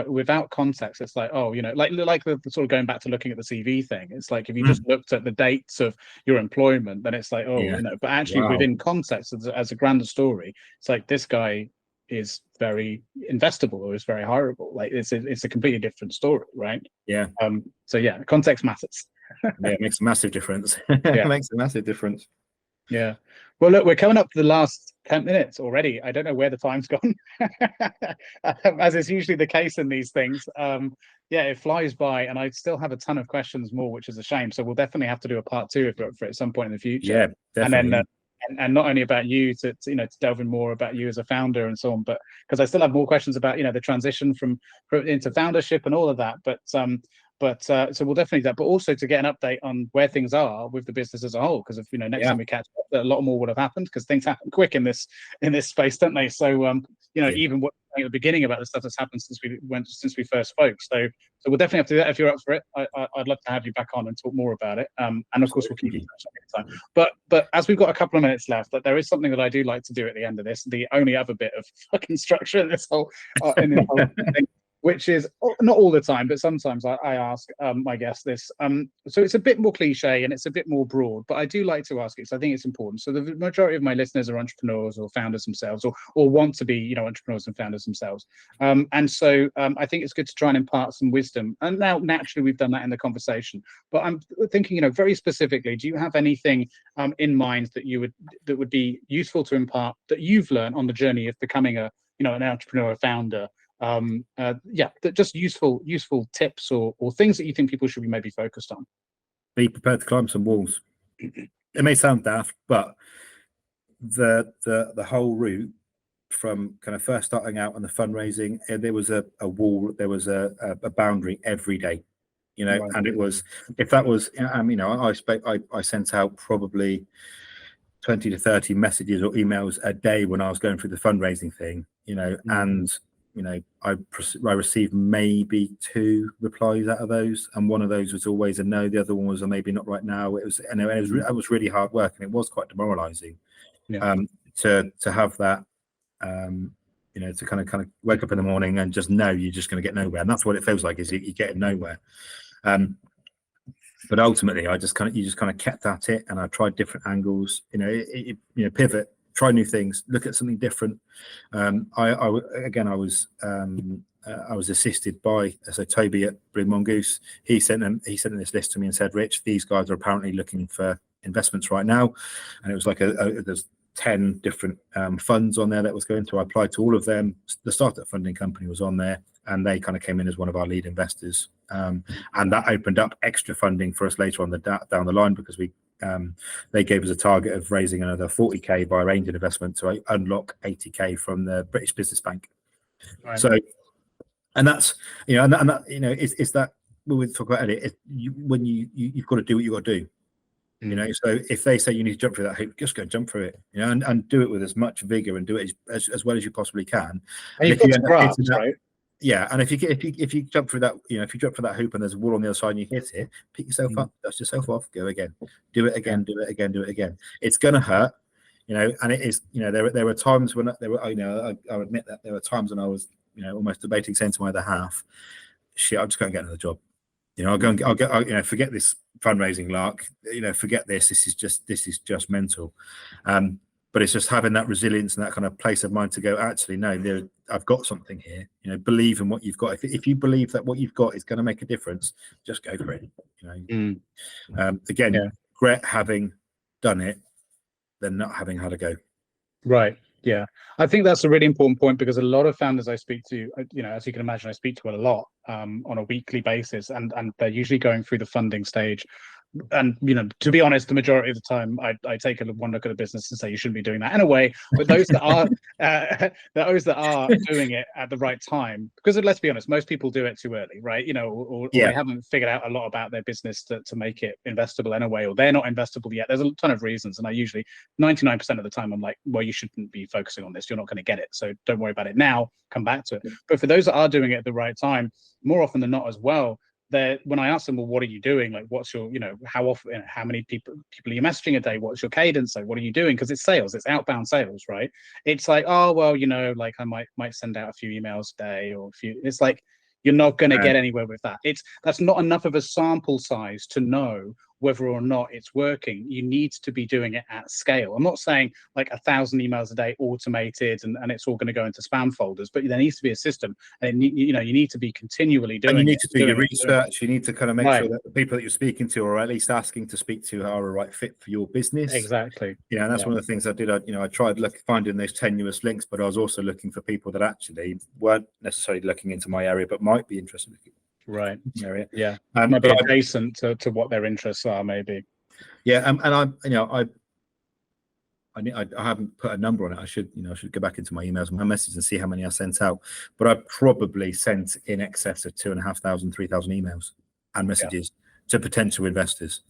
without context, it's like, like the sort of going back to looking at the CV thing. It's like, if you just looked at the dates of your employment, then it's like, but actually within context, as a grander story, it's like, this guy is very investable or is very hireable. Like, it's a completely different story, right? Yeah. Context matters. Yeah, it makes a massive difference. It makes a massive difference. Yeah. Well, look, we're coming up to the last 10 minutes already. I don't know where the time's gone, as is usually the case in these things. It flies by, and I still have a ton of questions more, which is a shame. So we'll definitely have to do a part 2 if we're up for it at some point in the future. Yeah, definitely. And then, and not only about you to delve in more about you as a founder and so on, but because I still have more questions about the transition from into foundership and all of that. So we'll definitely do that, but also to get an update on where things are with the business as a whole, because if next time we catch up, a lot more would have happened, because things happen quick in this space, don't they? So even what at the beginning about the stuff that's happened since we first spoke. So we'll definitely have to do that if you're up for it. I'd love to have you back on and talk more about it. And of course we'll keep in touch next time. But as we've got a couple of minutes left, that there is something that I do like to do at the end of this. The only other bit of fucking structure in this whole thing, which is not all the time, but sometimes I ask my guests this. So it's a bit more cliche and it's a bit more broad, but I do like to ask it because I think it's important. So the majority of my listeners are entrepreneurs or founders themselves, or want to be, entrepreneurs and founders themselves. And so I think it's good to try and impart some wisdom. And now, naturally, we've done that in the conversation. But I'm thinking, very specifically, do you have anything in mind that would be useful to impart that you've learned on the journey of becoming an entrepreneur, a founder? Just useful tips or things that you think people should be maybe focused on. Be prepared to climb some walls. It may sound daft, but the whole route from kind of first starting out on the fundraising, there was a wall, there was a boundary every day, right. And it was, if that was, I sent out probably 20 to 30 messages or emails a day when I was going through the fundraising thing, and I received maybe 2 replies out of those, and one of those was always a no. The other one was a maybe not right now. It was really hard work, and it was quite demoralizing. To have that, to kind of wake up in the morning and just know you're just going to get nowhere, and that's what it feels like, is you're getting nowhere. But ultimately, you just kind of kept at it, and I tried different angles. Pivot. Try new things, look at something different. I was assisted by Toby at Blue Mongoose. He sent in this list to me and said, Rich, these guys are apparently looking for investments right now. And it was like there's 10 different funds on there that was going to. I applied to all of them. The startup funding company was on there, and they kind of came in as one of our lead investors. And that opened up extra funding for us later on down the line, because they gave us a target of raising another 40k via angel investment to unlock 80k from the British Business Bank. Right. So, and that's it's that when we talk about it, when you've got to do what you got to do. So if they say you need to jump through that hoop, just go jump through it, and do it with as much vigor and do it as well as you possibly can. And you've got to grasp, right? Yeah, and if you jump through that, if you jump through that hoop and there's a wall on the other side and you hit it, pick yourself up, dust yourself off, go again, do it again, do it again, do it again. It's gonna hurt, and it is. There were times when I admit that there were times when I was, almost debating saying to my other half, shit, I'm just going to get another job. I'll go, forget this fundraising lark. Forget this. This is just mental. But it's just having that resilience and that kind of place of mind to go, actually, no, I've got something here. Believe in what you've got. If you believe that what you've got is going to make a difference, just go for it. Again, regret having done it than not having had a go. Right. Yeah. I think that's a really important point, because a lot of founders I speak to, as you can imagine, I speak to a lot on a weekly basis, and they're usually going through the funding stage. And to be honest, the majority of the time I take one look at the business and say you shouldn't be doing that in a way. But those that are doing it at the right time, because let's be honest, most people do it too early, right? Or they haven't figured out a lot about their business to make it investable in a way, or they're not investable yet. There's a ton of reasons, and I usually 99% of the time I'm like, well, you shouldn't be focusing on this. You're not going to get it, so don't worry about it now. Come back to it. But for those that are doing it at the right time, more often than not as well, when I ask them, well, what are you doing? Like, what's your, how often, how many people are you messaging a day? What's your cadence? Like, what are you doing? Because it's sales, it's outbound sales, right? It's like, oh, well, like I might send out a few emails a day or a few. It's like, you're not going to get anywhere with that. That's not enough of a sample size to know whether or not it's working. You need to be doing it at scale. I'm not saying like 1,000 emails a day automated and it's all going to go into spam folders, but there needs to be a system, and you need to be continually doing it. And you need to do your research. You need to kind of make sure that the people that you're speaking to, or at least asking to speak to, are a right fit for your business. Exactly. And that's one of the things I did. I tried finding those tenuous links, but I was also looking for people that actually weren't necessarily looking into my area, but might be interested. Right. Yeah. Might be adjacent to what their interests are, maybe. Yeah. And I haven't put a number on it. I should go back into my emails and my messages and see how many I sent out. But I probably sent in excess of 2,500, 3,000 emails and messages to potential investors.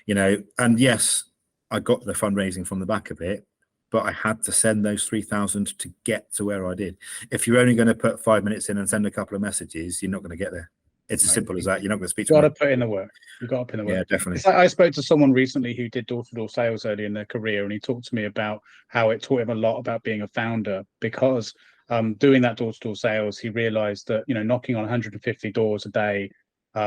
And yes, I got the fundraising from the back of it, but I had to send those 3,000 to get to where I did. If you're only going to put 5 minutes in and send a couple of messages, you're not going to get there. It's as simple as that. You're not going to speak to them. You've got to put in the work. You've got to put in the work. Yeah, definitely. It's like I spoke to someone recently who did door-to-door sales early in their career, and he talked to me about how it taught him a lot about being a founder, because doing that door-to-door sales, he realized that, knocking on 150 doors a day,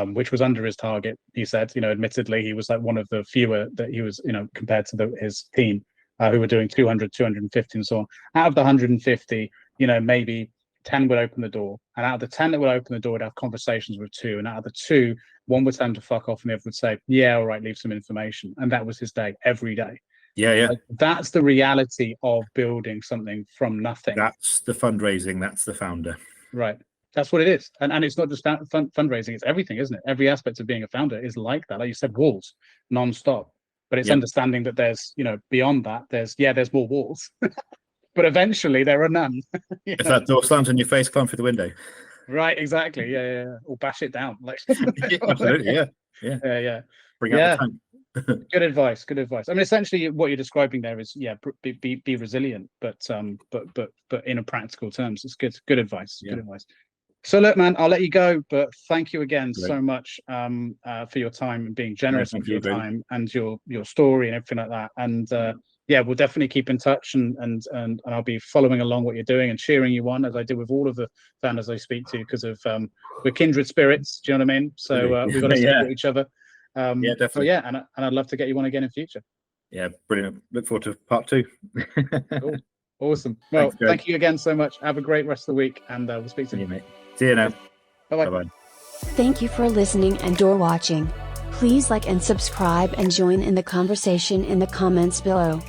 which was under his target, he said, admittedly, he was like one of the fewer that he was, compared to his team who were doing 200, 250 and so on. Out of the 150, maybe 10 would open the door, and out of the 10 that would open the door, would have conversations with 2, and out of the 2, one would tell him to fuck off and the other would say, yeah, all right, leave some information. And that was his day, every day. Yeah. Like, that's the reality of building something from nothing. That's the fundraising. That's the founder. Right. That's what it is. And it's not just fundraising, it's everything, isn't it? Every aspect of being a founder is like that. Like you said, walls non-stop. But it's understanding that there's, beyond that, there's more walls. But eventually there are none. If that door slams in your face, climb through the window. Right, exactly. Yeah. Or bash it down. Like absolutely, yeah. Bring out the tank. Good advice. I mean, essentially what you're describing there is be resilient, but in a practical terms. It's good advice. Good advice. So look, man, I'll let you go, but thank you again so much for your time and being generous with your time and your story and everything like that. And we'll definitely keep in touch, and I'll be following along what you're doing and cheering you on, as I do with all of the founders I speak to, because of we're kindred spirits. Do you know what I mean? So we've got to support each other. Definitely. So, and I'd love to get you on again in future. Yeah, brilliant. Look forward to part 2. Cool. Awesome. Well, thank you again so much. Have a great rest of the week, and we'll speak soon. See you, mate. See you now. Bye-bye. Thank you for listening and/or watching. Please like and subscribe and join in the conversation in the comments below.